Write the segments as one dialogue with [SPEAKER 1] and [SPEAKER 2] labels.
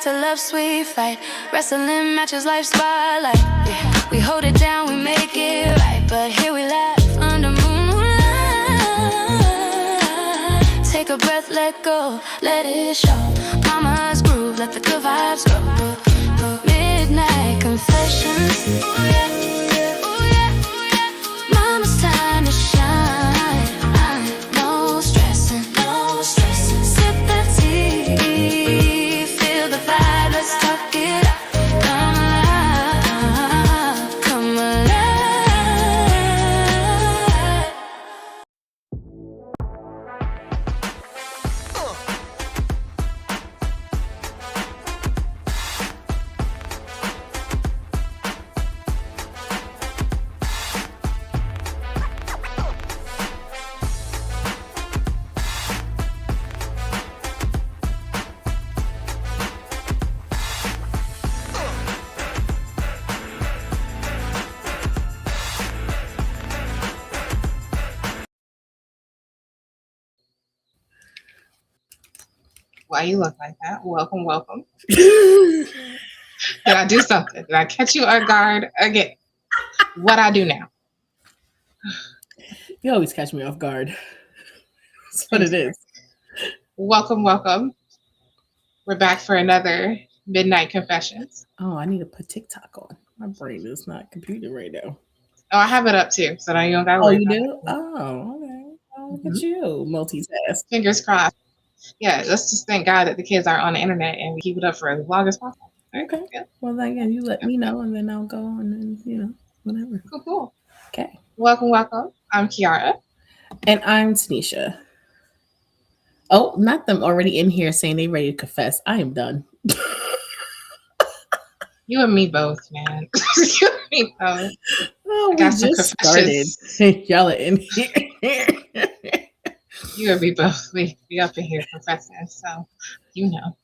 [SPEAKER 1] to love, sweet fight. Wrestling matches, life spotlight. Yeah, we hold it down, we make it right. But here we laugh under moonlight. Take a breath, let go, let it show. Mama's groove, let the good vibes go. Midnight confessions. Ooh, yeah. Ooh, yeah. Ooh, yeah. Mama's time to shine. No stressing, no stressing. Sip that tea, feel the vibe, let's talk it out. Come alive, come alive.
[SPEAKER 2] Why you look like that? Welcome, welcome. Did I do something? Did I catch you off guard again? What I do now?
[SPEAKER 3] You always catch me off guard. That's what it is.
[SPEAKER 2] Welcome, welcome. We're back for another Midnight Confessions.
[SPEAKER 3] Oh, I need to put TikTok on. My brain is not computing right now.
[SPEAKER 2] Oh, I have it up too, so now you don't got to
[SPEAKER 3] Oh,
[SPEAKER 2] worry
[SPEAKER 3] you
[SPEAKER 2] about
[SPEAKER 3] do?
[SPEAKER 2] it.
[SPEAKER 3] Oh, okay. Oh, look at you. Multitask.
[SPEAKER 2] Fingers crossed. Yeah, let's just thank God that the kids aren't on the internet and we keep it up for as long as possible. Right?
[SPEAKER 3] Okay.
[SPEAKER 2] Yeah.
[SPEAKER 3] Well, then, yeah, you let me know, and then I'll go, and then, whatever.
[SPEAKER 2] Cool.
[SPEAKER 3] Okay.
[SPEAKER 2] Welcome, welcome. I'm Kiara.
[SPEAKER 3] And I'm Tanisha. Oh, not them already in here saying they ready to confess. I am done.
[SPEAKER 2] You and me both, man. You and me both.
[SPEAKER 3] Oh, we
[SPEAKER 2] got some
[SPEAKER 3] just started. Y'all are in here.
[SPEAKER 2] You and me both. We up in here confessing, so y'all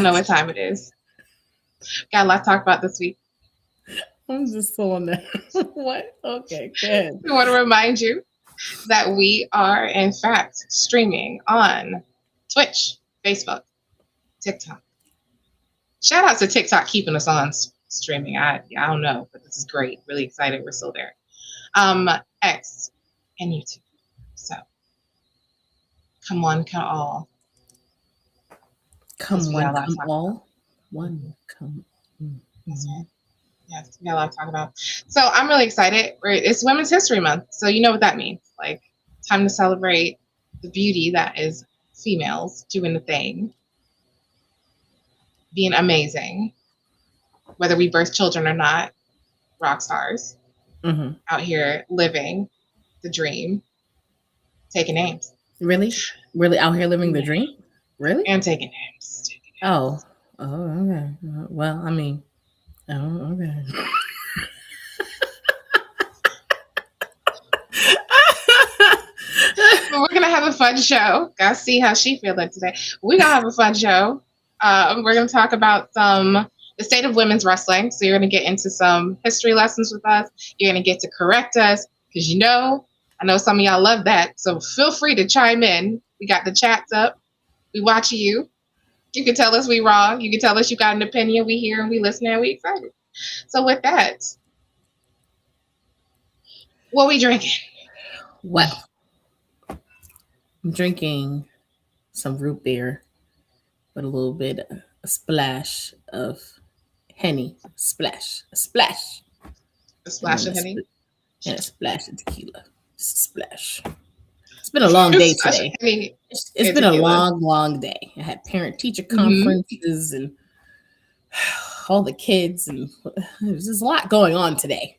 [SPEAKER 2] know what time it is. Got a lot to talk about this week.
[SPEAKER 3] I'm just so on that. What? Okay, good.
[SPEAKER 2] We want to remind you that we are, in fact, streaming on Twitch, Facebook, TikTok. Shout out to TikTok keeping us on streaming. I don't know, but this is great. Really excited. We're still there. X and YouTube. So come on, come all.
[SPEAKER 3] Come one, come all. One, come.
[SPEAKER 2] That's right. Yes, we got a lot to talk about. So I'm really excited. It's Women's History Month, so you know what that means. Like, time to celebrate the beauty that is females doing the thing, being amazing, whether we birth children or not, rock stars out here living the dream, taking names.
[SPEAKER 3] Really? Really out here living the dream? Really?
[SPEAKER 2] And taking names.
[SPEAKER 3] Oh, okay. Well, I mean, okay.
[SPEAKER 2] But we're going to have a fun show. Gotta see how she feeling today. We're going to have a fun show. We're going to talk about the state of women's wrestling. So you're going to get into some history lessons with us. You're going to get to correct us because I know some of y'all love that. So feel free to chime in. We got the chats up. We watch you. You can tell us we wrong. You can tell us you got an opinion. We hear and we listen and we excited. So with that, what we drinking?
[SPEAKER 3] Well, I'm drinking some root beer with a little bit, a splash of Henny. A splash of Henny? And a splash of tequila. Just a splash. It's been a long day today. It's been a long day. I had parent-teacher conferences and all the kids, and there's just a lot going on today.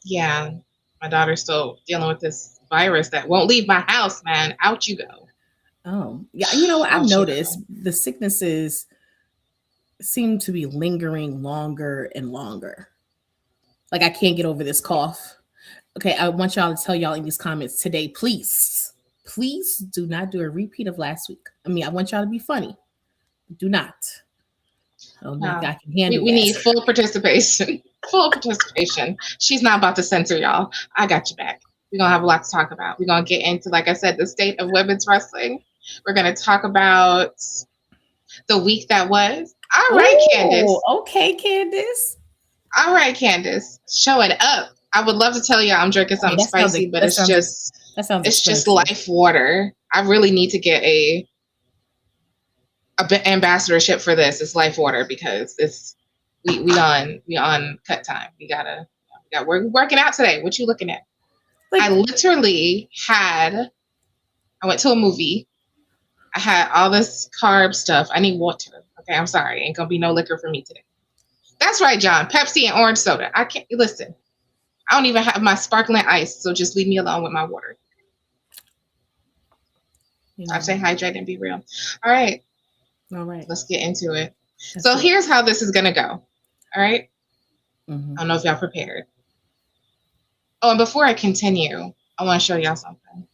[SPEAKER 2] Yeah, my daughter's still dealing with this virus that won't leave my house, man. Out you go.
[SPEAKER 3] Oh, yeah. You know what? I've noticed the sicknesses seem to be lingering longer and longer. Like, I can't get over this cough. Okay, I want y'all to tell y'all in these comments today, please do not do a repeat of last week. I mean, I want y'all to be funny. Do not. I can handle
[SPEAKER 2] we need full participation. Full participation. She's not about to censor y'all. I got you back. We're going to have a lot to talk about. We're going to get into, like I said, the state of women's wrestling. We're going to talk about the week that was. All right, Candace.
[SPEAKER 3] Okay, Candace.
[SPEAKER 2] All right, Candace. Showing up. I would love to tell you I'm drinking something spicy, but it's just life water. I really need to get a ambassadorship for this. It's life water because we on cut time. We're working out today. What you looking at? Like, I went to a movie. I had all this carb stuff. I need water. Okay, I'm sorry. Ain't gonna be no liquor for me today. That's right, John. Pepsi and orange soda. I can't listen. I don't even have my sparkling ice, so just leave me alone with my water. I say hydrate and be real. All right. Let's get into it. Here's how this is gonna go. All right. I don't know if y'all prepared. Oh, and before I continue, I want to show y'all something.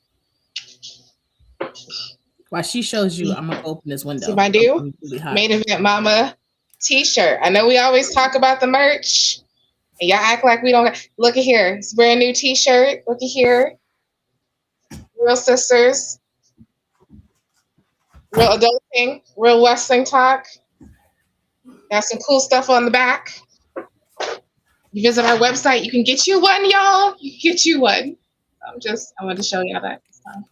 [SPEAKER 3] While she shows you, I'm gonna open this window.
[SPEAKER 2] See what I do? Main Event Mama t-shirt. I know we always talk about the merch, and y'all act like we don't. Look at here. It's a brand new t-shirt. Look at here. Real sisters. Real adulting. Real wrestling talk. Got some cool stuff on the back. You visit our website, you can get you one, y'all. You can get you one. I wanted to show y'all that this time.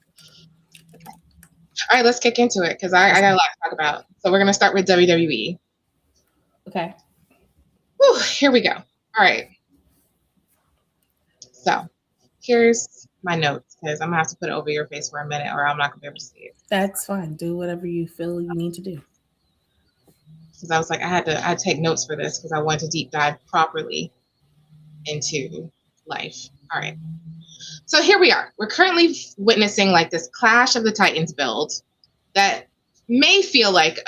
[SPEAKER 2] Okay. All right, let's kick into it because I got a lot to talk about. So we're gonna start with WWE.
[SPEAKER 3] Okay.
[SPEAKER 2] Whew, here we go. All right. So here's my notes because I'm gonna have to put it over your face for a minute or I'm not gonna be able to see it.
[SPEAKER 3] That's fine. Do whatever you feel you need to do.
[SPEAKER 2] Because I was like, I had to take notes for this because I wanted to deep dive properly into life. All right. So here we are. We're currently witnessing like this Clash of the Titans build that may feel like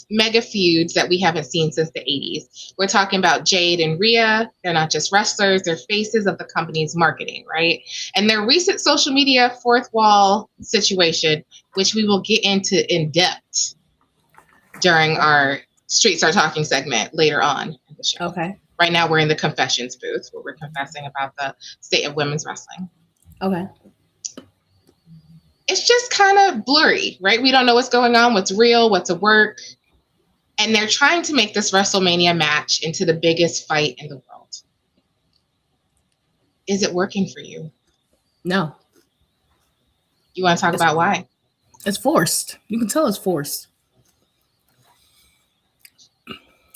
[SPEAKER 2] mega feuds that we haven't seen since the 80s. We're talking about Jade and Rhea. They're not just wrestlers, they're faces of the company's marketing, right? And their recent social media fourth wall situation, which we will get into in depth during our Streets Are Talking segment later on in the show.
[SPEAKER 3] Okay.
[SPEAKER 2] Right now we're in the confessions booth where we're confessing about the state of women's wrestling.
[SPEAKER 3] Okay.
[SPEAKER 2] It's just kind of blurry, right? We don't know what's going on, what's real, what's a work. And they're trying to make this WrestleMania match into the biggest fight in the world. Is it working for you?
[SPEAKER 3] No.
[SPEAKER 2] You want to talk about why?
[SPEAKER 3] It's forced. You can tell it's forced.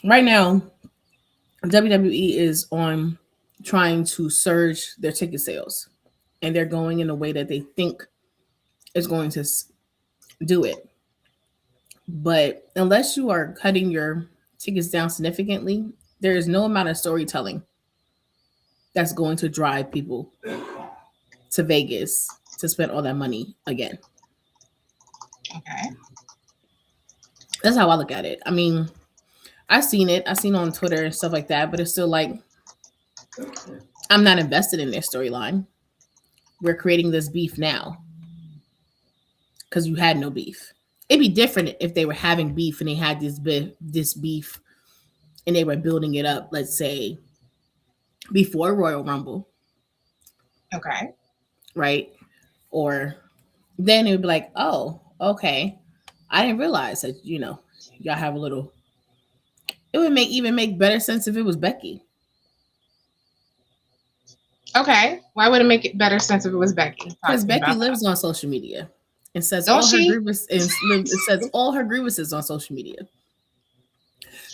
[SPEAKER 3] Right now, WWE is on trying to surge their ticket sales, and they're going in a way that they think is going to do it. But unless you are cutting your tickets down significantly, there is no amount of storytelling that's going to drive people to Vegas to spend all that money again.
[SPEAKER 2] Okay.
[SPEAKER 3] That's how I look at it. I mean, I've seen it. I've seen it on Twitter and stuff like that, but it's still like, I'm not invested in their storyline. We're creating this beef now because you had no beef. It'd be different if they were having beef and they had this beef and they were building it up, let's say, before Royal Rumble.
[SPEAKER 2] Okay.
[SPEAKER 3] Right? Or then it would be like, oh, okay. I didn't realize that, y'all have a little. It would even make better sense if it was Becky.
[SPEAKER 2] Okay. Why would it make it better sense if it was Becky?
[SPEAKER 3] Because Becky lives on social media and says all her grievances on social media.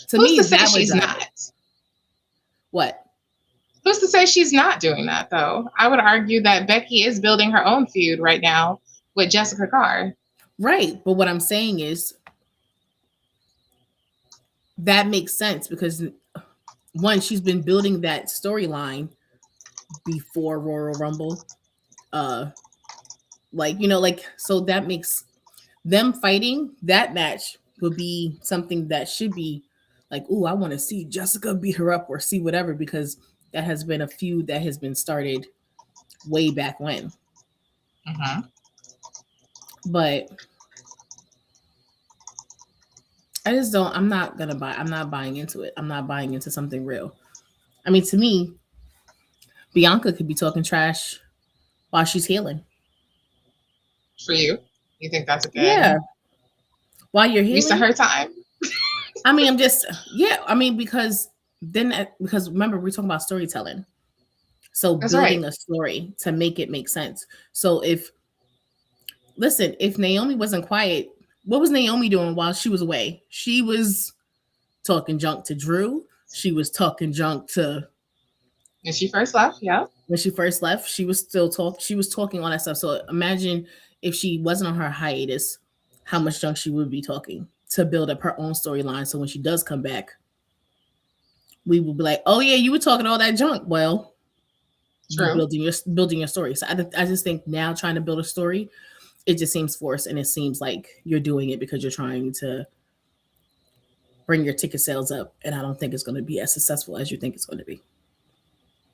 [SPEAKER 3] To
[SPEAKER 2] Who's
[SPEAKER 3] me,
[SPEAKER 2] to say she's not?
[SPEAKER 3] What?
[SPEAKER 2] Who's to say she's not doing that, though? I would argue that Becky is building her own feud right now with Jessica Carr.
[SPEAKER 3] Right. But what I'm saying is that makes sense because, one, she's been building that storyline before Royal Rumble. So that makes them fighting that match would be something that should be like, ooh, I want to see Jessica beat her up or see whatever, because that has been a feud that has been started way back when.
[SPEAKER 2] Mm-hmm.
[SPEAKER 3] But I'm not buying into it. I'm not buying into something real. I mean, to me, Bianca could be talking trash while she's healing.
[SPEAKER 2] For you? You think that's a good?
[SPEAKER 3] Yeah. While you're
[SPEAKER 2] Lisa,
[SPEAKER 3] healing,
[SPEAKER 2] her time.
[SPEAKER 3] I mean, because remember we're talking about storytelling. So
[SPEAKER 2] That's
[SPEAKER 3] building
[SPEAKER 2] right.
[SPEAKER 3] a story to make it make sense. So if Naomi wasn't quiet, what was Naomi doing while she was away? She was talking junk to Drew. She was talking junk to
[SPEAKER 2] When she first left, yeah.
[SPEAKER 3] when she first left. She was still talking all that stuff. So imagine if she wasn't on her hiatus, how much junk she would be talking to build up her own storyline. So when she does come back, we will be like, oh yeah, you were talking all that junk. Well,
[SPEAKER 2] True.
[SPEAKER 3] you building your story. So I just think now trying to build a story, it just seems forced, and it seems like you're doing it because you're trying to bring your ticket sales up, and I don't think it's going to be as successful as you think it's going to be.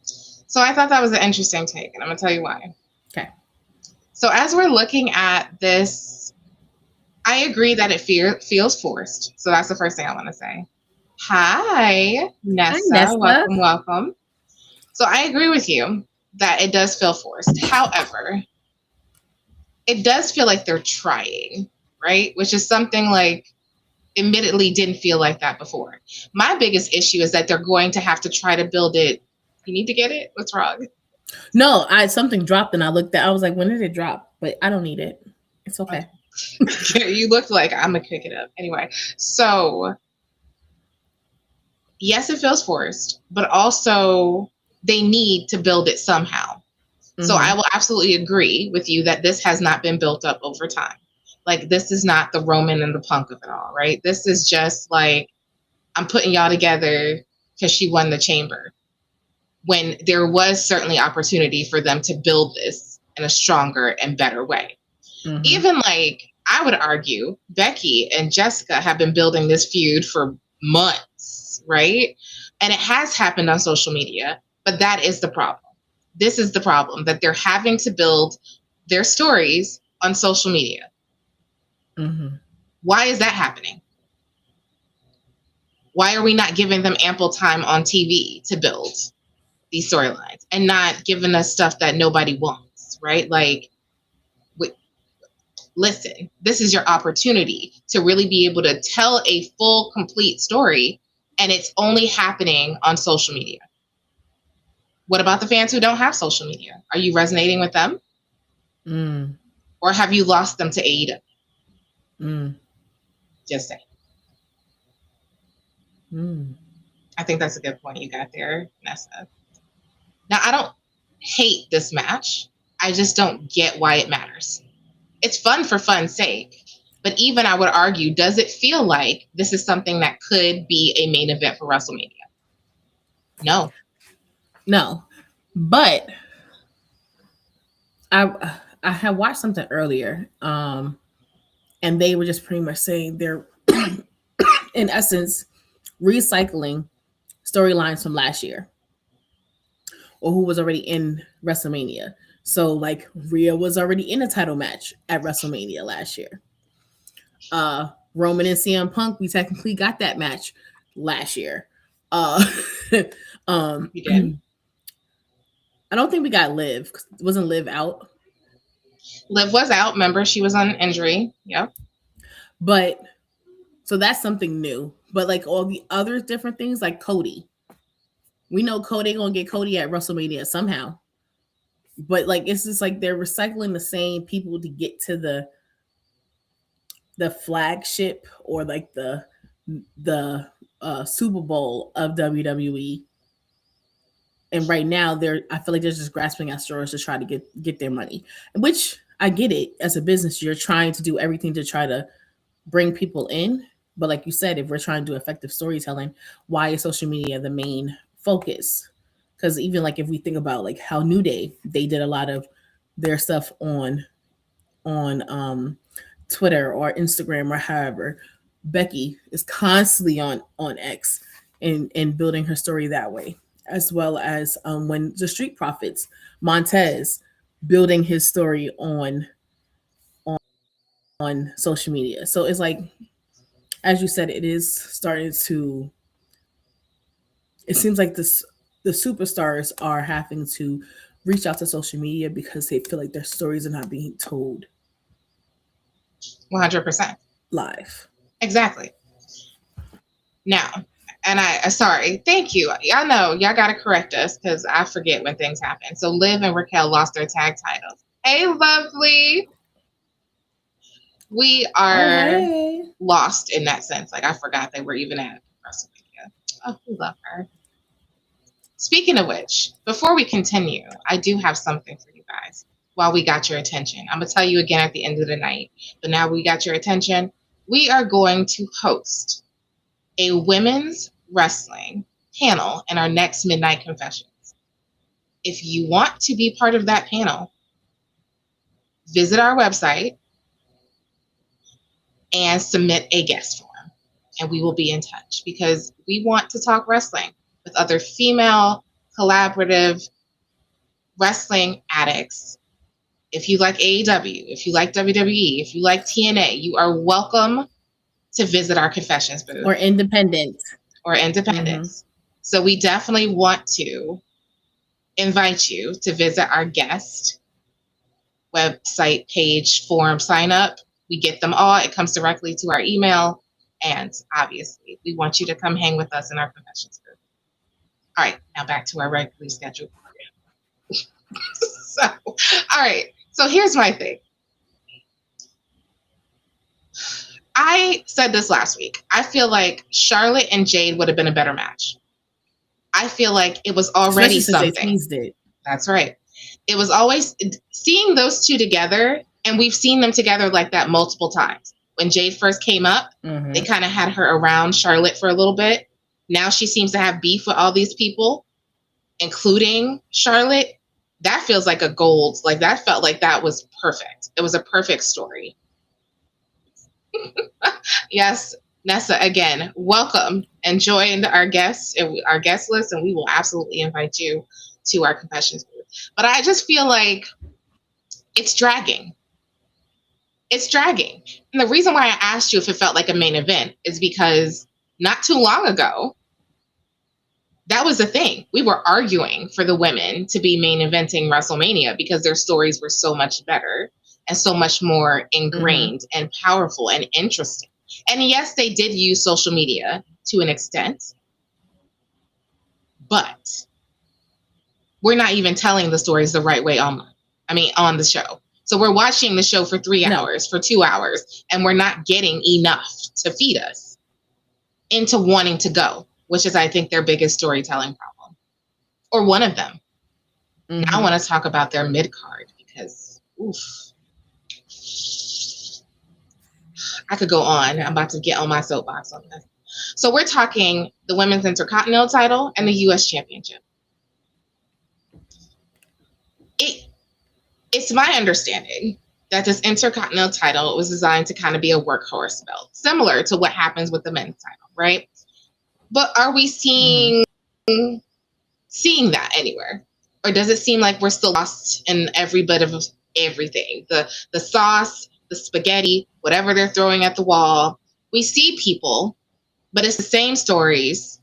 [SPEAKER 2] So I thought that was an interesting take, and I'm going to tell you why.
[SPEAKER 3] Okay.
[SPEAKER 2] So as we're looking at this, I agree that it feels forced. So that's the first thing I want to say. Hi, Nessa.
[SPEAKER 3] Hi, Nessa.
[SPEAKER 2] Welcome. So I agree with you that it does feel forced. However, it does feel like they're trying, right? Which is something like admittedly didn't feel like that before. My biggest issue is that they're going to have to try to build it. You need to get it? What's wrong?
[SPEAKER 3] No, something dropped and I looked at. I was like, when did it drop? But I don't need it. It's okay.
[SPEAKER 2] You looked like I'm gonna pick it up anyway. So yes, it feels forced, but also they need to build it somehow. Mm-hmm. So I will absolutely agree with you that this has not been built up over time. Like, this is not the Roman and the Punk of it all, right? This is just like, I'm putting y'all together because she won the chamber, when there was certainly opportunity for them to build this in a stronger and better way. Mm-hmm. Even like, I would argue Becky and Jessica have been building this feud for months, right? And it has happened on social media, but that is the problem. This is the problem, that they're having to build their stories on social media. Mm-hmm. Why is that happening? Why are we not giving them ample time on TV to build these storylines and not giving us stuff that nobody wants, right? Like, listen, this is your opportunity to really be able to tell a full, complete story, and it's only happening on social media. What about the fans who don't have social media? Are you resonating with them? Or have you lost them to AEW? Just saying. I think that's a good point you got there, Nessa. Now, I don't hate this match. I just don't get why it matters. It's fun for fun's sake. But even I would argue, does it feel like this is something that could be a main event for WrestleMania? No.
[SPEAKER 3] But I had watched something earlier, and they were just pretty much saying they're, in essence, recycling storylines from last year, or who was already in WrestleMania. So, like, Rhea was already in a title match at WrestleMania last year. Roman and CM Punk, we technically got that match last year.
[SPEAKER 2] We did.
[SPEAKER 3] I don't think we got Liv. Wasn't Liv out?
[SPEAKER 2] Liv was out. Remember, she was on injury. Yep.
[SPEAKER 3] But so that's something new. But like all the other different things, like Cody, we know Cody gonna get Cody at WrestleMania somehow. But like, it's just like they're recycling the same people to get to the flagship, or like the Super Bowl of WWE. And right now, I feel like they're just grasping at straws to try to get their money, which I get it. As a business, you're trying to do everything to try to bring people in. But like you said, if we're trying to do effective storytelling, why is social media the main focus? Because even like if we think about like how New Day, they did a lot of their stuff on Twitter or Instagram or however. Becky is constantly on X and building her story that way, as well as when the Street Profits, Montez building his story on social media. So it's like, as you said, it is starting to, it seems like the superstars are having to reach out to social media because they feel like their stories are not being told.
[SPEAKER 2] 100%.
[SPEAKER 3] live.
[SPEAKER 2] Exactly. Now, and sorry, thank you. I know y'all got to correct us because I forget when things happen. So Liv and Raquel lost their tag titles. Hey, lovely. We are lost in that sense. Like, I forgot they were even at WrestleMania. Oh, we love her. Speaking of which, before we continue, I do have something for you guys while we got your attention. I'm going to tell you again at the end of the night, but now we got your attention. We are going to host a women's wrestling panel in our next Midnight Confessions. If you want to be part of that panel, visit our website and submit a guest form, and we will be in touch because we want to talk wrestling with other female collaborative wrestling addicts. If you like AEW, if you like WWE, if you like TNA, you are welcome to visit our confessions booth.
[SPEAKER 3] Or independent.
[SPEAKER 2] Mm-hmm. So we definitely want to invite you to visit our guest website page form sign up. We get them all. It comes directly to our email. And obviously, we want you to come hang with us in our confessions group. All right, now back to our regularly scheduled program. All right. So here's my thing. I said this last week. I feel like Charlotte and Jade would have been a better match. I feel like it was already something. They teased it. That's right. It was always seeing those two together, and we've seen them together like that multiple times. When Jade first came up, they kind of had her around Charlotte for a little bit. Now she seems to have beef with all these people, including Charlotte. That feels like a gold. Like, that felt like that was perfect. It was a perfect story. Yes, Nessa, again, welcome and join our guests and our guest list, and we will absolutely invite you to our confessions group. But I just feel like it's dragging. It's dragging. And the reason why I asked you if it felt like a main event is because not too long ago, that was the thing. We were arguing for the women to be main eventing WrestleMania because their stories were so much better and so much more ingrained and powerful and interesting. And yes, they did use social media to an extent, but we're not even telling the stories the right way on the show. So we're watching the show for 3 hours, for 2 hours, and we're not getting enough to feed us into wanting to go, which is, I think, their biggest storytelling problem, or one of them. Now I want to talk about their mid-card because, oof. I could go on. I'm about to get on my soapbox on this. So we're talking the Women's Intercontinental title and the U.S. Championship. It's my understanding that this Intercontinental title was designed to kind of be a workhorse belt, similar to what happens with the men's title, right? But are we seeing that anywhere? Or does it seem like we're still lost in every bit of everything? The sauce, the spaghetti, whatever they're throwing at the wall. We see people, but it's the same stories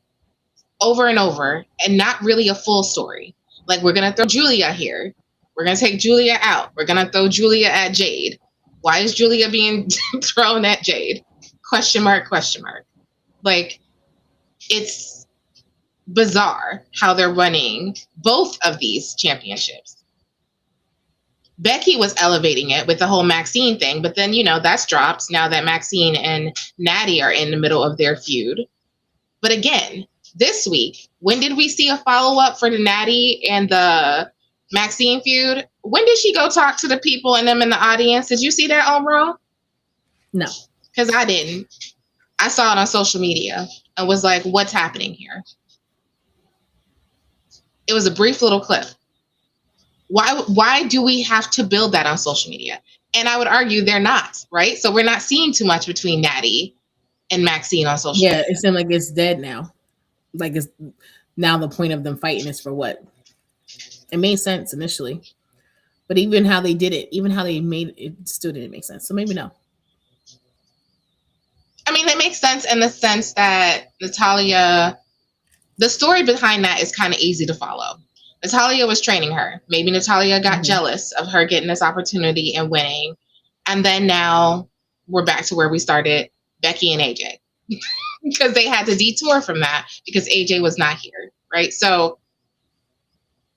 [SPEAKER 2] over and over and not really a full story. Like, we're going to throw Julia here. We're going to take Julia out. We're going to throw Julia at Jade. Why is Julia being thrown at Jade? Question mark, question mark. Like, it's bizarre how they're running both of these championships. Becky was elevating it with the whole Maxine thing, but then, that's dropped now that Maxine and Natty are in the middle of their feud. But again, this week, when did we see a follow-up for the Natty and the Maxine feud? When did she go talk to the people and them in the audience? Did you see that on Raw?
[SPEAKER 3] No. Because
[SPEAKER 2] I didn't. I saw it on social media and was like, what's happening here? It was a brief little clip. Why do we have to build that on social media? And I would argue they're not, right? So we're not seeing too much between Natty and Maxine on social media.
[SPEAKER 3] Yeah, it seems like it's dead now. Like, it's now the point of them fighting is for what? It made sense initially. But even how they did it, even how they made it, still didn't make sense. So maybe no.
[SPEAKER 2] I mean, it makes sense in the sense that Natalya, the story behind that is kind of easy to follow. Natalya was training her. Maybe Natalya got jealous of her getting this opportunity and winning. And then now we're back to where we started, Becky and AJ. Because they had to detour from that because AJ was not here, right? So,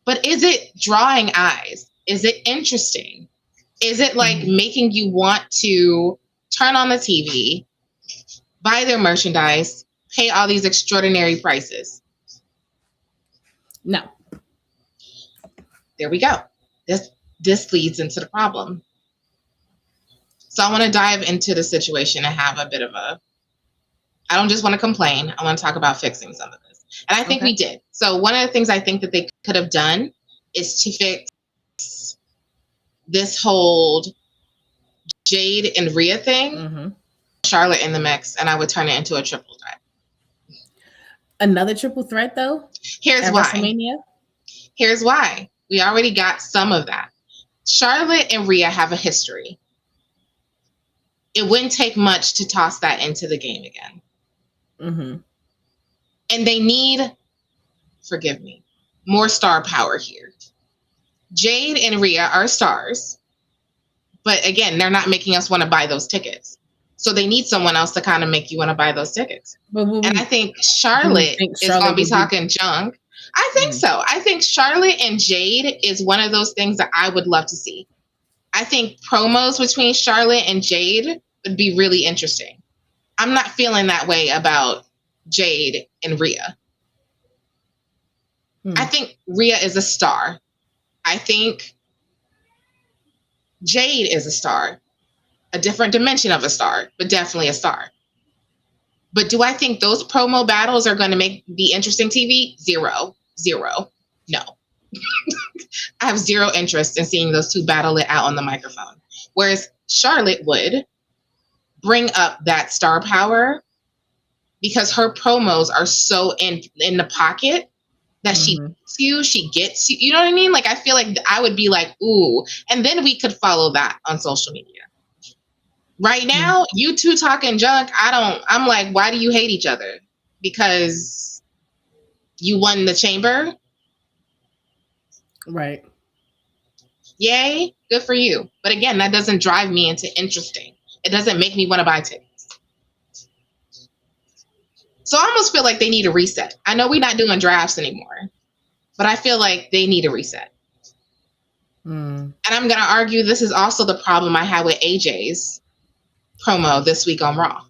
[SPEAKER 2] but is it drawing eyes? Is it interesting? Is it like making you want to turn on the TV, buy their merchandise, pay all these extraordinary prices?
[SPEAKER 3] No.
[SPEAKER 2] There we go. This leads into the problem. So I want to dive into the situation and have a bit of a, I don't just want to complain. I want to talk about fixing some of this. And I think we did. So one of the things I think that they could have done is to fix this whole Jade and Rhea thing, Charlotte in the mix, and I would turn it into a triple threat.
[SPEAKER 3] Another triple threat, though?
[SPEAKER 2] Here's
[SPEAKER 3] at
[SPEAKER 2] why.
[SPEAKER 3] WrestleMania?
[SPEAKER 2] Here's why. We already got some of that. Charlotte and Rhea have a history. It wouldn't take much to toss that into the game again. And they need, forgive me, more star power here. Jade and Rhea are stars. But again, they're not making us want to buy those tickets. So they need someone else to kind of make you want to buy those tickets. And I think Charlotte is going to be talking junk. I think so. I think Charlotte and Jade is one of those things that I would love to see. I think promos between Charlotte and Jade would be really interesting. I'm not feeling that way about Jade and Rhea. I think Rhea is a star. I think Jade is a star. A different dimension of a star, but definitely a star. But do I think those promo battles are going to be interesting TV? Zero. No. I have zero interest in seeing those two battle it out on the microphone. Whereas Charlotte would bring up that star power because her promos are so in the pocket that she gets you. You know what I mean? Like, I feel like I would be like, ooh. And then we could follow that on social media. Right now, you two talking junk. I'm like, why do you hate each other? Because you won the chamber?
[SPEAKER 3] Right.
[SPEAKER 2] Yay, good for you. But again, that doesn't drive me into interesting. It doesn't make me want to buy tickets. So I almost feel like they need a reset. I know we're not doing drafts anymore, but I feel like they need a reset. And I'm going to argue this is also the problem I had with AJ's promo this week on Raw.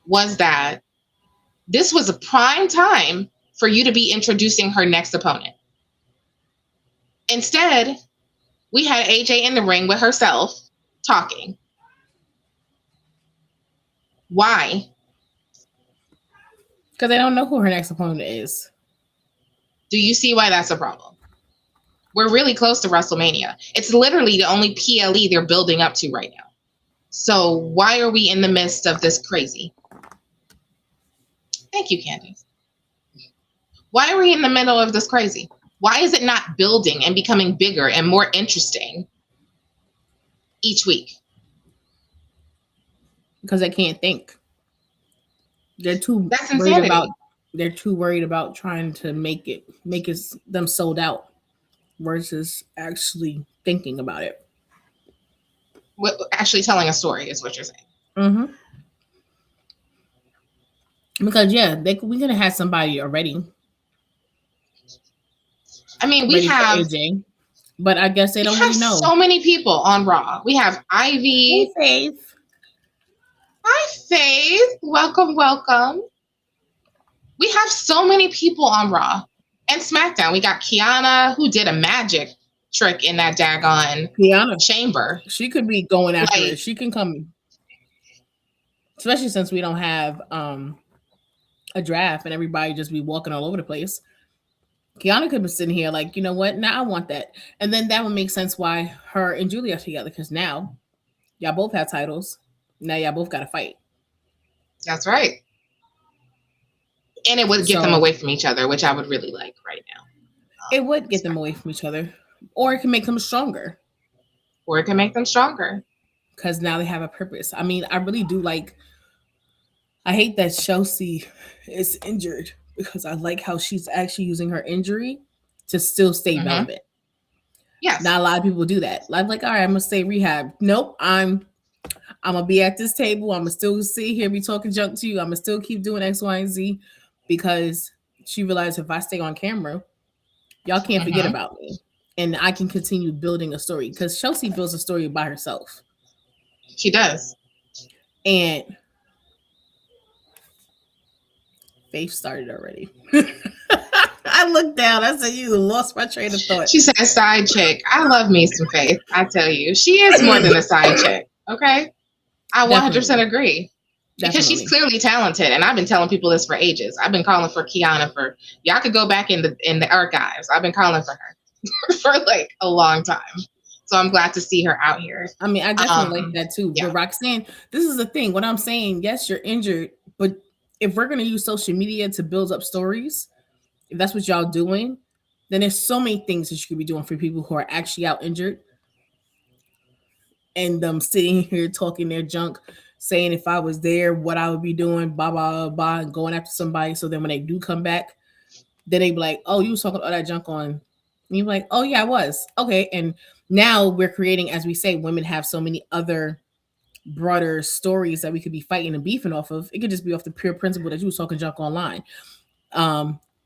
[SPEAKER 2] Was that this was a prime time for you to be introducing her next opponent. Instead, we had AJ in the ring with herself talking. Why?
[SPEAKER 3] Because they don't know who her next opponent is.
[SPEAKER 2] Do you see why that's a problem? We're really close to WrestleMania. It's literally the only PLE they're building up to right now. So why are we in the midst of this crazy? Thank you, Candace. Why are we in the middle of this crazy? Why is it not building and becoming bigger and more interesting each week?
[SPEAKER 3] Because they can't think. They're too
[SPEAKER 2] That's
[SPEAKER 3] worried
[SPEAKER 2] insanity.
[SPEAKER 3] They're too worried about trying to make it them sold out versus actually thinking about it.
[SPEAKER 2] Actually telling a story is what you're saying.
[SPEAKER 3] Because we're gonna have somebody already.
[SPEAKER 2] I mean, we have
[SPEAKER 3] AJ, but I guess they don't really know.
[SPEAKER 2] So many people on Raw. We have Ivy.
[SPEAKER 3] Hey, Faith.
[SPEAKER 2] Hi, Faith. Welcome. We have so many people on Raw and SmackDown. We got Kiana, who did a magic trick in that daggone chamber.
[SPEAKER 3] She could be going after it. She can come, especially since we don't have a draft and everybody just be walking all over the place. Kiana could be sitting here like, you know what? Now I want that. And then that would make sense why her and Julia are together, because now y'all both have titles. Now y'all both got to fight.
[SPEAKER 2] That's right. And it would get them away from each other, which I would really like right now.
[SPEAKER 3] It would get them away from each other. Or it can make them stronger. Because now they have a purpose. I mean, I really do like, I hate that Chelsea is injured because I like how she's actually using her injury to still stay relevant. Yes. Not a lot of people do that. I'm like, all right, I'm going to stay rehab. Nope, I'm I'm gonna be at this table. I'm gonna still sit here, be talking junk to you. I'm gonna still keep doing X, Y, and Z because she realized if I stay on camera, y'all can't forget about me, and I can continue building a story because Chelsea builds a story by herself.
[SPEAKER 2] She does,
[SPEAKER 3] and Faith started already. I looked down. I said, "You lost my train of thought."
[SPEAKER 2] She said, "Side chick." I love me some Faith. I tell you, she is more than a side chick. Okay, I 100% agree. Because she's clearly talented, and I've been telling people this for ages. I've been calling for Kiana for y'all could go back in the archives. I've been calling for her for like a long time. So I'm glad to see her out here.
[SPEAKER 3] I mean, I definitely like that too. Yeah. But Roxanne, this is the thing. What I'm saying, yes, you're injured, but if we're gonna use social media to build up stories, if that's what y'all doing, then there's so many things that you could be doing for people who are actually out injured and them sitting here talking their junk, saying if I was there, what I would be doing, blah, blah, blah, and going after somebody. So then when they do come back, then they be like, oh, you was talking all that junk on. And you're like, oh, yeah, I was. Okay. And now we're creating, as we say, women have so many other broader stories that we could be fighting and beefing off of. It could just be off the pure principle that you was talking junk online.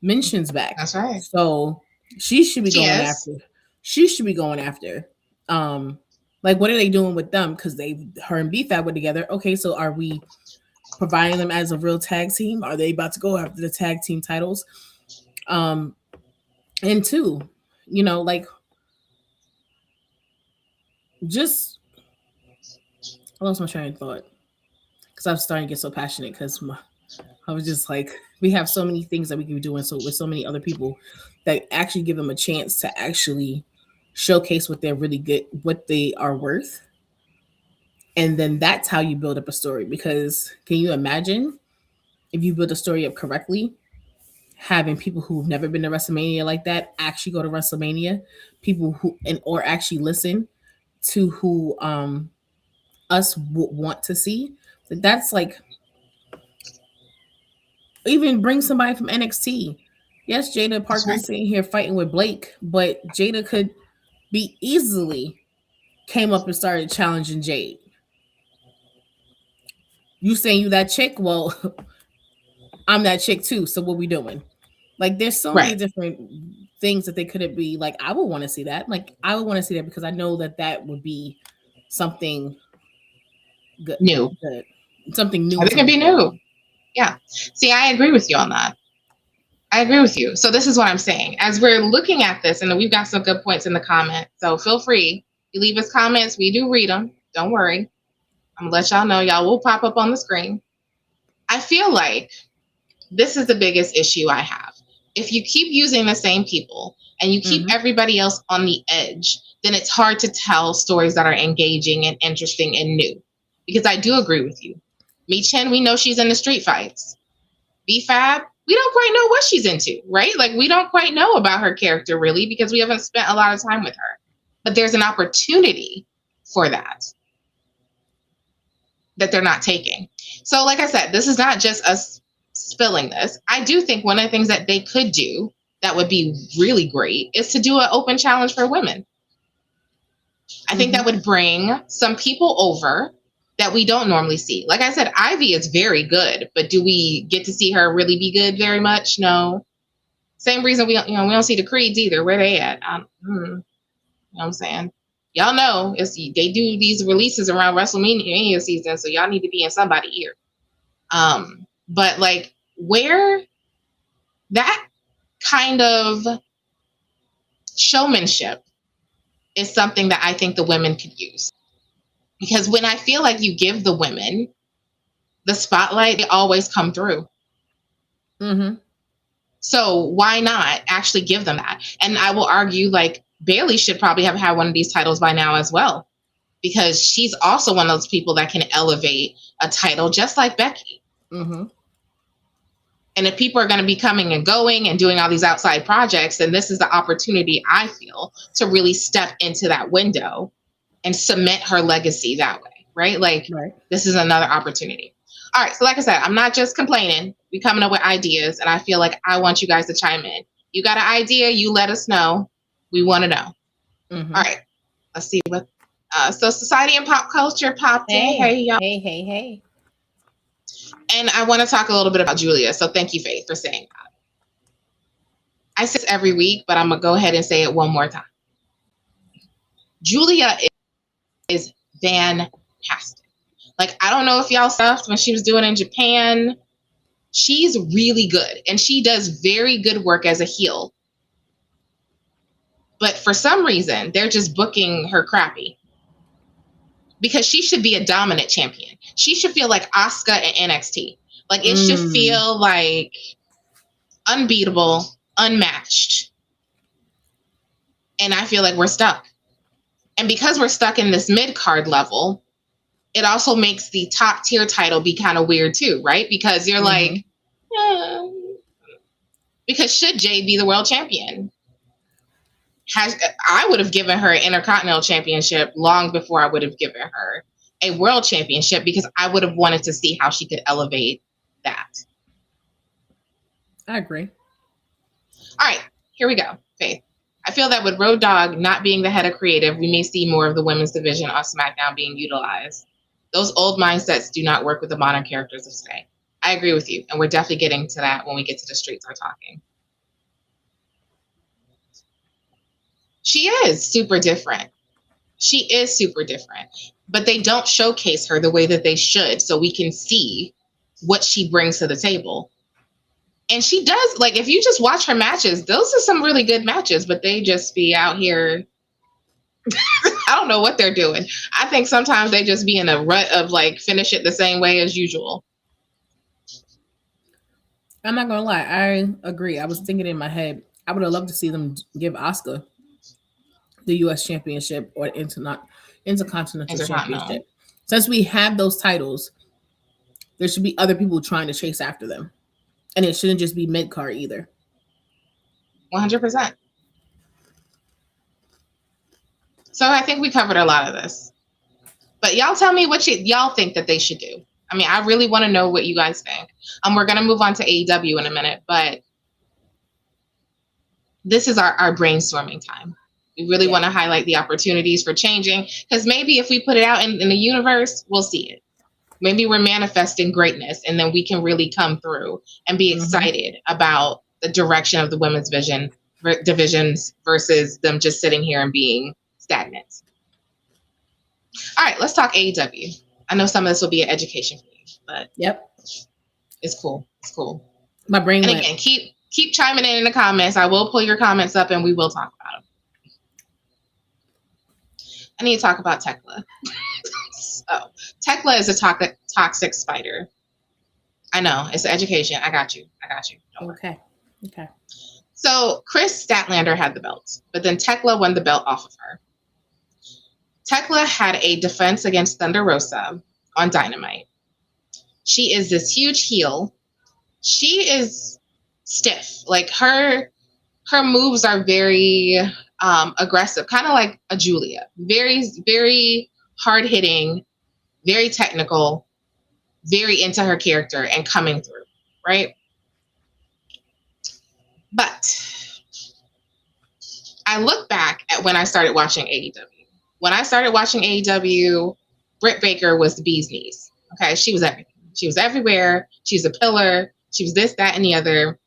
[SPEAKER 3] Mentions back.
[SPEAKER 2] That's right.
[SPEAKER 3] So she should be going after. She should be going after. Like, what are they doing with them? Because her and B-Fab were together. Okay, so are we providing them as a real tag team? Are they about to go after the tag team titles? And two, like, just I lost my train of thought because I'm starting to get so passionate because I was just like, we have so many things that we can be doing with so many other people that actually give them a chance to actually showcase what they're really good, what they are worth. And then that's how you build up a story. Because can you imagine if you build a story up correctly, having people who've never been to WrestleMania like that actually go to WrestleMania, people who or actually listen to who us want to see. That's like, even bring somebody from NXT. Yes, Jada Parker's sitting here fighting with Blake, but Jada could be easily came up and started challenging Jade. You saying you that chick? Well, I'm that chick too. So what we doing? Like, there's so many different things that they couldn't be. Like, I would want to see that. Like, I would want to see that because I know that would be something good, good. Something new.
[SPEAKER 2] I think it'd be new. Yeah. See, I agree with you on that. I agree with you. So this is what I'm saying. As we're looking at this, and we've got some good points in the comments, so feel free. You leave us comments. We do read them. Don't worry. I'm going to let y'all know. Y'all will pop up on the screen. I feel like this is the biggest issue I have. If you keep using the same people and you keep everybody else on the edge, then it's hard to tell stories that are engaging and interesting and new. Because I do agree with you. Mi-Chen, we know she's in the street fights. B-Fab, we don't quite know what she's into, right? Like, we don't quite know about her character really because we haven't spent a lot of time with her. But there's an opportunity for that they're not taking. So like I said, this is not just us spilling this. I do think one of the things that they could do that would be really great is to do an open challenge for women. I think that would bring some people over that we don't normally see. Like I said, Ivy is very good, but do we get to see her really be good very much? No. Same reason we don't see the Creeds either. Where they at? You know what I'm saying? Y'all know they do these releases around WrestleMania season, so y'all need to be in somebody's ear. But like, where that kind of showmanship is something that I think the women could use. Because when I feel like you give the women the spotlight, they always come through. So why not actually give them that? And I will argue, like, Bayley should probably have had one of these titles by now as well, because she's also one of those people that can elevate a title just like Becky. And if people are going to be coming and going and doing all these outside projects, then this is the opportunity, I feel, to really step into that window and cement her legacy that way, right? Like, this is another opportunity. All right, so like I said, I'm not just complaining. We're coming up with ideas, and I feel like I want you guys to chime in. You got an idea, you let us know. We want to know. All right, let's see what So society and pop culture popped in. Hey, y'all.
[SPEAKER 3] Hey.
[SPEAKER 2] And I want to talk a little bit about Julia. So thank you, Faith, for saying that. I say this every week, but I'm going to go ahead and say it one more time. Julia is fantastic. Like, I don't know if y'all stuffed when she was doing in Japan. She's really good. And she does very good work as a heel. But for some reason, they're just booking her crappy. Because she should be a dominant champion. She should feel like Asuka in NXT. Like, it should feel like unbeatable, unmatched. And I feel like we're stuck. And because we're stuck in this mid-card level, it also makes the top tier title be kind of weird too, right? Because you're like, because should Jade be the world champion? I would have given her an Intercontinental Championship long before I would have given her a World Championship, because I would have wanted to see how she could elevate that.
[SPEAKER 3] I agree.
[SPEAKER 2] All right, here we go, Faith. I feel that with Road Dogg not being the head of creative, we may see more of the women's division on SmackDown being utilized. Those old mindsets do not work with the modern characters of today. I agree with you, and we're definitely getting to that when we get to the Streets Are Talking. She is super different. She is super different, but they don't showcase her the way that they should, so we can see what she brings to the table. And she does, like, if you just watch her matches, those are some really good matches, but they just be out here. I don't know what they're doing. I think sometimes they just be in a rut of like finish it the same way as usual.
[SPEAKER 3] I'm not gonna lie, I agree. I was thinking in my head, I would have loved to see them give Asuka the U.S. Championship or Intercontinental Championship. Since we have those titles, there should be other people trying to chase after them. And it shouldn't just be mid-card either.
[SPEAKER 2] 100%. So I think we covered a lot of this. But y'all tell me what y'all think that they should do. I mean, I really want to know what you guys think. We're going to move on to AEW in a minute, but this is our brainstorming time. We really want to highlight the opportunities for changing, because maybe if we put it out in the universe, we'll see it. Maybe we're manifesting greatness, and then we can really come through and be excited about the direction of the women's divisions versus them just sitting here and being stagnant. All right, let's talk AEW. I know some of this will be an education for you, but it's cool. It's cool.
[SPEAKER 3] My brain went.
[SPEAKER 2] Again, keep chiming in the comments. I will pull your comments up and we will talk about them. I need to talk about Thekla. So, Thekla is a toxic spider. I know, it's education. I got you. Don't worry.
[SPEAKER 3] Okay.
[SPEAKER 2] So Chris Statlander had the belt, but then Thekla won the belt off of her. Thekla had a defense against Thunder Rosa on Dynamite. She is this huge heel. She is stiff. Like her moves are very aggressive, kind of like a Julia. Very, very hard hitting, very technical, very into her character and coming through, right? But I look back at when I started watching AEW. When I started watching AEW, Britt Baker was the bee's knees. Okay, she was everything. She was everywhere. She was a pillar. She was this, that, and the other.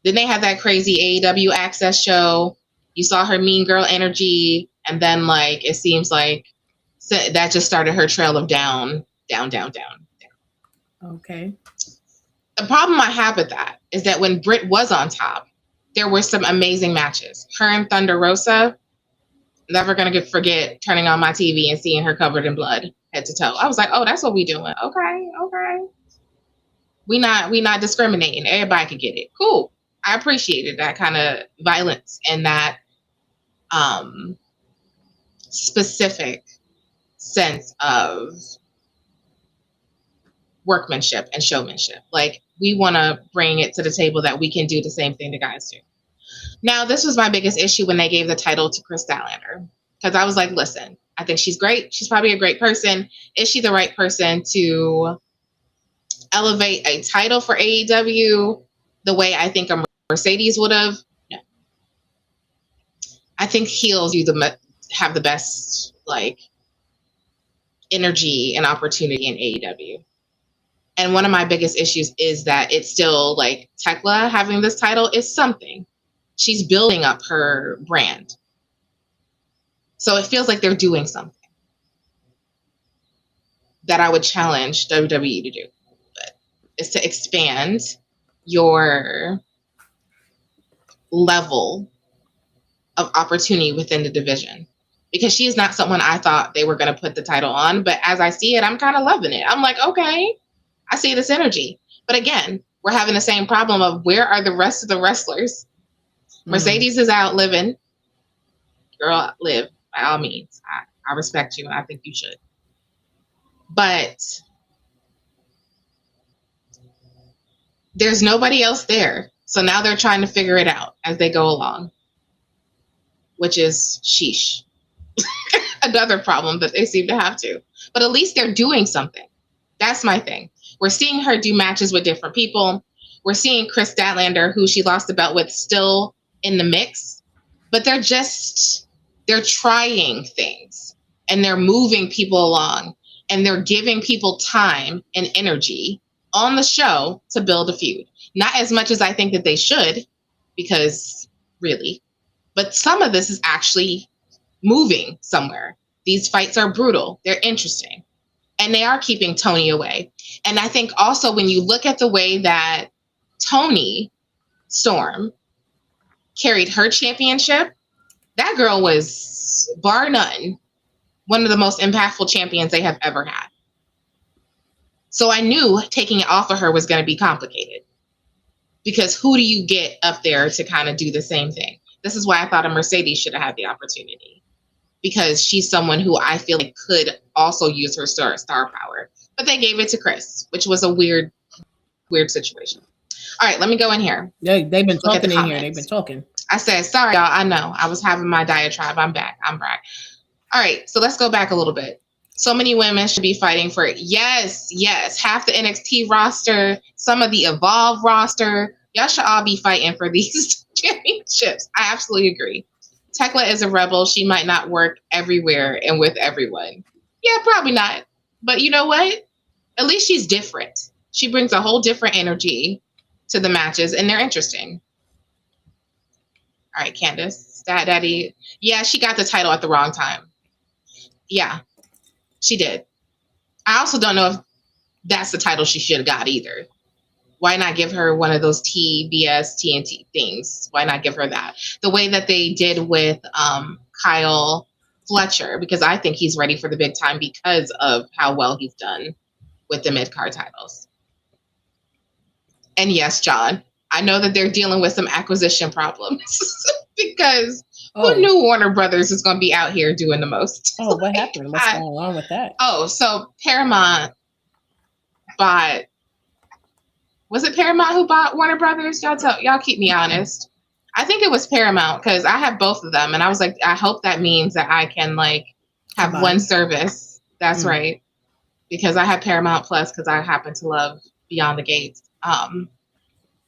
[SPEAKER 2] Then they had that crazy AEW Access show. You saw her mean girl energy, and then like it seems like that just started her trail of down.
[SPEAKER 3] Okay.
[SPEAKER 2] The problem I have with that is that when Britt was on top, there were some amazing matches. Her and Thunder Rosa, never gonna forget turning on my TV and seeing her covered in blood, head to toe. I was like, oh, that's what we doing. Okay. We not discriminating. Everybody could get it. Cool. I appreciated that kind of violence and that specific sense of workmanship and showmanship. Like, we want to bring it to the table that we can do the same thing the guys do. Now, this was my biggest issue when they gave the title to Chris Statlander, because I was like, listen, I think she's great. She's probably a great person. Is she the right person to elevate a title for AEW the way I think a Mercedes would have? No. I think heels have the best like energy and opportunity in AEW. And one of my biggest issues is that it's still like Thekla having this title is something. She's building up her brand. So it feels like they're doing something that I would challenge WWE to do. But is to expand your level of opportunity within the division. Because she is not someone I thought they were going to put the title on. But as I see it, I'm kind of loving it. I'm like, okay, I see this energy. But again, we're having the same problem of where are the rest of the wrestlers? Mercedes is out living. Girl, live by all means. I respect you and I think you should. But there's nobody else there. So now they're trying to figure it out as they go along, which is sheesh. Another problem that they seem to have to. But at least they're doing something. That's my thing. We're seeing her do matches with different people. We're seeing Chris Statlander, who she lost the belt with, still in the mix. But they're trying things. And they're moving people along. And they're giving people time and energy on the show to build a feud. Not as much as I think that they should, because really. But some of this is actually moving somewhere. These fights are brutal. They're interesting. And they are keeping Toni away. And I think also when you look at the way that Toni Storm carried her championship, that girl was, bar none, one of the most impactful champions they have ever had. So I knew taking it off of her was going to be complicated. Because who do you get up there to kind of do the same thing? This is why I thought a Mercedes should have had the opportunity. Because she's someone who I feel like could also use her star power. But they gave it to Chris, which was a weird situation. All right, let me go in here.
[SPEAKER 3] Yeah, they've been talking in here. They've been talking.
[SPEAKER 2] I said, sorry, y'all. I know. I was having my diatribe. I'm back. All right, so let's go back a little bit. So many women should be fighting for it. Yes. Half the NXT roster, some of the Evolve roster. Y'all should all be fighting for these championships. I absolutely agree. Thekla is a rebel. She might not work everywhere and with everyone. Yeah, probably not. But you know what? At least she's different. She brings a whole different energy to the matches, and they're interesting. All right, Candace, Stat Daddy. Yeah, she got the title at the wrong time. Yeah, she did. I also don't know if that's the title she should have got either. Why not give her one of those TBS, TNT things? Why not give her that? The way that they did with Kyle Fletcher, because I think he's ready for the big time because of how well he's done with the mid-card titles. And yes, John, I know that they're dealing with some acquisition problems because who knew Warner Brothers is going to be out here doing the most?
[SPEAKER 3] Oh, what happened? What's going on with that?
[SPEAKER 2] Oh, so Paramount bought... Was it Paramount who bought Warner Brothers? Y'all keep me honest. I think it was Paramount because I have both of them. And I was like, I hope that means that I can like have one service. That's right. Because I have Paramount Plus because I happen to love Beyond the Gates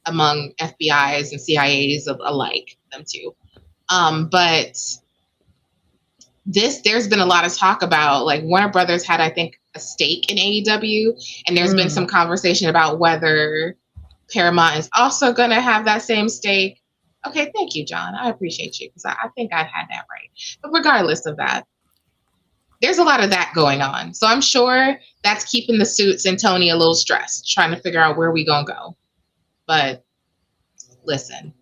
[SPEAKER 2] among FBIs and CIAs alike, them too. But there's been a lot of talk about like Warner Brothers had, I think, a stake in AEW, and there's been some conversation about whether Paramount is also going to have that same stake. Okay, thank you, John. I appreciate you because I think I had that right. But regardless of that, there's a lot of that going on. So I'm sure that's keeping the Suits and Toni a little stressed, trying to figure out where we gonna go. But listen,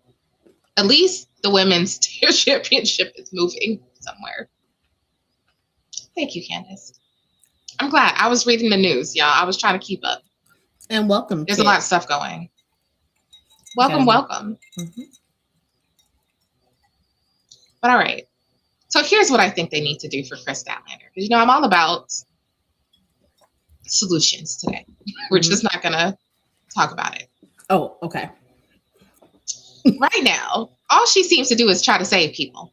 [SPEAKER 2] at least the women's championship is moving somewhere. Thank you, Candace. I'm glad. I was reading the news, y'all. I was trying to keep up.
[SPEAKER 3] And welcome.
[SPEAKER 2] There's a lot of stuff going. Welcome. Mm-hmm. But all right. So here's what I think they need to do for Chris Statlander. Because, I'm all about solutions today. We're just not going to talk about it.
[SPEAKER 3] Oh, okay.
[SPEAKER 2] Right now, all she seems to do is try to save people.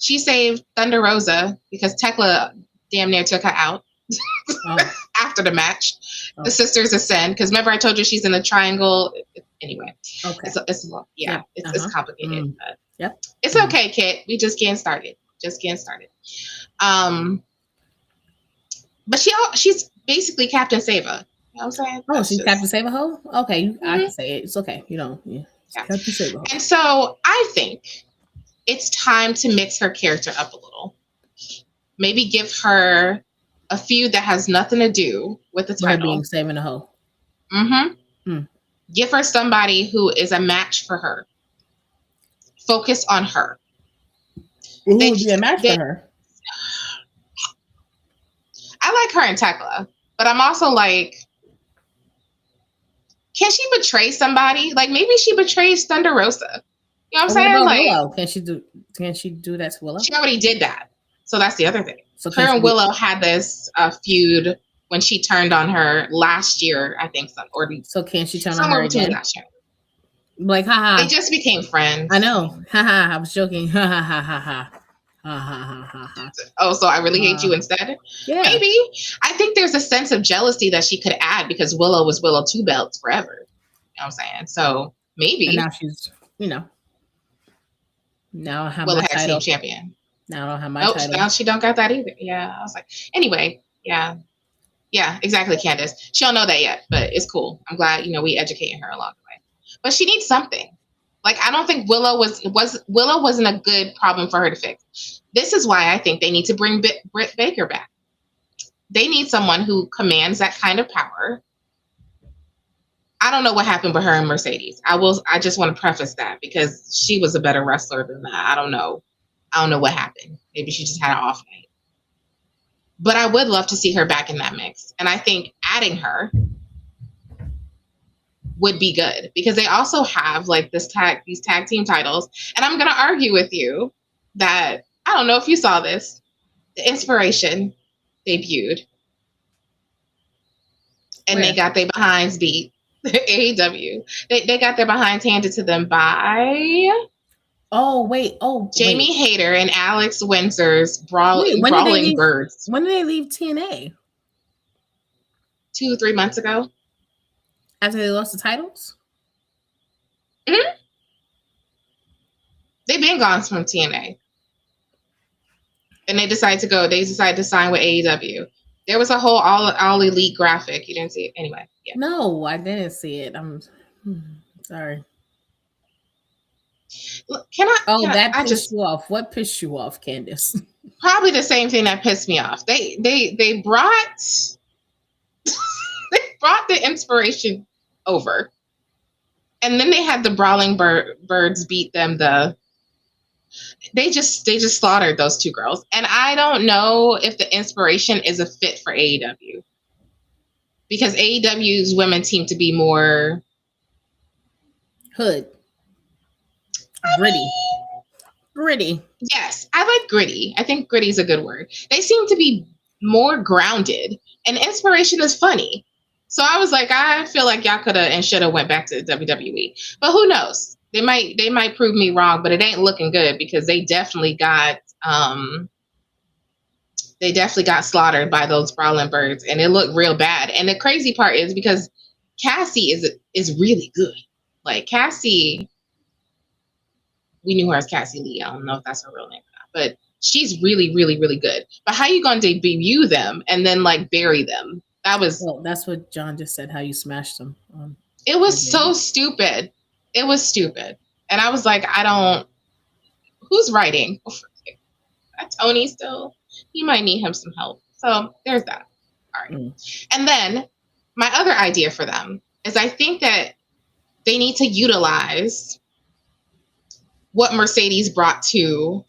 [SPEAKER 2] She saved Thunder Rosa because Thekla damn near took her out after the match. The Sisters Ascend, because remember I told you she's in a triangle. Anyway,
[SPEAKER 3] okay.
[SPEAKER 2] It's complicated. But
[SPEAKER 3] yep.
[SPEAKER 2] It's okay, Kit. We just getting started. But she's basically Captain Sava. You know what I'm saying?
[SPEAKER 3] Oh, she's Captain Save-A-Ho? Okay, I can say it. It's okay. Yeah. Captain Save-A-Ho.
[SPEAKER 2] And so I think it's time to mix her character up a little. Maybe give her a feud that has nothing to do with the title.
[SPEAKER 3] Her being saving a hoe.
[SPEAKER 2] Give her somebody who is a match for her. Focus on her.
[SPEAKER 3] Who would be a match for her?
[SPEAKER 2] I like her and Thekla, but I'm also like, can she betray somebody? Like maybe she betrays Thunder Rosa. You know what I'm saying? Like,
[SPEAKER 3] Willow? Can she do that to Willow?
[SPEAKER 2] She already did that. So that's the other thing. So her and Willow had this feud when she turned on her last year, I think.
[SPEAKER 3] So can she turn on her again?
[SPEAKER 2] Last year.
[SPEAKER 3] Like, haha.
[SPEAKER 2] They just became friends.
[SPEAKER 3] I know. Haha. I was joking. Ha ha ha ha ha. Ha ha ha ha.
[SPEAKER 2] Oh, so I really hate you instead?
[SPEAKER 3] Yeah.
[SPEAKER 2] Maybe. I think there's a sense of jealousy that she could add because Willow was Willow 2 belts forever. You know what I'm saying? So maybe.
[SPEAKER 3] And now she's, now I have
[SPEAKER 2] Willow
[SPEAKER 3] my title.
[SPEAKER 2] Champion.
[SPEAKER 3] Now I don't have my title.
[SPEAKER 2] Now she don't got that either. Yeah. I was like, anyway, yeah. Yeah, exactly, Candace. She don't know that yet, but it's cool. I'm glad, we educating her along the way. But she needs something. Like, I don't think Willow wasn't a good problem for her to fix. This is why I think they need to bring Britt Baker back. They need someone who commands that kind of power. I don't know what happened with her and Mercedes. I just want to preface that because she was a better wrestler than that. I don't know what happened. Maybe she just had an off night. But I would love to see her back in that mix. And I think adding her would be good because they also have like these tag team titles. And I'm going to argue with you that, I don't know if you saw this, the Inspiration debuted. And they got their behinds beat. AEW. They got their behinds handed to them by... Jamie Hayter and Alex Windsor's Brawling Birds.
[SPEAKER 3] When did they leave TNA?
[SPEAKER 2] 2-3 months ago.
[SPEAKER 3] After they lost the titles?
[SPEAKER 2] Mm-hmm. They've been gone from TNA. And they decided to sign with AEW. There was a whole all elite graphic. You didn't see it? Anyway. Yeah.
[SPEAKER 3] No, I didn't see it. I'm sorry. That pissed you off. What pissed you off, Candace?
[SPEAKER 2] Probably the same thing that pissed me off. They brought the Inspiration over, and then they had the Brawling Birds beat them. They just slaughtered those two girls, and I don't know if the Inspiration is a fit for AEW because AEW's women seem to be more
[SPEAKER 3] hood. Gritty.
[SPEAKER 2] Yes, I like gritty. I think gritty is a good word. They seem to be more grounded, and Inspiration is funny. So I was like, I feel like y'all could have and should have went back to WWE, but who knows? They might prove me wrong, but it ain't looking good because they definitely got slaughtered by those Brawling Birds, and it looked real bad. And the crazy part is because Cassie is really good. Like Cassie. We knew her as Cassie Lee. I don't know if that's her real name or not, but she's really, really, really good. But how you going to debut them and then like bury them? That's
[SPEAKER 3] what John just said. How you smashed them.
[SPEAKER 2] It was so stupid. It was stupid. And I was like, who's writing? Tony still, he might need him some help. So there's that. All right. And then my other idea for them is I think that they need to utilize what Mercedes brought to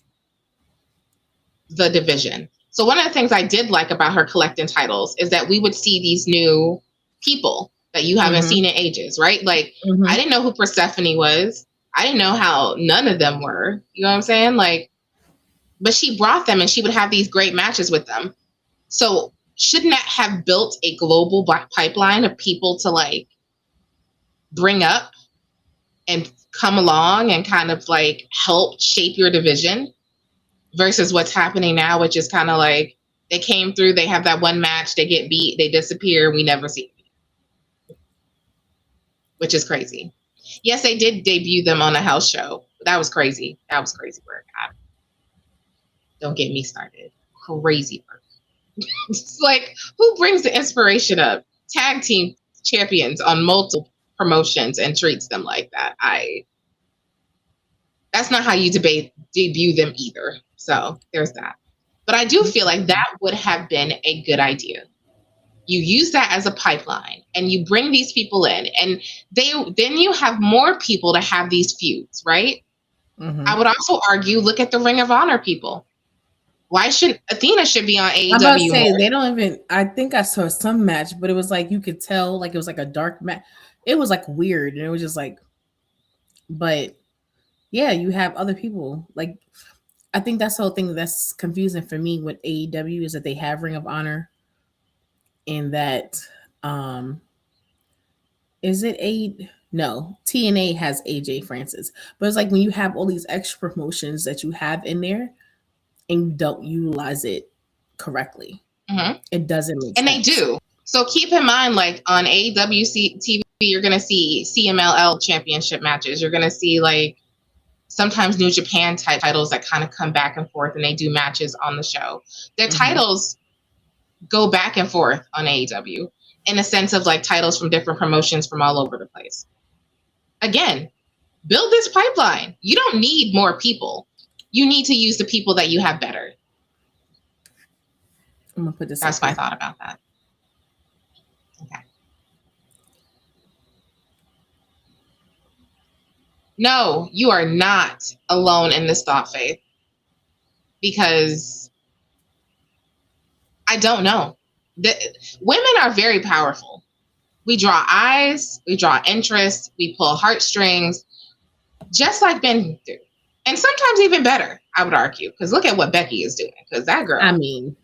[SPEAKER 2] the division. So one of the things I did like about her collecting titles is that we would see these new people that you haven't seen in ages, right? Like, I didn't know who Persephone was. I didn't know how none of them were. You know what I'm saying? Like, but she brought them and she would have these great matches with them. So shouldn't that have built a global pipeline of people to like bring up and come along and kind of like help shape your division versus what's happening now, which is kind of like they came through, they have that one match, they get beat, they disappear, we never see them, which is crazy. Yes, they did debut them on a house show. That was crazy. That was crazy work. Don't get me started. Crazy work. It's like, who brings the inspiration of tag team champions on multiple promotions and treats them like that? That's not how you debut them either. So there's that. But I do feel like that would have been a good idea. You use that as a pipeline and you bring these people in, and then you have more people to have these feuds, right?
[SPEAKER 3] Mm-hmm.
[SPEAKER 2] I would also argue, look at the Ring of Honor people. Why should Athena should be on AEW?
[SPEAKER 3] I'm about to say, they don't even, I think I saw some match, but it was like, you could tell, like, it was like a dark match. It was like weird. And it was just like, but yeah, you have other people. Like, I think that's the whole thing that's confusing for me with AEW is that they have Ring of Honor, and that is it no, TNA has AJ Francis. But it's like when you have all these extra promotions that you have in there and you don't utilize it correctly.
[SPEAKER 2] Mm-hmm.
[SPEAKER 3] It doesn't make
[SPEAKER 2] sense.
[SPEAKER 3] And
[SPEAKER 2] they do. So keep in mind, like on AEW TV, you're going to see CMLL championship matches. You're going to see like sometimes New Japan type titles that kind of come back and forth, and they do matches on the show. Their titles go back and forth on AEW in a sense of like titles from different promotions from all over the place. Again, build this pipeline. You don't need more people. You need to use the people that you have better.
[SPEAKER 3] I'm gonna put this.
[SPEAKER 2] That's my thought about that. Okay. No, you are not alone in this thought, Faith, because I don't know. Women are very powerful. We draw eyes, we draw interest, we pull heartstrings, just like Ben do. And sometimes even better, I would argue, because look at what Becky is doing, because that girl.
[SPEAKER 3] I mean,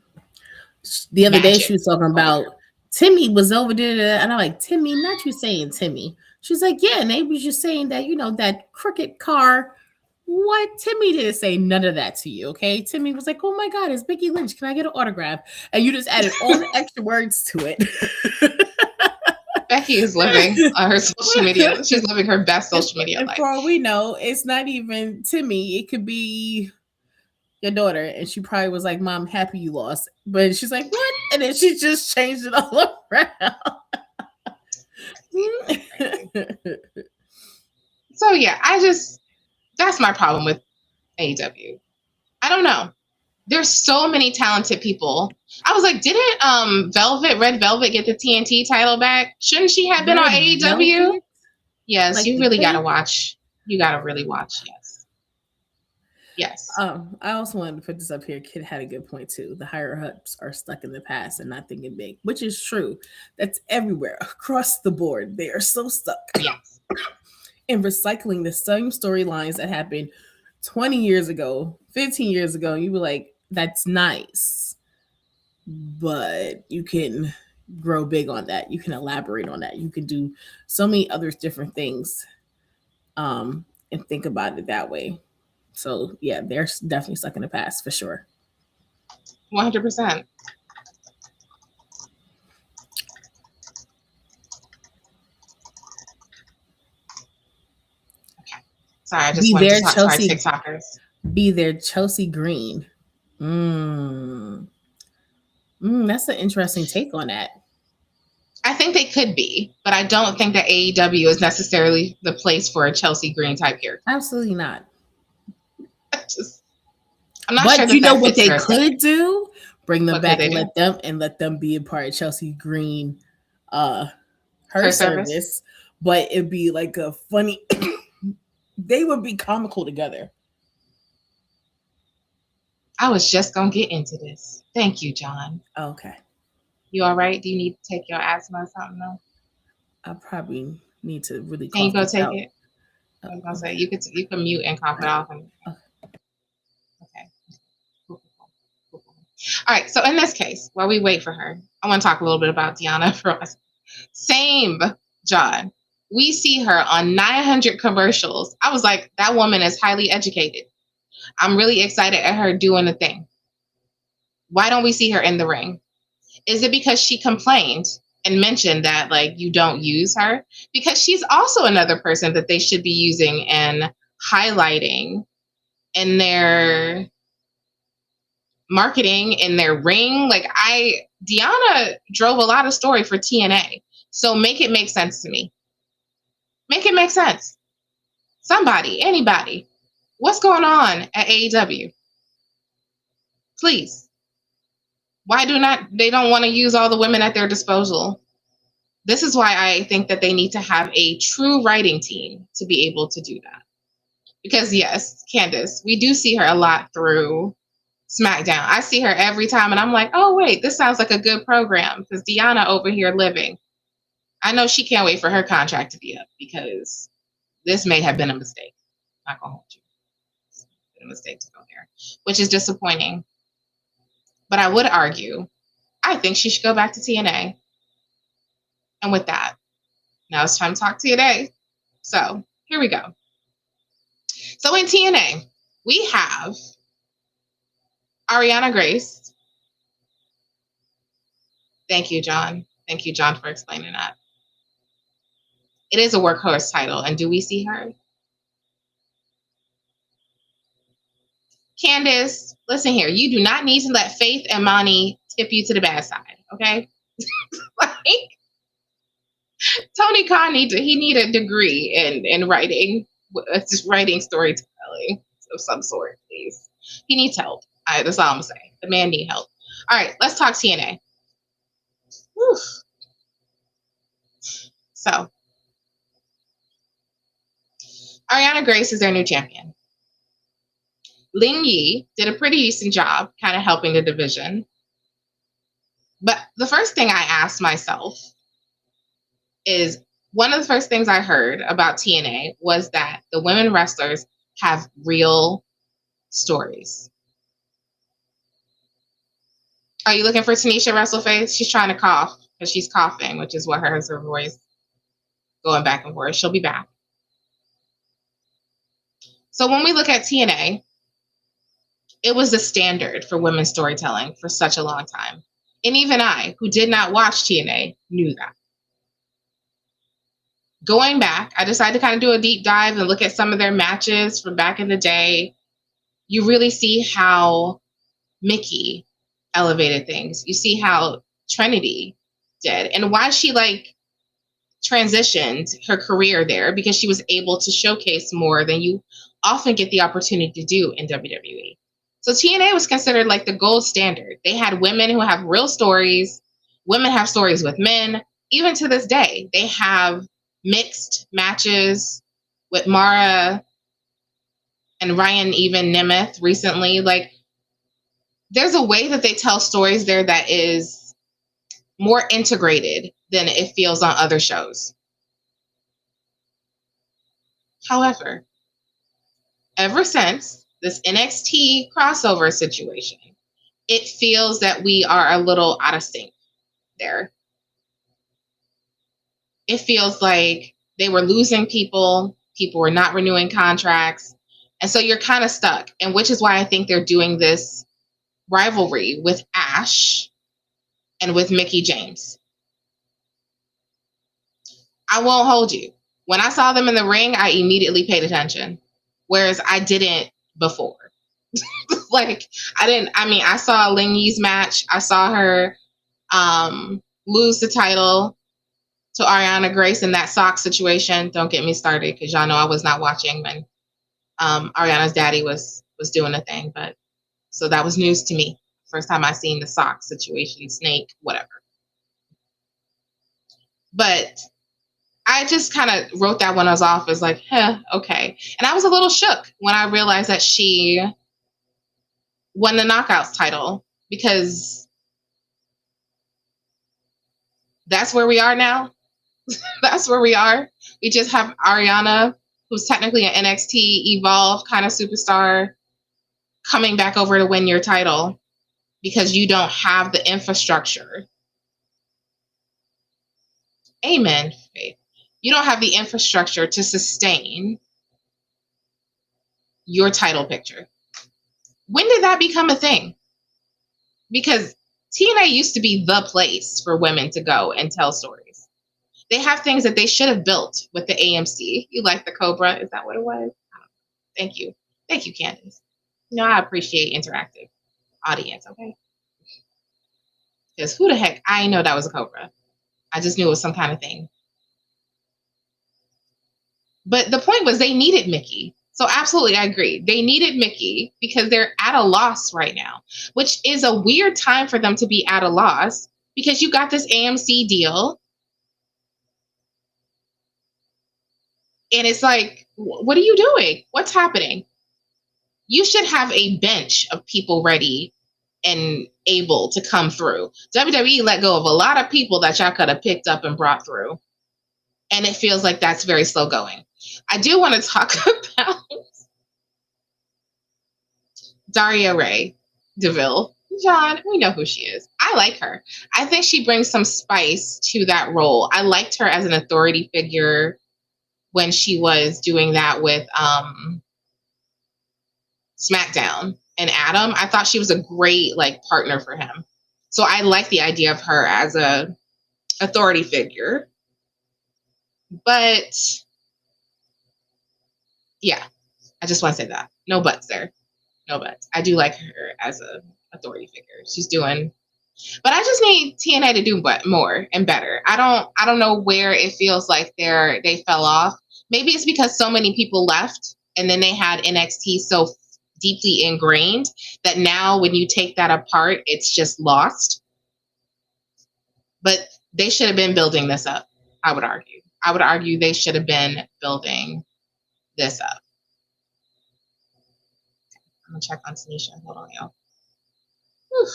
[SPEAKER 3] the other day she was talking about Timmy was over there, and I'm like, Timmy, not you saying Timmy. She's like, yeah, and they was just saying that, you know, that cricket car. What? Timmy didn't say none of that to you, okay? Timmy was like, oh my God, it's Becky Lynch. Can I get an autograph? And you just added all the extra words to it.
[SPEAKER 2] Becky is living on her social media. She's living her best social media life.
[SPEAKER 3] For all we know, it's not even Timmy. It could be your daughter. And she probably was like, Mom, happy you lost. But she's like, what? And then she just changed it all around.
[SPEAKER 2] So yeah, that's my problem with AEW. I don't know. There's so many talented people. I was like, didn't Red Velvet get the TNT title back? Shouldn't she have been on AEW? Velvet? Yes, like you really gotta watch. You gotta really watch. Yes.
[SPEAKER 3] I also wanted to put this up here. Kid had a good point too. The higher ups are stuck in the past and not thinking big, which is true. That's everywhere across the board. They are so stuck.
[SPEAKER 2] Yes.
[SPEAKER 3] In recycling the same storylines that happened 20 years ago, 15 years ago. You were like, that's nice, but you can grow big on that. You can elaborate on that. You can do so many other different things and think about it that way. So yeah, they're definitely stuck in the past for sure.
[SPEAKER 2] 100%. Okay. Sorry, I just wanted to talk to our TikTokers.
[SPEAKER 3] Be there, Chelsea Green. That's an interesting take on that.
[SPEAKER 2] I think they could be, but I don't think that AEW is necessarily the place for a Chelsea Green type character.
[SPEAKER 3] Absolutely not.
[SPEAKER 2] I'm not
[SPEAKER 3] but
[SPEAKER 2] sure
[SPEAKER 3] you know what they could do? Bring them back and let them be a part of Chelsea Green her service. But it'd be like a funny they would be comical together.
[SPEAKER 2] I was just gonna get into this. Thank you, John.
[SPEAKER 3] Okay.
[SPEAKER 2] You all right? Do you need to take your asthma or something? No?
[SPEAKER 3] I probably need to really
[SPEAKER 2] Can you go take it? I was gonna say you can mute and cough it off. Okay. Cool. All right. So in this case, while we wait for her, I want to talk a little bit about Deanna Frost. Same, John. We see her on 900 commercials. I was like, that woman is highly educated. I'm really excited at her doing the thing. Why don't we see her in the ring? Is it because she complained and mentioned that like you don't use her? Because she's also another person that they should be using and highlighting in their marketing in their ring. Like Deonna drove a lot of story for TNA. So make it make sense to me. Make it make sense. Somebody, anybody. What's going on at AEW? Please. Why they don't want to use all the women at their disposal? This is why I think that they need to have a true writing team to be able to do that. Because yes, Candace, we do see her a lot through SmackDown. I see her every time and I'm like, oh wait, this sounds like a good program because Deonna over here living. I know she can't wait for her contract to be up because this may have been a mistake. I'm not gonna hold you. It's been a mistake to go there, which is disappointing. But I would argue, I think she should go back to TNA. And with that, now it's time to talk TNA. So here we go. So in TNA, we have Ariana Grace. Thank you, John. Thank you, John, for explaining that. It is a workhorse title. And do we see her? Candace, listen here. You do not need to let Faith and Monty tip you to the bad side, okay? Like, Tony Khan need a degree in writing, just writing storytelling of some sort, please. He needs help. All right, that's all I'm gonna say. The man needs help. All right, let's talk TNA. Whew. So, Ariana Grace is their new champion. Yǐng Lee did a pretty decent job kind of helping the division. But the first thing I asked myself is, one of the first things I heard about TNA was that the women wrestlers have real stories. Are you looking for Tanisha WrestleFace? She's trying to cough because she's coughing, which is what hurts her voice going back and forth. She'll be back. So when we look at TNA, it was the standard for women's storytelling for such a long time. And even I, who did not watch TNA, knew that. Going back, I decided to kind of do a deep dive and look at some of their matches from back in the day. You really see how Mickie elevated things. You see how Trinity did and why she transitioned her career there, because she was able to showcase more than you often get the opportunity to do in WWE. So TNA was considered like the gold standard. They had women who have real stories. Women have stories with men. Even to this day, they have mixed matches with Mara and Ryan, even Nemeth recently. Like, there's a way that they tell stories there that is more integrated than it feels on other shows. However, ever since this NXT crossover situation, it feels that we are a little out of sync there. It feels like they were losing people were not renewing contracts, and so you're kind of stuck, and which is why I think they're doing this rivalry with Ash and with Mickie James. I won't hold you. When I saw them in the ring, I immediately paid attention, whereas I didn't before. I saw Yǐng Lee's match. I saw her lose the title to Ariana Grace in that sock situation. Don't get me started, because y'all know I was not watching when Ariana's daddy was doing a thing. But so that was news to me. First time I seen the sock situation, snake, whatever. But I just kind of wrote that one off as like, okay. And I was a little shook when I realized that she won the Knockouts title, because that's where we are now. That's where we are. We just have Ariana, who's technically an NXT Evolve kind of superstar, coming back over to win your title because you don't have the infrastructure. Amen, Faith. You don't have the infrastructure to sustain your title picture. When did that become a thing? Because TNA used to be the place for women to go and tell stories. They have things that they should have built with the AMC. You like the Cobra? Is that what it was? Thank you. Thank you, Candace. I appreciate interactive. audience, okay? Because who the heck? I didn't know that was a cobra. I just knew it was some kind of thing. But the point was they needed Mickey. So absolutely, I agree. They needed Mickey because they're at a loss right now, which is a weird time for them to be at a loss because you got this AMC deal. And it's like, what are you doing? What's happening? You should have a bench of people ready and able to come through. WWE let go of a lot of people that y'all could have picked up and brought through. And it feels like that's very slow going. I do want to talk about Daria Ray DeVille. John, we know who she is. I like her. I think she brings some spice to that role. I liked her as an authority figure when she was doing that with SmackDown and Adam. I thought she was a great partner for him. So I like the idea of her as a authority figure. But yeah, I just want to say that. No buts there. No buts. I do like her as a authority figure. She's doing, but I just need TNA to do more and better. I don't know where it feels like they fell off. Maybe it's because so many people left and then they had NXT so deeply ingrained that now when you take that apart, it's just lost. But they should have been building this up, I would argue. I would argue they should have been building this up. I'm gonna check on Tanisha. Hold on, y'all. Whew.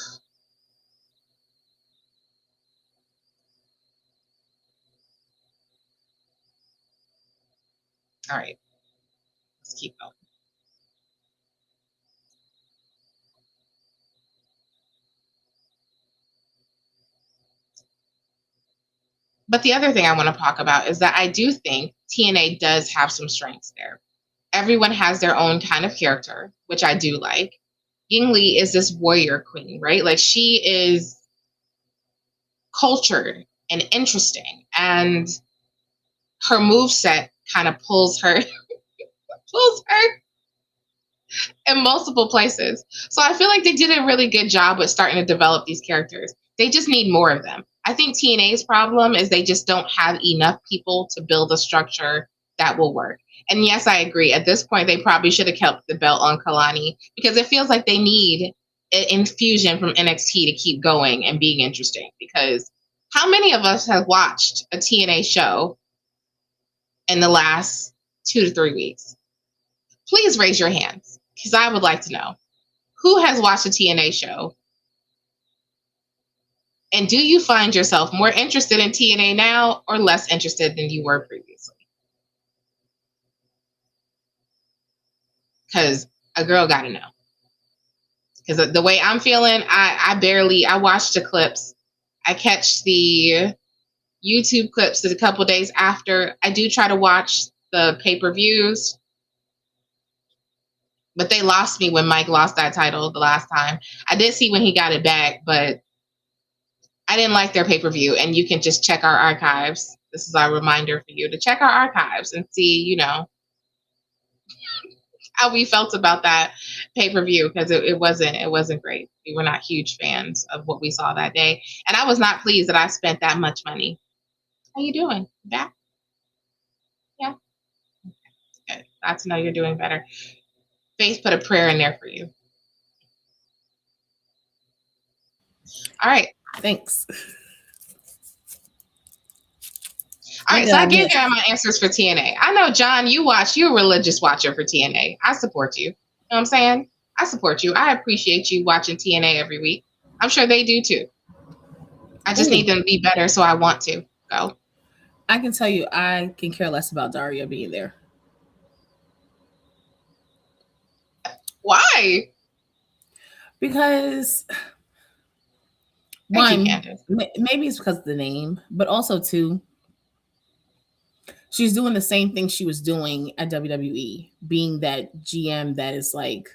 [SPEAKER 2] All right, let's keep going. But the other thing I want to talk about is that I do think TNA does have some strengths there. Everyone has their own kind of character, which I do like. Ying Lee is this warrior queen, right? Like she is cultured and interesting, and her moveset kind of pulls her in multiple places. So I feel like they did a really good job with starting to develop these characters. They just need more of them. I think TNA's problem is they just don't have enough people to build a structure that will work. And yes, I agree. At this point, they probably should have kept the belt on Kalani because it feels like they need an infusion from NXT to keep going and being interesting. Because how many of us have watched a TNA show in the last 2 to 3 weeks? Please raise your hands because I would like to know who has watched a TNA show. And do you find yourself more interested in TNA now or less interested than you were previously? Because a girl got to know. Because the way I'm feeling, I watched the clips. I catch the YouTube clips a couple days after. I do try to watch the pay-per-views. But they lost me when Mike lost that title the last time. I did see when he got it back, but I didn't like their pay-per-view. And you can just check our archives. This is our reminder for you to check our archives and see, how we felt about that pay-per-view, because it wasn't great. We were not huge fans of what we saw that day. And I was not pleased that I spent that much money. How you doing? Back? Yeah. Okay. Good. Glad to know you're doing better. Faith put a prayer in there for you. All right.
[SPEAKER 3] Thanks.
[SPEAKER 2] All right, so I gave you my answers for TNA. I know, John, you're a religious watcher for TNA. I support you. You know what I'm saying? I support you. I appreciate you watching TNA every week. I'm sure they do too. I just need them to be better, so I want to go.
[SPEAKER 3] I can tell you, I can care less about Daria being there.
[SPEAKER 2] Why?
[SPEAKER 3] Because one, maybe it's because of the name, but also two, she's doing the same thing she was doing at WWE, being that GM that is like,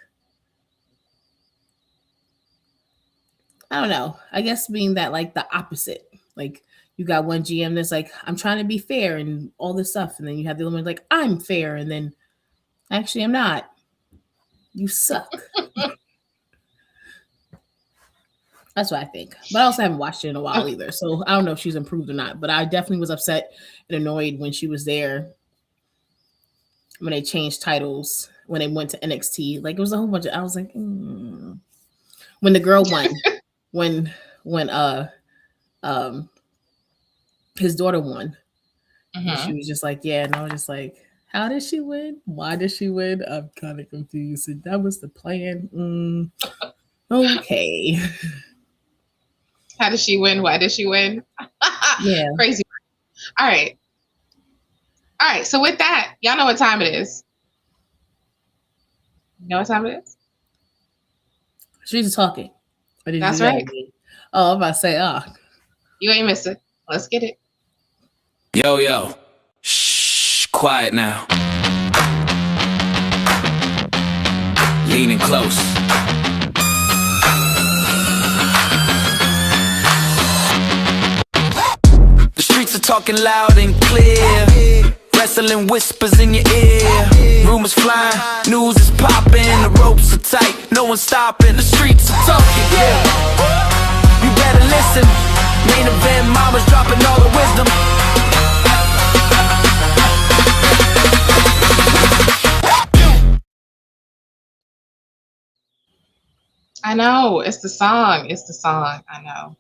[SPEAKER 3] I don't know, I guess being that like the opposite. Like you got one GM that's like, I'm trying to be fair and all this stuff. And then you have the other one like, I'm fair. And then actually I'm not. You suck. That's what I think. But I also haven't watched it in a while either. So I don't know if she's improved or not. But I definitely was upset and annoyed when she was there when they changed titles, when they went to NXT. Like it was a whole bunch of I was like, when the girl won, when his daughter won. And she was just like, yeah, and I was just like, how did she win? Why did she win? I'm kind of confused. And that was the plan. Okay.
[SPEAKER 2] How did she win? Why did she win?
[SPEAKER 3] Yeah.
[SPEAKER 2] Crazy. All right. So with that, y'all know what time it is. You know what time it is?
[SPEAKER 3] She's talking.
[SPEAKER 2] That's right.
[SPEAKER 3] Oh, I'm about to say,
[SPEAKER 2] you ain't miss it. Let's get it.
[SPEAKER 4] Yo. Shh, quiet now. Leaning close. The streets are talking loud and clear. Wrestling whispers in your ear. Rumors flying, news is popping. The ropes are tight, no one's stopping. The streets are talking, yeah. You better listen. Main event, mama's dropping all the wisdom.
[SPEAKER 2] I know. It's the song. I know.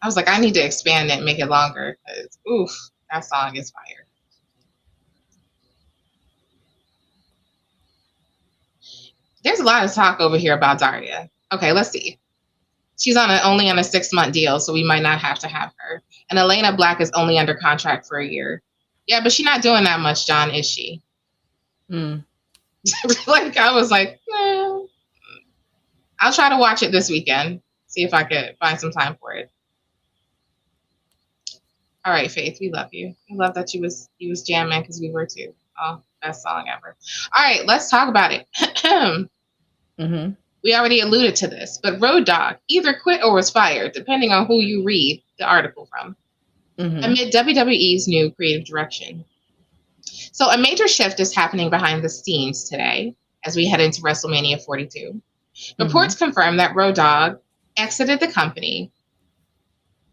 [SPEAKER 2] I was like, I need to expand it and make it longer because, oof, that song is fire. There's a lot of talk over here about Daria. Okay, let's see. She's only on a 6-month deal, so we might not have to have her. And Elena Black is only under contract for a year. Yeah, but she's not doing that much, John, is she? Like, I was like, I'll try to watch it this weekend. See if I could find some time for it. All right, Faith, we love you. We love that you was jamming because we were too. Oh, best song ever. All right, let's talk about it. We already alluded to this, but Road Dogg either quit or was fired, depending on who you read the article from, amid WWE's new creative direction. So a major shift is happening behind the scenes today as we head into WrestleMania 42. Reports confirm that Road Dogg exited the company,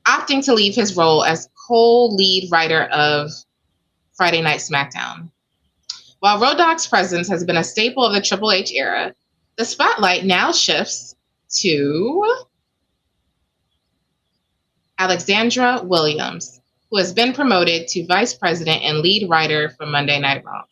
[SPEAKER 2] opting to leave his role as co-lead writer of Friday Night SmackDown. While Road Dogg's presence has been a staple of the Triple H era, the spotlight now shifts to Alexandra Williams, who has been promoted to vice president and lead writer for Monday Night Raw.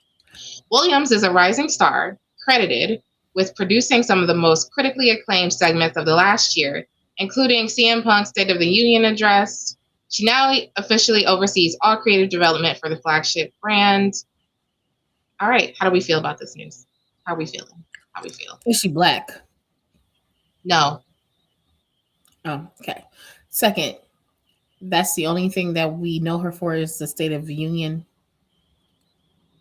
[SPEAKER 2] Williams is a rising star, credited with producing some of the most critically acclaimed segments of the last year, including CM Punk's State of the Union address. She now officially oversees all creative development for the flagship brand. All right, how do we feel about this news? How are we feeling?
[SPEAKER 3] Is she black?
[SPEAKER 2] No.
[SPEAKER 3] Oh, okay. Second, that's the only thing that we know her for is the State of the Union.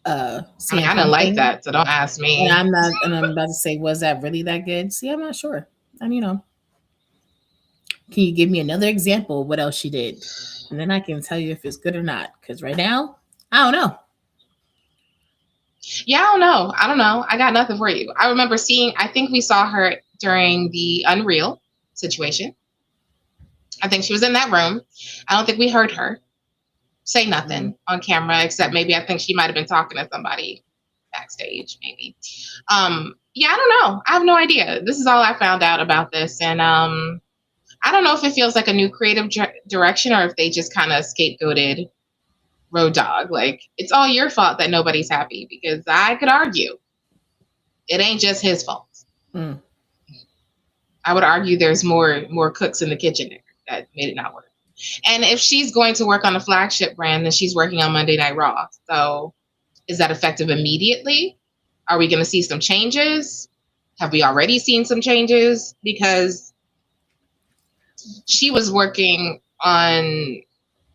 [SPEAKER 2] I didn't like that, so don't ask me.
[SPEAKER 3] And I'm about to say, was that really that good? See, I'm not sure. And can you give me another example of what else she did? And then I can tell you if it's good or not. Because right now, I don't know.
[SPEAKER 2] Yeah, I don't know. I got nothing for you. I remember I think we saw her during the Unreal situation. I think she was in that room. I don't think we heard her say nothing on camera, except maybe I think she might have been talking to somebody backstage, maybe. Yeah, I don't know. I have no idea. This is all I found out about this. And I don't know if it feels like a new creative direction or if they just kind of scapegoated Road Dogg. Like, it's all your fault that nobody's happy, because I could argue it ain't just his fault. I would argue there's more cooks in the kitchen there that made it not work. And if she's going to work on a flagship brand, then she's working on Monday Night Raw. So is that effective immediately? Are we going to see some changes? Have we already seen some changes? Because she was working on,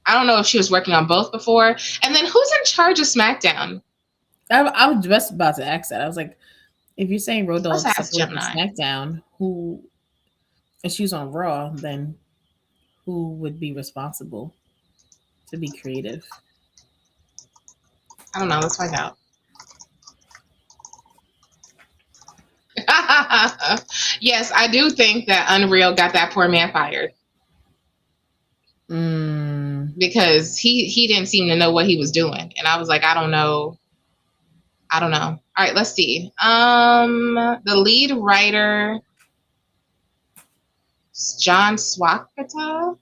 [SPEAKER 2] I don't know if she was working on both before. And then who's in charge of SmackDown?
[SPEAKER 3] I was just about to ask that. I was like, if you're saying Road Dogg's SmackDown, who, and she's on Raw, then who would be responsible to be creative?
[SPEAKER 2] I don't know. Let's find out. Yes, I do think that Unreal got that poor man fired because he didn't seem to know what he was doing, and I was like, I don't know. All right, let's see. The lead writer, John Swakata.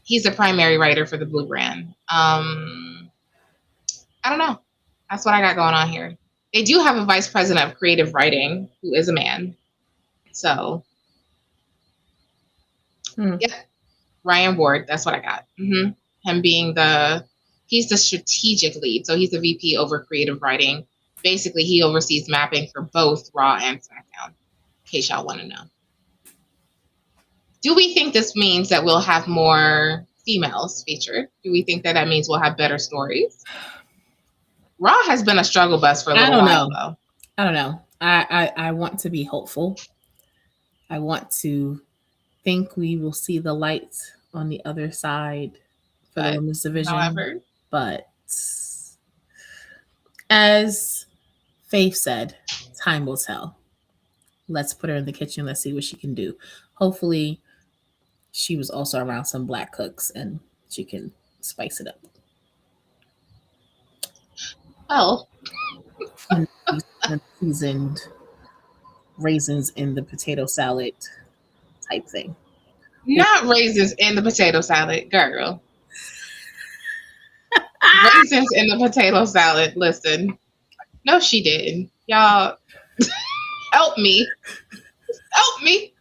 [SPEAKER 2] He's the primary writer for the Blue Brand. I don't know. That's what I got going on here. They do have a vice president of creative writing who is a man. So, yeah, Ryan Ward. That's what I got. Him being he's the strategic lead. So he's the VP over creative writing. Basically, he oversees mapping for both Raw and SmackDown, in case y'all want to know. Do we think this means that we'll have more females featured? Do we think that means we'll have better stories? Raw has been a struggle bus for a little while, though.
[SPEAKER 3] I don't know. I want to be hopeful. I want to think we will see the light on the other side for the women's division.
[SPEAKER 2] However,
[SPEAKER 3] but as Faith said, time will tell. Let's put her in the kitchen. Let's see what she can do. Hopefully, she was also around some black cooks and she can spice it up.
[SPEAKER 2] Well,
[SPEAKER 3] seasoned raisins in the potato salad type thing.
[SPEAKER 2] Not raisins in the potato salad, girl. Raisins in the potato salad. Listen, no, she didn't. Y'all, help me. Help me.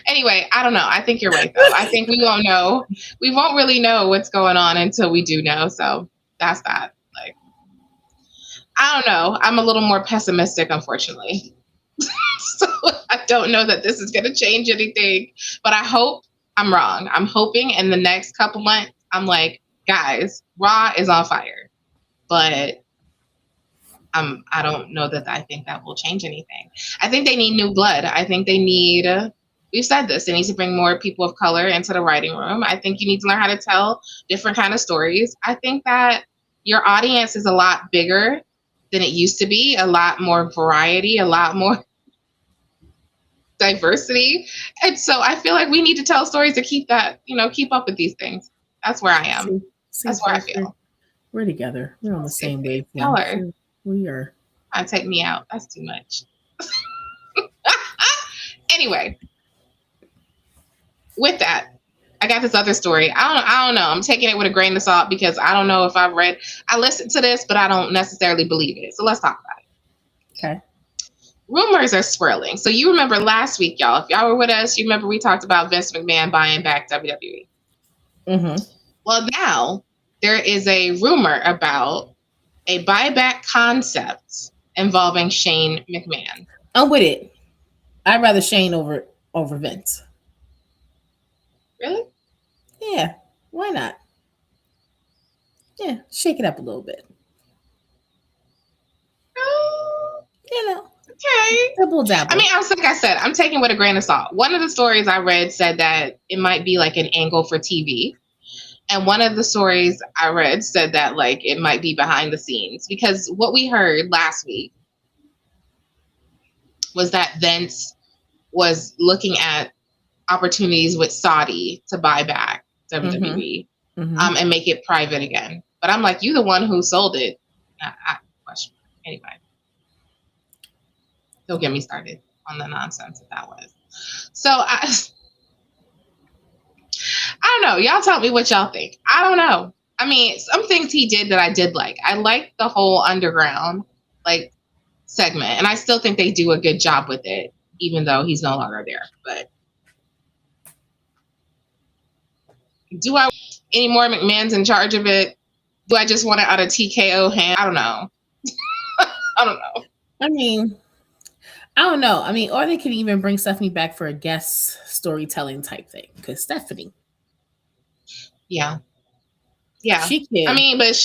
[SPEAKER 2] Anyway, I don't know. I think you're right, though. I think we won't know. We won't really know what's going on until we do know. So that's that. Like, I don't know. I'm a little more pessimistic, unfortunately. So I don't know that this is going to change anything. But I hope I'm wrong. I'm hoping in the next couple months, I'm like, guys, Raw is on fire. But I don't know that I think that will change anything. I think they need new blood. I think they need, we've said this, they need to bring more people of color into the writing room. I think you need to learn how to tell different kind of stories. I think that your audience is a lot bigger than it used to be, a lot more variety, a lot more diversity. And so I feel like we need to tell stories to keep that, keep up with these things. That's where I am. That's where I feel.
[SPEAKER 3] We're together. We're on the same wavelength.
[SPEAKER 2] Y'all are.
[SPEAKER 3] We are.
[SPEAKER 2] Take me out. That's too much. Anyway, with that, I got this other story. I don't know. I'm taking it with a grain of salt because I don't know if I listened to this, but I don't necessarily believe it. So let's talk about it.
[SPEAKER 3] Okay.
[SPEAKER 2] Rumors are swirling. So you remember last week, y'all, if y'all were with us, you remember we talked about Vince McMahon buying back WWE. Well, now there is a rumor about a buyback concept involving Shane McMahon.
[SPEAKER 3] I'm with it. I'd rather Shane over Vince.
[SPEAKER 2] Really?
[SPEAKER 3] Yeah. Why not? Yeah, shake it up a little bit.
[SPEAKER 2] Okay.
[SPEAKER 3] Double dabble.
[SPEAKER 2] I mean, like I said, I'm taking it with a grain of salt. One of the stories I read said that it might be like an angle for TV. And one of the stories I read said that like it might be behind the scenes, because what we heard last week was that Vince was looking at opportunities with Saudi to buy back WWE and make it private again. But I'm like, you the one who sold it. Question. Anyway, don't get me started on the nonsense that was. So I don't know. Y'all tell me what y'all think. I don't know. I mean, some things he did that I did like. I liked the whole underground like segment, and I still think they do a good job with it, even though he's no longer there. But do I any more McMahon's in charge of it? Do I just want it out of TKO hand? I don't know. I don't know.
[SPEAKER 3] I mean, I don't know. I mean, or they could even bring Stephanie back for a guest storytelling type thing. Because Stephanie.
[SPEAKER 2] Yeah.
[SPEAKER 3] She can.
[SPEAKER 2] I mean, but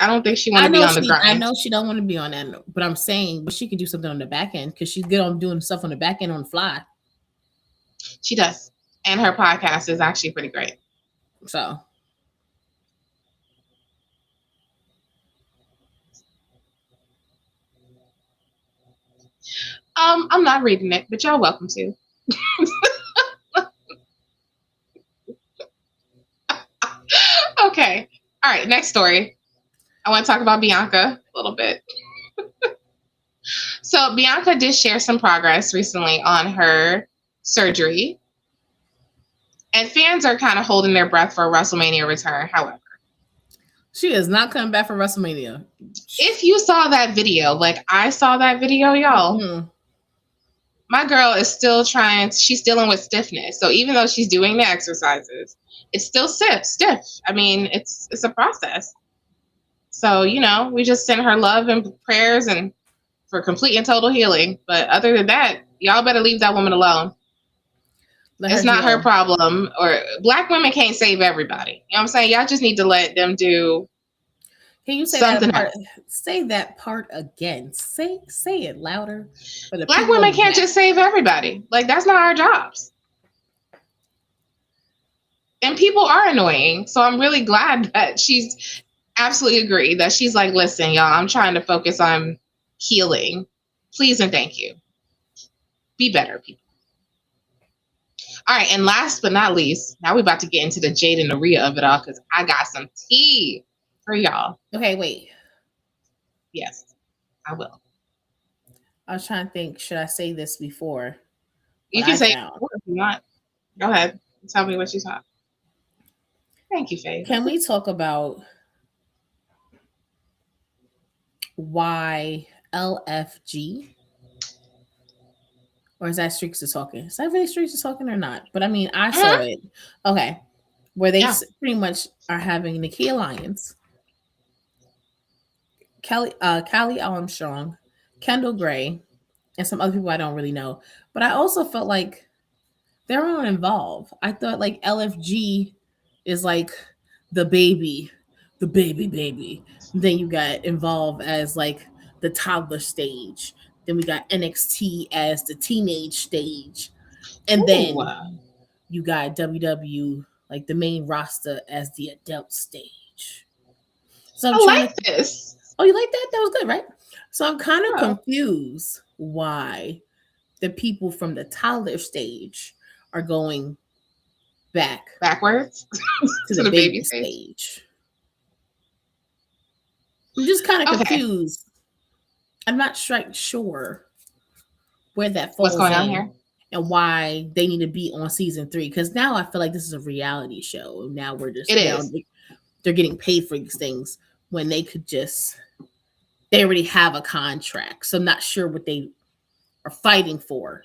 [SPEAKER 2] I don't think she want to be on the grind.
[SPEAKER 3] I know she don't want to be on that, but I'm saying, but she could do something on the back end because she's good on doing stuff on the back end on the fly.
[SPEAKER 2] She does. And her podcast is actually pretty great.
[SPEAKER 3] So.
[SPEAKER 2] I'm not reading it, but y'all welcome to. Okay. All right, next story. I want to talk about Bianca a little bit. So Bianca did share some progress recently on her surgery. And fans are kind of holding their breath for a WrestleMania return, however.
[SPEAKER 3] She is not coming back from WrestleMania.
[SPEAKER 2] If you saw that video, like I saw that video, y'all, my girl is still she's dealing with stiffness. So even though she's doing the exercises, it's still stiff. I mean, it's a process. So, we just send her love and prayers and for complete and total healing. But other than that, y'all better leave that woman alone. It's not her problem. Or black women can't save everybody. You know what I'm saying? Y'all just need to let them do.
[SPEAKER 3] Can you say
[SPEAKER 2] something
[SPEAKER 3] that part? Say that part again. Say it louder.
[SPEAKER 2] Black women can't just save everybody. Like, that's not our jobs. And people are annoying. So I'm really glad that she's absolutely agree that she's like, listen, y'all, I'm trying to focus on healing. Please and thank you. Be better, people. All right, and last but not least, now we're about to get into the Jade and the Rhea of it all because I got some tea for y'all.
[SPEAKER 3] Okay, wait.
[SPEAKER 2] Yes, I will.
[SPEAKER 3] I was trying to think, should I say this before?
[SPEAKER 2] You can say it if you want. Go ahead. Tell me what you thought. Thank you, Faith.
[SPEAKER 3] Can we talk about why LFG? Or is that Streaks is talking? Is that really Streaks is talking or not? But I mean, I saw it. Okay. Where they pretty much are having Nikki Alliance, Callie Armstrong, Kendall Gray, and some other people I don't really know. But I also felt like they're all involved. I thought like LFG is like the baby. Then you got involved as like the toddler stage. Then we got NXT as the teenage stage. And then you got WW, like the main roster, as the adult stage. So I'm trying to
[SPEAKER 2] this.
[SPEAKER 3] Oh, you like that? That was good, right? So I'm kind of confused why the people from the toddler stage are going
[SPEAKER 2] backwards
[SPEAKER 3] to the baby stage. I'm just kind of confused. I'm not sure where that falls.
[SPEAKER 2] What's going on here?
[SPEAKER 3] And why they need to be on season 3. Because now I feel like this is a reality show. Now we're just they're getting paid for these things when they could they already have a contract. So I'm not sure what they are fighting for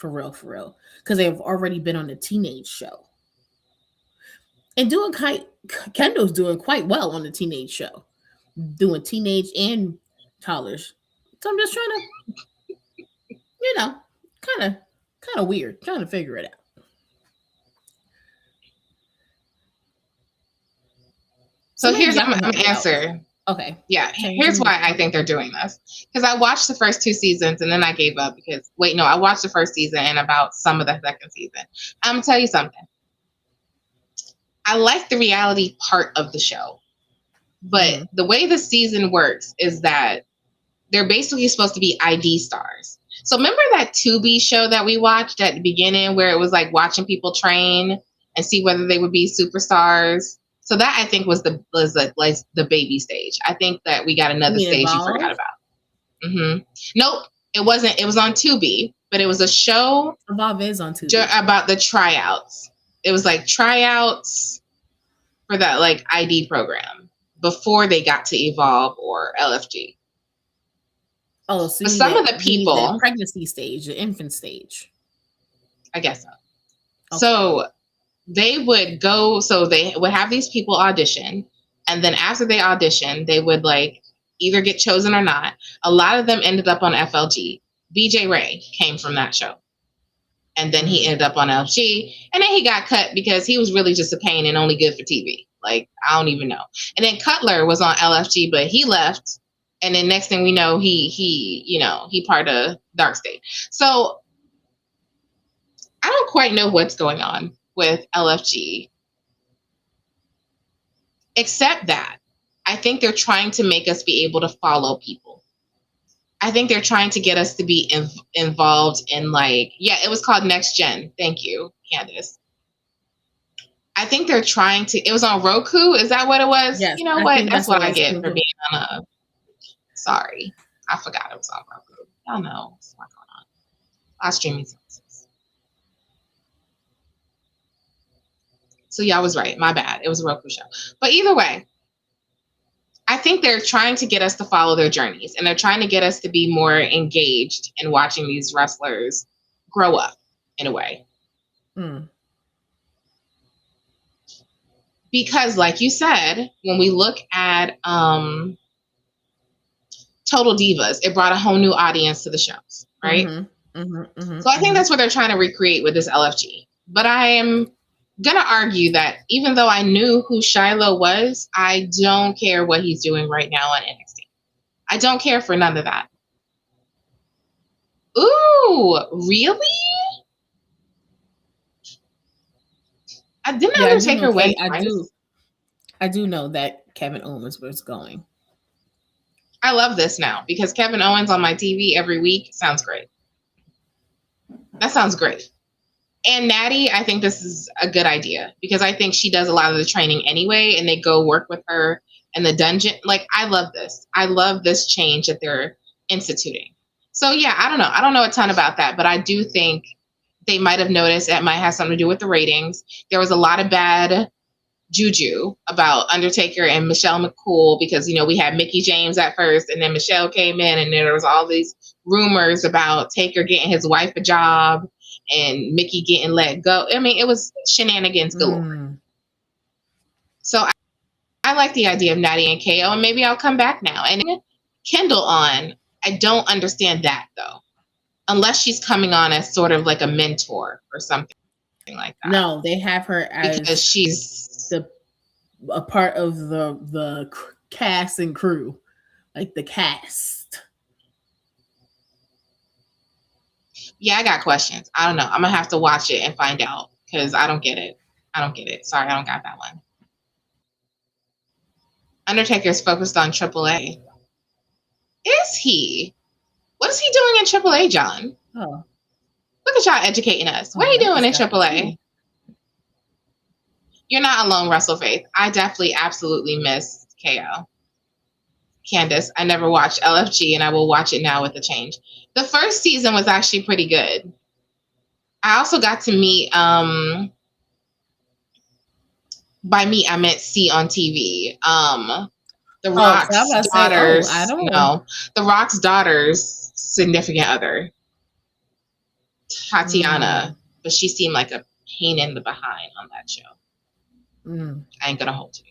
[SPEAKER 3] real. Because they've already been on the teenage show. And Kendall's doing quite well on the teenage show. Doing teenage and toddlers. So I'm just trying to, kind of weird, trying to figure it out.
[SPEAKER 2] So here's I'm gonna answer.
[SPEAKER 3] Okay.
[SPEAKER 2] Yeah, here's why I think they're doing this. Because I watched the first 2 seasons and then I gave up because I watched the first season and about some of the second season. I'm gonna tell you something. I like the reality part of the show. But the way the season works is that they're basically supposed to be ID stars. So remember that Tubi show that we watched at the beginning where it was like watching people train and see whether they would be superstars? So that I think was the baby stage. I think that we got another stage you forgot about. Mm-hmm. Nope, it wasn't. It was on Tubi, but it was a show
[SPEAKER 3] Evolve is on Tubi
[SPEAKER 2] about the tryouts. It was like tryouts for that like ID program before they got to Evolve or LFG.
[SPEAKER 3] Oh, so
[SPEAKER 2] some of the people,
[SPEAKER 3] the pregnancy stage, the infant stage.
[SPEAKER 2] I guess so. Okay. So they would go. So they would have these people audition, and then after they audition, they would like either get chosen or not. A lot of them ended up on FLG. BJ Ray came from that show, and then he ended up on LFG, and then he got cut because he was really just a pain and only good for TV. Like I don't even know. And then Cutler was on LFG, but he left. And then next thing we know, he part of Dark State. So I don't quite know what's going on with LFG, except that I think they're trying to make us be able to follow people. I think they're trying to get us to be involved in like, yeah, it was called Next Gen. Thank you, Candace. I think they're trying to, it was on Roku. Is that what it was?
[SPEAKER 3] Yes,
[SPEAKER 2] You know
[SPEAKER 3] I
[SPEAKER 2] what?
[SPEAKER 3] think
[SPEAKER 2] That's
[SPEAKER 3] that's
[SPEAKER 2] what I
[SPEAKER 3] what
[SPEAKER 2] get
[SPEAKER 3] it
[SPEAKER 2] for
[SPEAKER 3] was.
[SPEAKER 2] being on a, sorry. I forgot it was on Roku. Y'all know what's going on. Live streaming services. So y'all was right. My bad. It was a Roku show. But either way, I think they're trying to get us to follow their journeys, and they're trying to get us to be more engaged in watching these wrestlers grow up in a way.
[SPEAKER 3] Mm.
[SPEAKER 2] Because like you said, when we look at Total Divas, it brought a whole new audience to the shows, right? So I think that's what they're trying to recreate with this LFG. But I am going to argue that even though I knew who Shiloh was, I don't care what he's doing right now on NXT. I don't care for none of that. Ooh, really? Didn't Undertaker win twice?
[SPEAKER 3] I do know that Kevin Owens was going.
[SPEAKER 2] I love this now because Kevin Owens on my TV every week sounds great. That sounds great. And Natty, I think this is a good idea because I think she does a lot of the training anyway, and they go work with her in the dungeon. Like, I love this. I love this change that they're instituting. So yeah, I don't know. I don't know a ton about that, but I do think they might have noticed it might have something to do with the ratings. There was a lot of bad juju about Undertaker and Michelle McCool because, you know, we had Mickie James at first, and then Michelle came in, and then there was all these rumors about Taker getting his wife a job and Mickie getting let go. I mean, it was shenanigans galore. So I like the idea of Natty and KO, and maybe I'll come back now. And Kendall on, I don't understand that though, unless she's coming on as sort of like a mentor or something like that.
[SPEAKER 3] No, they have her as
[SPEAKER 2] because she's
[SPEAKER 3] a part of the cast and crew, like the cast.
[SPEAKER 2] Yeah, I got questions. I don't know. I'm gonna have to watch it and find out because I don't get it. Sorry, I don't got that one. Undertaker's focused on AAA. Is he? What is he doing in AAA, John?
[SPEAKER 3] Oh,
[SPEAKER 2] look at y'all educating us. What are you doing in AAA? You're not alone, Russell Faith. I definitely, absolutely miss KO. Candace, I never watched LFG, and I will watch it now with the change. The first season was actually pretty good. I also got to meet, by meet, I meant see on TV. The Rock's daughters, The Rock's daughter's significant other, Tatiana, but she seemed like a pain in the behind on that show. I ain't gonna hold you.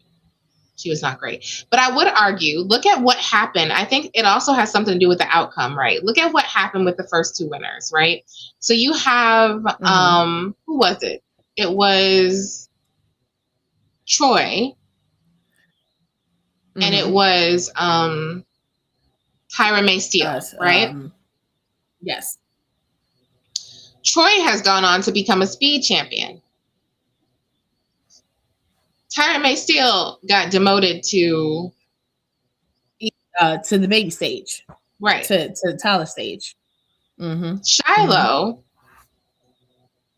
[SPEAKER 2] She was not great. But I would argue, look at what happened. I think it also has something to do with the outcome, right? Look at what happened with the first two winners, right? So you have, who was it? It was Troy. And it was Tyra May Steele, right?
[SPEAKER 3] Yes.
[SPEAKER 2] Troy has gone on to become a speed champion. Tyra May Steele got demoted to
[SPEAKER 3] the baby stage,
[SPEAKER 2] right?
[SPEAKER 3] To the Tyler stage.
[SPEAKER 2] Shiloh,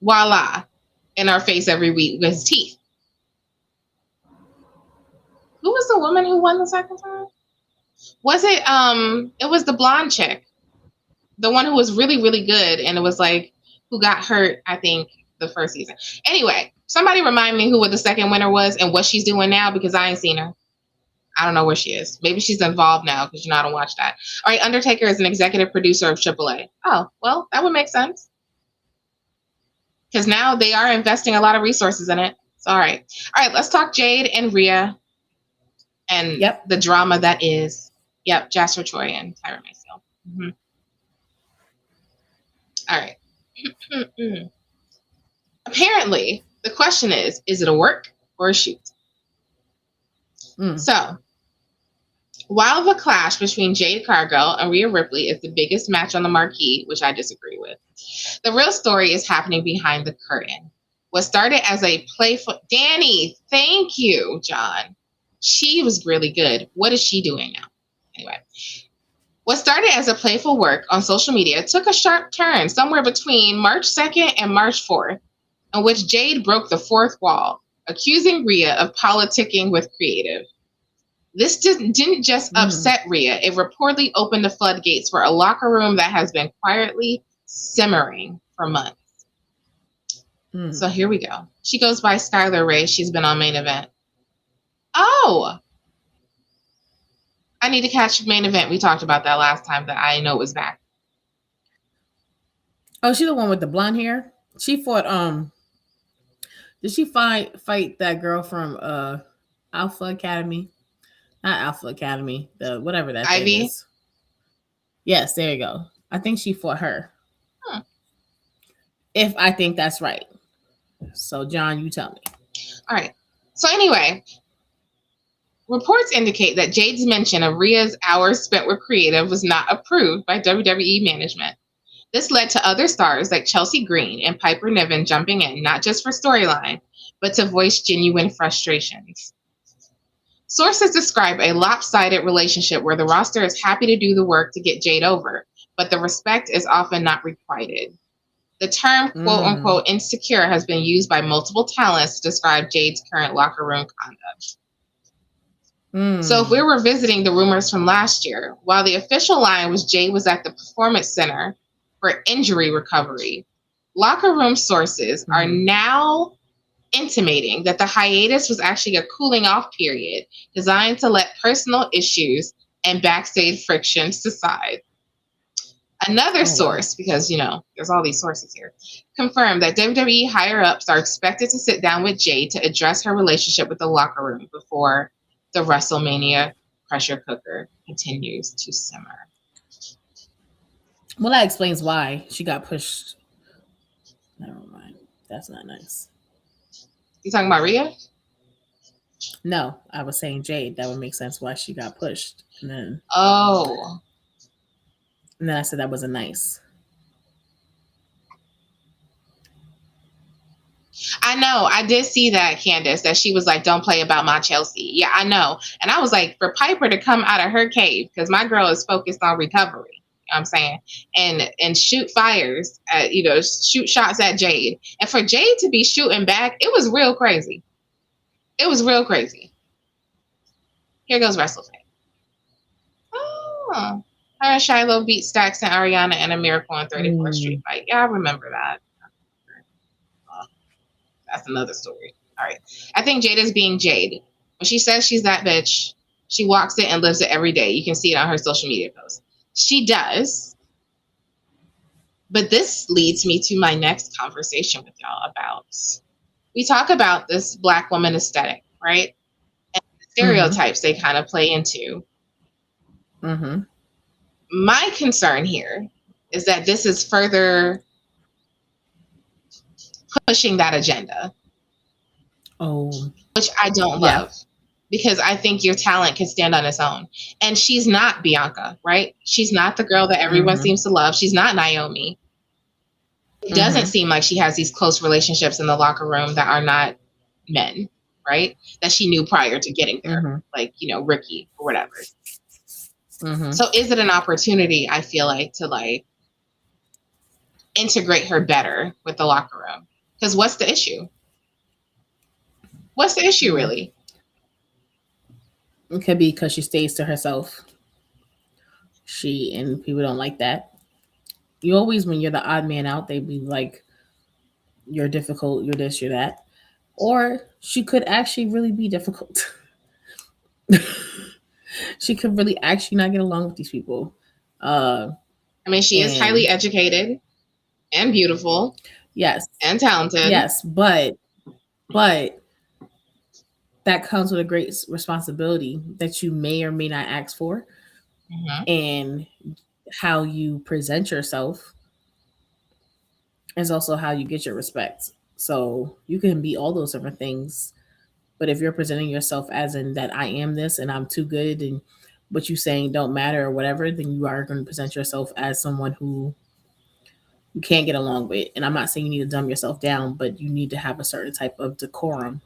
[SPEAKER 2] voila, in our face every week with his teeth. Who was the woman who won the second time? Was it it was the blonde chick, the one who was really, really good, and it was like who got hurt, I think, the first season. Anyway, somebody remind me who the second winner was and what she's doing now, because I ain't seen her. I don't know where she is. Maybe she's involved now because I don't watch that. All right, Undertaker is an executive producer of AAA. Oh, well, that would make sense. Because now they are investing a lot of resources in it. So, all right, let's talk Jade and Rhea and the drama that is. Yep, Jasper Troy and Tyra May Steele. All right. Apparently, the question is it a work or a shoot? So, while the clash between Jade Cargill and Rhea Ripley is the biggest match on the marquee, which I disagree with, the real story is happening behind the curtain. What started as a playful... Danny, thank you, John. She was really good. What is she doing now? Anyway, What started as a playful work on social media took a sharp turn somewhere between March 2nd and March 4th, in which Jade broke the fourth wall, accusing Rhea of politicking with creative. This didn't just upset Rhea, it reportedly opened the floodgates for a locker room that has been quietly simmering for months. So here we go. She goes by Skylar Ray. She's been on Main Event. Oh! I need to catch Main Event. We talked about that last time that I know was back.
[SPEAKER 3] Oh, she the one with the blonde hair? She fought did she fight that girl from Alpha Academy? Not Alpha Academy, the whatever that
[SPEAKER 2] Ivy?
[SPEAKER 3] thing is. Yes, there you go. I think she fought her. If I think that's right. So, John, you tell me.
[SPEAKER 2] All right. So anyway, reports indicate that Jade's mention of Rhea's hours spent with creative was not approved by WWE management. This led to other stars like Chelsea Green and Piper Niven jumping in, not just for storyline, but to voice genuine frustrations. Sources describe a lopsided relationship where the roster is happy to do the work to get Jade over, but the respect is often not requited. The term quote-unquote insecure has been used by multiple talents to describe Jade's current locker room conduct. So if we're revisiting the rumors from last year, while the official line was Jade was at the Performance Center for injury recovery, locker room sources are now intimating that the hiatus was actually a cooling off period designed to let personal issues and backstage friction subside. Another source, because, you know, there's all these sources here, confirmed that WWE higher-ups are expected to sit down with Jade to address her relationship with the locker room before the WrestleMania pressure cooker continues to simmer.
[SPEAKER 3] Well, that explains why she got pushed. Never mind. That's not nice.
[SPEAKER 2] You talking about Rhea?
[SPEAKER 3] No, I was saying Jade. That would make sense why she got pushed. And then I said that wasn't nice.
[SPEAKER 2] I know. I did see that, Candace, that she was like, don't play about my Chelsea. Yeah, I know. And I was like, for Piper to come out of her cave, because my girl is focused on recovery, you know what I'm saying, and shoot fires at, you know, shoot shots at Jade. And for Jade to be shooting back, it was real crazy. It was real crazy. Here goes WrestleFan. Oh. Her and Shiloh beat Stax and Ariana in a Miracle on 34th Street fight. Yeah, I remember that. That's another story. All right. I think Jade is being Jade. When she says she's that bitch, she walks it and lives it every day. You can see it on her social media posts. She does. But this leads me to my next conversation with y'all about. We talk about this Black woman aesthetic, right? And the stereotypes they kind of play into. My concern here is that this is further pushing that agenda. Which I don't love, because I think your talent can stand on its own. And she's not Bianca, right? She's not the girl that everyone seems to love. She's not Naomi. It doesn't seem like she has these close relationships in the locker room that are not men, right? That she knew prior to getting there, like, you know, Ricky or whatever. So is it an opportunity, I feel like, to like integrate her better with the locker room? Because what's the issue? What's the issue, really?
[SPEAKER 3] It could be because she stays to herself. And people don't like that. You always, when you're the odd man out, they be like, you're difficult, you're this, you're that. Or she could actually really be difficult. She could really actually not get along with these people.
[SPEAKER 2] I mean, she is highly educated and beautiful.
[SPEAKER 3] Yes.
[SPEAKER 2] And talented.
[SPEAKER 3] Yes, but that comes with a great responsibility that you may or may not ask for. And how you present yourself is also how you get your respect. So you can be all those different things. But if you're presenting yourself as in that I am this and I'm too good and what you saying don't matter or whatever, then you are going to present yourself as someone who you can't get along with. And I'm not saying you need to dumb yourself down, but you need to have a certain type of decorum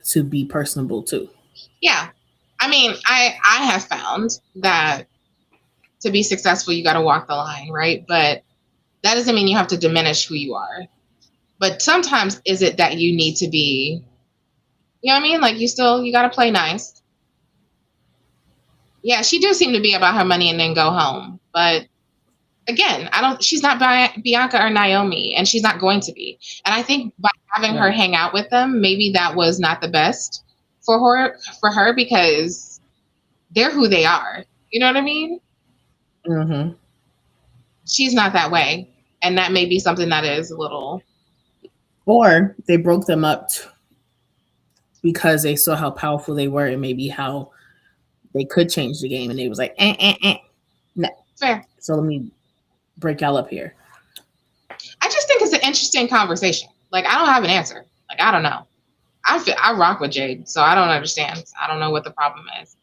[SPEAKER 3] to be personable too.
[SPEAKER 2] Yeah. I mean, I have found that to be successful, you got to walk the line, right? But that doesn't mean you have to diminish who you are. But sometimes is it that you need to be, you know what I mean? Like you got to play nice. Yeah, she do seem to be about her money and then go home. But again, she's not Bianca or Naomi, and she's not going to be. And I think by having her hang out with them, maybe that was not the best for her because they're who they are. You know what I mean?
[SPEAKER 3] Mm-hmm.
[SPEAKER 2] She's not that way. And that may be something that is a little.
[SPEAKER 3] Or they broke them up because they saw how powerful they were and maybe how they could change the game. And they was like, no.
[SPEAKER 2] Fair.
[SPEAKER 3] So let me break y'all up here.
[SPEAKER 2] I just think it's an interesting conversation. Like, I don't have an answer. Like, I don't know. I rock with Jade, so I don't understand. I don't know what the problem is.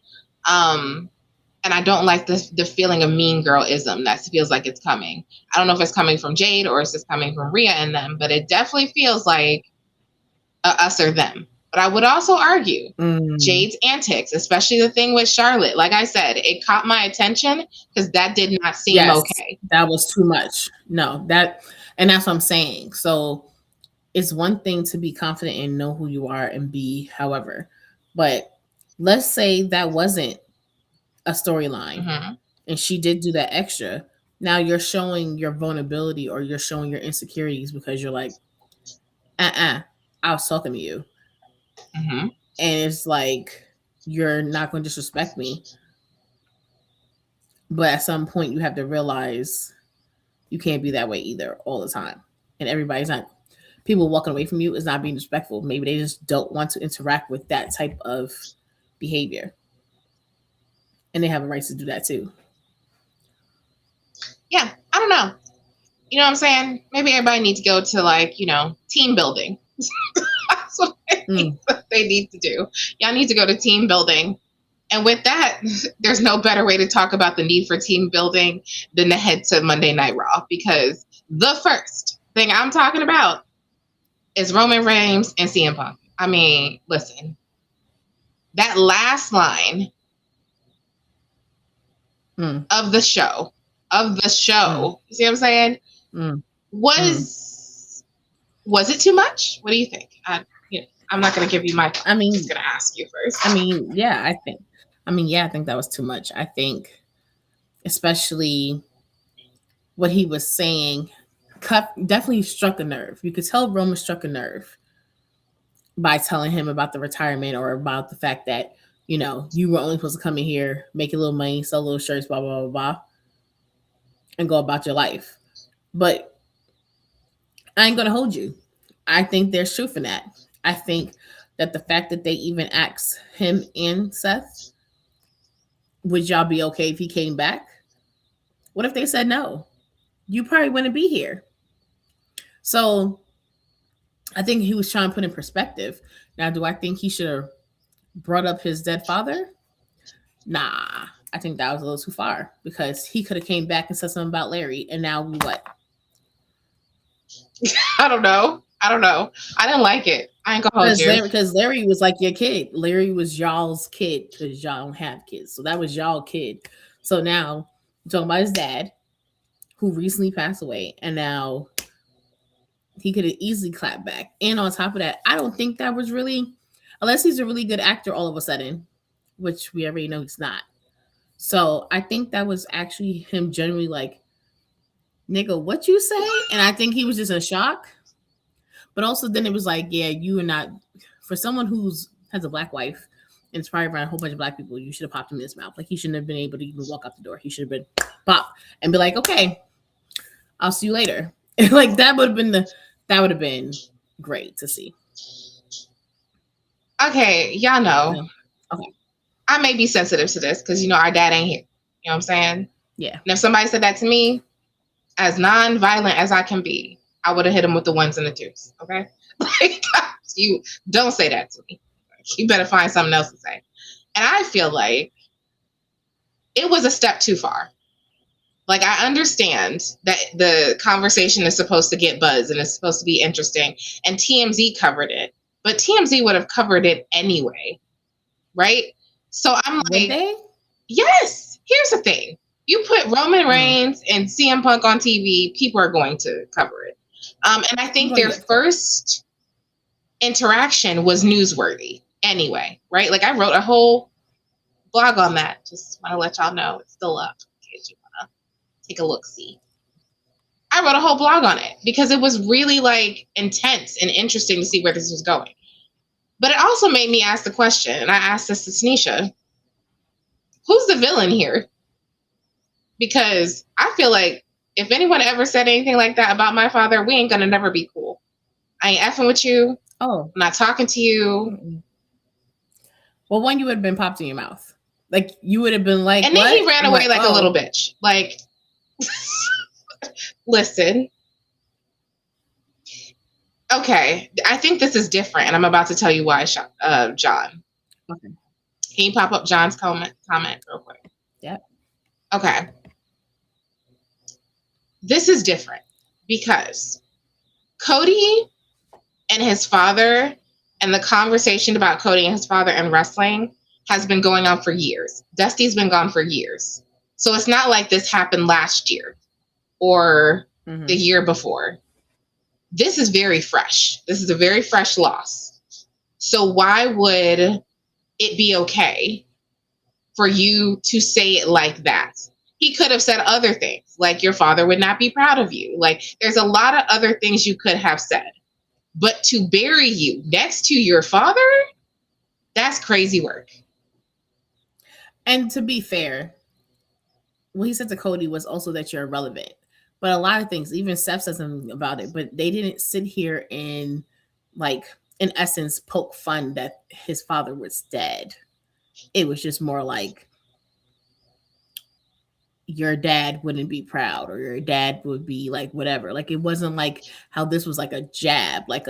[SPEAKER 2] And I don't like the feeling of mean girl-ism that feels like it's coming. I don't know if it's coming from Jade or it's just coming from Rhea and them, but it definitely feels like us or them. But I would also argue Jade's antics, especially the thing with Charlotte. Like I said, it caught my attention because that did not seem okay.
[SPEAKER 3] That was too much. No, and that's what I'm saying. So it's one thing to be confident and know who you are and be however. But let's say that wasn't a storyline and she did do that extra. Now you're showing your vulnerability or you're showing your insecurities because you're like, I was talking to you. And it's like, you're not going to disrespect me. But at some point you have to realize you can't be that way either all the time. And everybody's not, people walking away from you is not being respectful. Maybe they just don't want to interact with that type of behavior. And they have a right to do that too. Yeah, I don't know. You know what I'm saying? Maybe everybody needs to go to like, team building. That's what I think that they need to do. Y'all need to go to team building. And with that, there's no better way to talk about the need for team building than to head to Monday Night Raw. Because the first thing I'm talking about is Roman Reigns and CM Punk. I mean, listen. That last line of the show, you see what I'm saying? Was it too much? What do you think? I'm not going to give you my thoughts. I'm just going to ask you first. I think that was too much. I think especially what he was saying definitely struck a nerve. You could tell Roman struck a nerve by telling him about the retirement or about the fact that, you were only supposed to come in here, make a little money, sell little shirts, blah, blah, blah, blah, and go about your life. But I ain't going to hold you. I think there's truth in that. I think that the fact that they even asked him and Seth, would y'all be okay if he came back? What if they said no? You probably wouldn't be here. So I think he was trying to put in perspective. Now, do I think he should have brought up his dead father? Nah, I think that was a little too far because he could have came back and said something about Larry, and now we what?
[SPEAKER 2] I don't know. I didn't like it. I ain't gonna hold you.
[SPEAKER 3] Because Larry was like your kid. Larry was y'all's kid because y'all don't have kids. So that was y'all kid. So now I'm talking about his dad, who recently passed away, and now he could have easily clapped back. And on top of that, I don't think that was really, unless he's a really good actor all of a sudden, which we already know he's not. So I think that was actually him generally like, nigga, what you say? And I think he was just in shock. But also then it was like, yeah, you are not, for someone who's has a black wife and it's probably around a whole bunch of black people, you should have popped him in his mouth. Like he shouldn't have been able to even walk out the door. He should have been pop and be like, okay, I'll see you later. Like that would have been great to see.
[SPEAKER 2] Okay, y'all know.
[SPEAKER 3] Yeah. Okay.
[SPEAKER 2] I may be sensitive to this because our dad ain't here. You know what I'm saying?
[SPEAKER 3] Yeah.
[SPEAKER 2] And if somebody said that to me, as non-violent as I can be, I would have hit him with the ones and the twos. Okay? Like, you don't say that to me. You better find something else to say. And I feel like it was a step too far. Like, I understand that the conversation is supposed to get buzz and it's supposed to be interesting. And TMZ covered it. But TMZ would have covered it anyway. Right? So I'm
[SPEAKER 3] Would
[SPEAKER 2] like,
[SPEAKER 3] they?
[SPEAKER 2] yes. Here's the thing: you put Roman Reigns and CM Punk on TV, people are going to cover it. And I think their first interaction was newsworthy anyway, right? Like I wrote a whole blog on that. Just want to let y'all know it's still up in case you want to take a look. See, I wrote a whole blog on it because it was really like intense and interesting to see where this was going. But it also made me ask the question, and I asked this to Sneesha, who's the villain here? Because I feel like if anyone ever said anything like that about my father, we ain't gonna never be cool. I ain't effing with you.
[SPEAKER 3] Oh,
[SPEAKER 2] I'm not talking to you.
[SPEAKER 3] Mm-mm. Well, one, you would have been popped in your mouth. Like, you would have been like,
[SPEAKER 2] and then
[SPEAKER 3] what?
[SPEAKER 2] he ran away like a little bitch. Like, listen. Okay, I think this is different, and I'm about to tell you why, John.
[SPEAKER 3] Okay.
[SPEAKER 2] Can you pop up John's comment real quick?
[SPEAKER 3] Yep.
[SPEAKER 2] Okay. This is different because Cody and his father and the conversation about Cody and his father and wrestling has been going on for years. Dusty's been gone for years. So it's not like this happened last year or the year before. This is very fresh. This is a very fresh loss. So why would it be okay for you to say it like that? He could have said other things, like your father would not be proud of you. Like there's a lot of other things you could have said. But to bury you next to your father, that's crazy work.
[SPEAKER 3] And to be fair, what he said to Cody was also that you're irrelevant. But a lot of things, even Seth said something about it, but they didn't sit here and, like, in essence, poke fun that his father was dead. It was just more like, your dad wouldn't be proud, or your dad would be like whatever. Like, it wasn't like how this was like a jab, like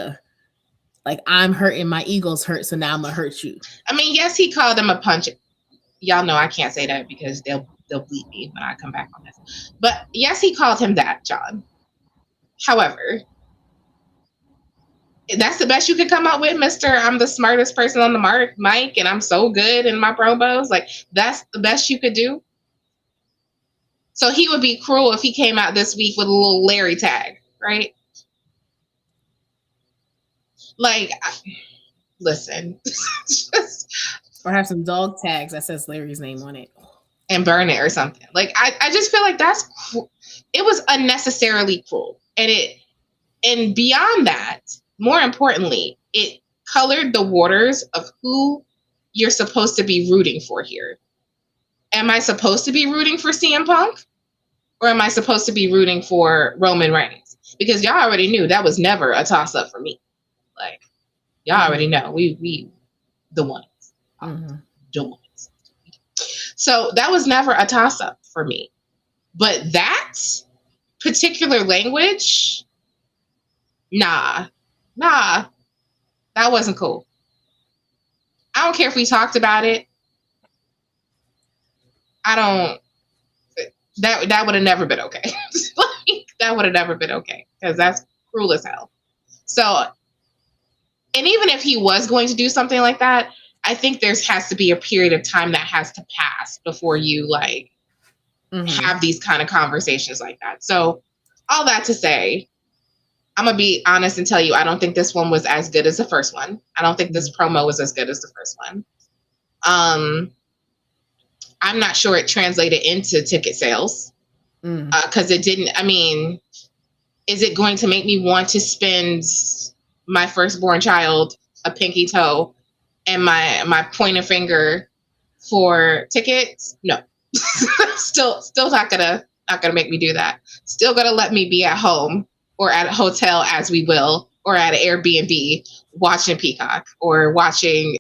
[SPEAKER 3] I'm hurting, my ego's hurt, so now I'm gonna hurt you.
[SPEAKER 2] I mean, yes, he called him a punch. Y'all know I can't say that because they'll bleep me when I come back on this. But yes, he called him that, John. However, that's the best you could come up with, Mr. I'm the smartest person on the mic and I'm so good in my promos. Like, that's the best you could do. So he would be cruel if he came out this week with a little Larry tag, right? Like, listen.
[SPEAKER 3] Or have some dog tags that says Larry's name on it.
[SPEAKER 2] And burn it or something. Like, I just feel like it was unnecessarily cruel. And beyond that, more importantly, it colored the waters of who you're supposed to be rooting for here. Am I supposed to be rooting for CM Punk? Or am I supposed to be rooting for Roman Reigns? Because y'all already knew that was never a toss-up for me. Like, y'all already know. We the ones. The ones. So that was never a toss-up for me. But that particular language, nah, that wasn't cool. I don't care if we talked about it. That would have never been okay. Like, that would have never been okay because that's cruel as hell. So, and even if he was going to do something like that, I think there has to be a period of time that has to pass before you like have these kind of conversations like that. So, all that to say, I'm going to be honest and tell you, I don't think this one was as good as the first one. I don't think this promo was as good as the first one. I'm not sure it translated into ticket sales because it didn't. I mean, is it going to make me want to spend my firstborn child a pinky toe and my pointer finger for tickets? No. still not gonna make me do that. Still gonna let me be at home or at a hotel as we will, or at an Airbnb watching Peacock or watching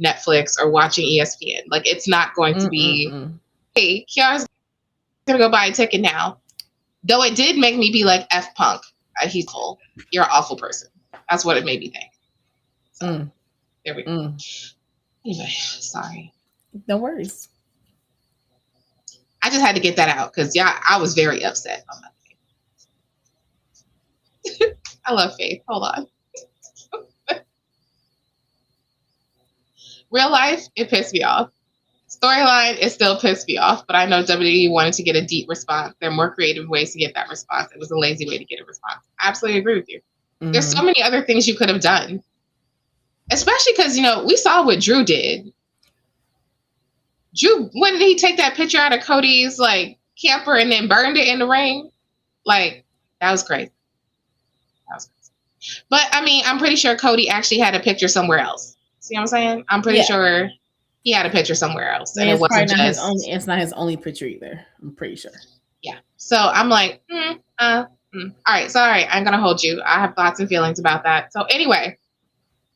[SPEAKER 2] Netflix or watching ESPN. Like, it's not going to be, hey, Kiara's gonna go buy a ticket now. Though it did make me be like, F Punk. He's full. You're an awful person. That's what it made me think. So, there we go. Anyway, sorry.
[SPEAKER 3] No worries.
[SPEAKER 2] I just had to get that out because I was very upset on that. I love Faith. Hold on. Real life, it pissed me off. Storyline is still pissed me off, but I know WWE wanted to get a deep response. There are more creative ways to get that response. It was a lazy way to get a response. I absolutely agree with you. Mm-hmm. There's so many other things you could have done. Especially because, we saw what Drew did. Drew, when did he take that picture out of Cody's, camper and then burned it in the ring? That was crazy. But, I'm pretty sure Cody actually had a picture somewhere else. See what I'm saying? I'm pretty sure he had a picture somewhere else. And it wasn't just...
[SPEAKER 3] It's not his only picture either. I'm pretty sure.
[SPEAKER 2] Yeah. So I'm like, All right, sorry. I'm going to hold you. I have thoughts and feelings about that. So anyway,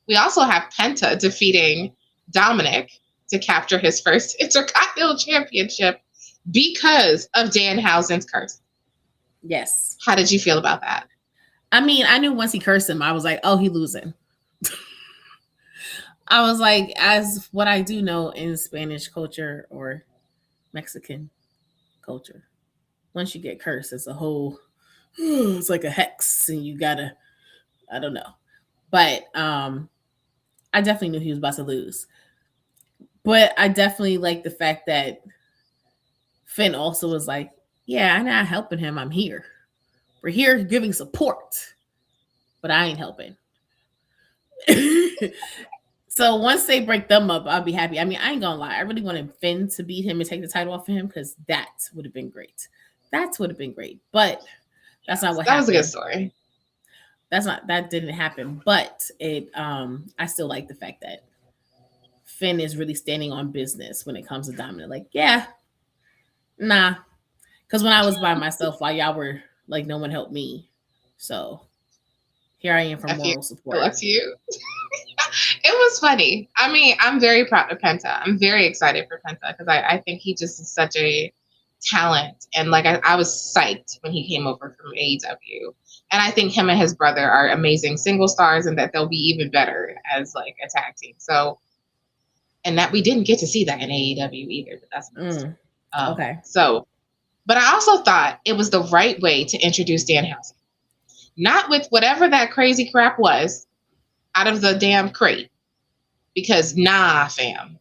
[SPEAKER 2] we also have Penta defeating Dominik to capture his first Intercontinental Championship because of Danhausen's curse.
[SPEAKER 3] Yes.
[SPEAKER 2] How did you feel about that?
[SPEAKER 3] I knew once he cursed him, I was like, oh, he losing. I was like, as what I do know in Spanish culture or Mexican culture, once you get cursed, it's a whole, it's like a hex and you gotta, I don't know. But I definitely knew he was about to lose. But I definitely like the fact that Finn also was like, yeah, I'm not helping him. I'm here. We're here giving support, but I ain't helping. So once they break them up, I'll be happy. I ain't gonna lie. I really wanted Finn to beat him and take the title off of him because that would have been great. But that's not what happened. That
[SPEAKER 2] was a good story.
[SPEAKER 3] That didn't happen. But it I still like the fact that Finn is really standing on business when it comes to Dominik. Because when I was by myself while y'all were no one helped me. So here I am for moral support.
[SPEAKER 2] Bless you. It was funny. I'm very proud of Penta. I'm very excited for Penta because I think he just is such a talent. And I was psyched when he came over from AEW. And I think him and his brother are amazing single stars and that they'll be even better as a tag team. So, and that we didn't get to see that in AEW either, but that's
[SPEAKER 3] okay.
[SPEAKER 2] So, but I also thought it was the right way to introduce Danhausen. Not with whatever that crazy crap was out of the damn crate. Because fam.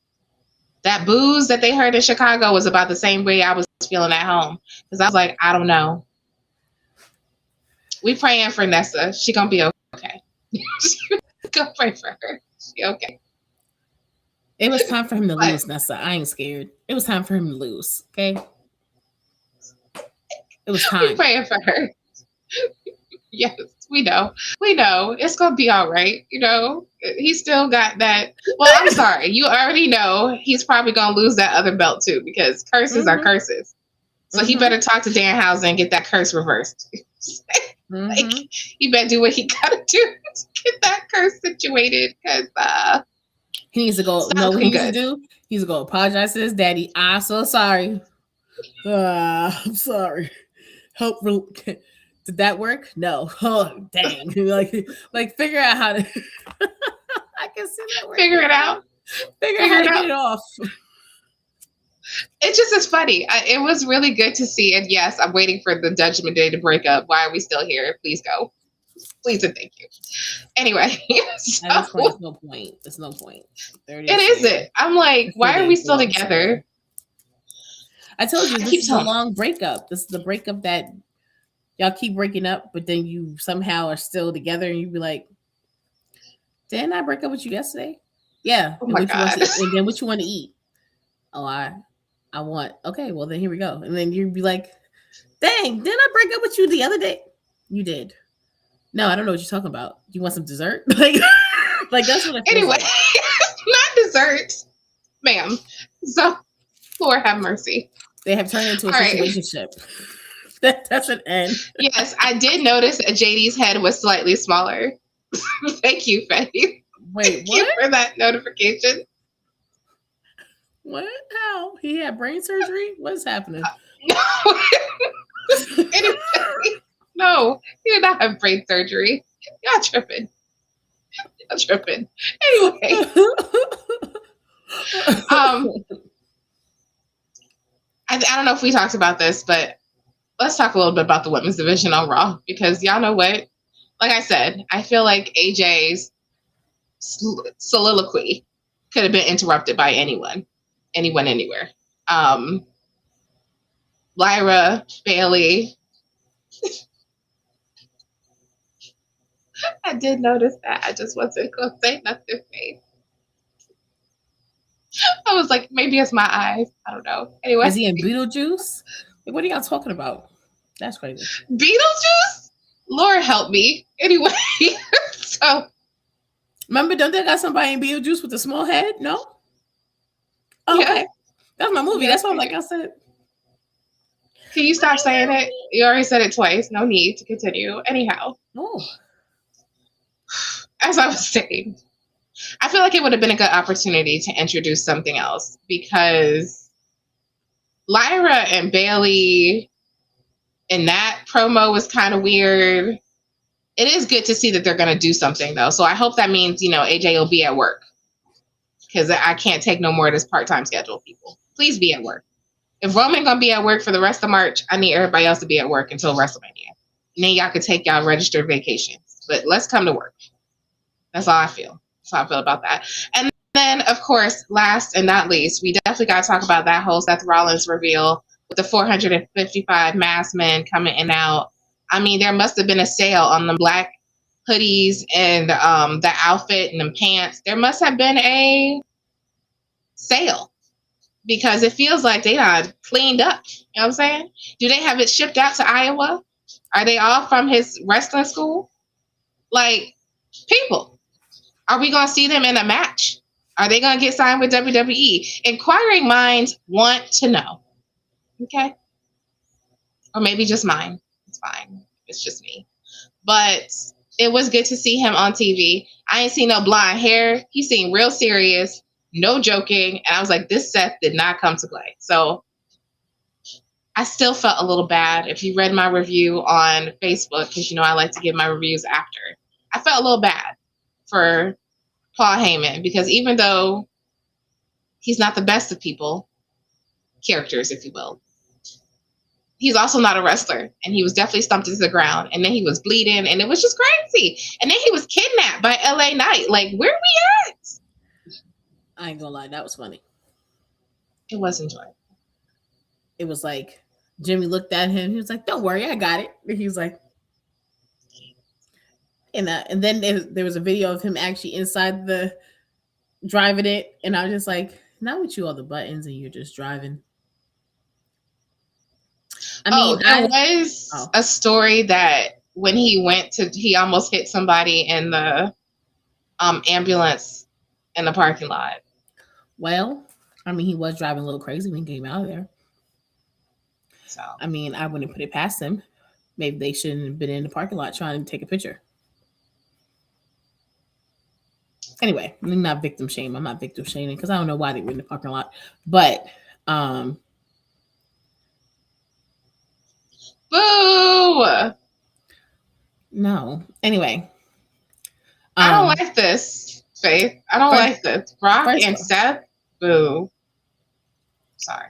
[SPEAKER 2] That booze that they heard in Chicago was about the same way I was feeling at home. Because I was like, I don't know. We praying for Nessa. She gonna be okay. Go pray for her. She okay.
[SPEAKER 3] It was time for him to lose, Nessa. I ain't scared. It was time for him to lose. Okay. It was time.
[SPEAKER 2] We praying for her. Yes, we know. It's gonna be all right. He's still got that. Well, I'm sorry. You already know he's probably gonna lose that other belt too because curses are curses. So he better talk to Danhausen and get that curse reversed. He better do what he gotta do to get that curse situated because
[SPEAKER 3] he needs to go. No, what he needs to do? He needs to go apologize to his daddy. I'm so sorry. I'm sorry. Help. Did that work? No. Oh, dang. Figure out how to. I can see that work.
[SPEAKER 2] Figure it out.
[SPEAKER 3] Figure out how to get it off.
[SPEAKER 2] It just is funny. It was really good to see. And yes, I'm waiting for the Judgment Day to break up. Why are we still here? Please go. Please and thank you. Anyway.
[SPEAKER 3] So, at this point, it's no point. It's no point.
[SPEAKER 2] It isn't. I'm like, why are we still together?
[SPEAKER 3] I told you, this is a long breakup. This is the breakup that y'all keep breaking up, but then you somehow are still together and you be like, didn't I break up with you yesterday? Yeah.
[SPEAKER 2] Oh my God.
[SPEAKER 3] And then what you want to eat? Oh, I want, okay, well then here we go. And then you'd be like, dang, didn't I break up with you the other day? You did. No, I don't know what you're talking about. You want some dessert? Like that's what I feel
[SPEAKER 2] anyway,
[SPEAKER 3] like.
[SPEAKER 2] Not dessert, ma'am. So, Lord have mercy.
[SPEAKER 3] They have turned into a situationship. That doesn't end.
[SPEAKER 2] Yes, I did notice that JD's head was slightly smaller. Thank you, Faith.
[SPEAKER 3] Wait,
[SPEAKER 2] Thank you for that notification.
[SPEAKER 3] What? How? He had brain surgery? What's happening?
[SPEAKER 2] No. Anyway, no, he did not have brain surgery. Y'all tripping. Anyway. I don't know if we talked about this, but let's talk a little bit about the women's division on Raw, because y'all know what? Like I said, I feel like AJ's soliloquy could have been interrupted by anyone. anyone anywhere. Lyra, Bailey. I did notice that. I just wasn't going to say nothing. I was like, maybe it's my eyes. I don't know. Anyway.
[SPEAKER 3] Is he in Beetlejuice? Like, what are y'all talking about? That's crazy.
[SPEAKER 2] Beetlejuice? Lord help me. Anyway. So.
[SPEAKER 3] Remember, don't they got somebody in Beetlejuice with a small head? No? Oh,
[SPEAKER 2] yeah.
[SPEAKER 3] Okay. That's my movie. That's all like I said.
[SPEAKER 2] Can you stop saying it? You already said it twice. No need to continue. Anyhow.
[SPEAKER 3] Oh.
[SPEAKER 2] As I was saying, I feel like it would have been a good opportunity to introduce something else because Lyra and Bailey in that promo was kind of weird. It is good to see that they're going to do something, though. So I hope that means, AJ will be at work because I can't take no more of this part-time schedule, people. Please be at work. If Roman going to be at work for the rest of March, I need everybody else to be at work until WrestleMania. And then y'all can take y'all registered vacations. But let's come to work. That's all I feel. That's how I feel about that. And then, of course, last and not least, we definitely got to talk about that whole Seth Rollins reveal with the 455 masked men coming in and out. I mean, there must have been a sale on the black hoodies and the outfit and the pants. There must have been a sale because it feels like they are cleaned up. You know what I'm saying? Do they have it shipped out to Iowa? Are they all from his wrestling school? Like, people. Are we going to see them in a match? Are they going to get signed with WWE? Inquiring minds want to know. Okay? Or maybe just mine. It's fine. It's just me. But it was good to see him on TV. I ain't seen no blonde hair. He seemed real serious. No joking. And I was like, this Seth did not come to play. So I still felt a little bad. If you read my review on Facebook, because I like to give my reviews after. I felt a little bad for Paul Heyman because even though he's not the best of characters, if you will, he's also not a wrestler, and he was definitely stumped into the ground, and then he was bleeding, and it was just crazy. And then he was kidnapped by LA Knight. Like, where are we at?
[SPEAKER 3] I ain't gonna lie, that was funny.
[SPEAKER 2] It was enjoyable.
[SPEAKER 3] It was like Jimmy looked at him. He was like, "Don't worry, I got it." And he was like, and then there was a video of him actually inside the driving it, and I was just like, "Not with you all the buttons, and you're just driving." I mean,
[SPEAKER 2] there was a story that when he almost hit somebody in the ambulance in the parking lot.
[SPEAKER 3] Well, I mean, he was driving a little crazy when he came out of there.
[SPEAKER 2] So
[SPEAKER 3] I mean, I wouldn't put it past him. Maybe they shouldn't have been in the parking lot trying to take a picture. Anyway, I'm not victim shaming. I'm not victim shaming because I don't know why they were in the parking lot. But
[SPEAKER 2] boo!
[SPEAKER 3] No. Anyway.
[SPEAKER 2] I don't like this, Faith. I don't like this. Brock and Seth, boo. Sorry.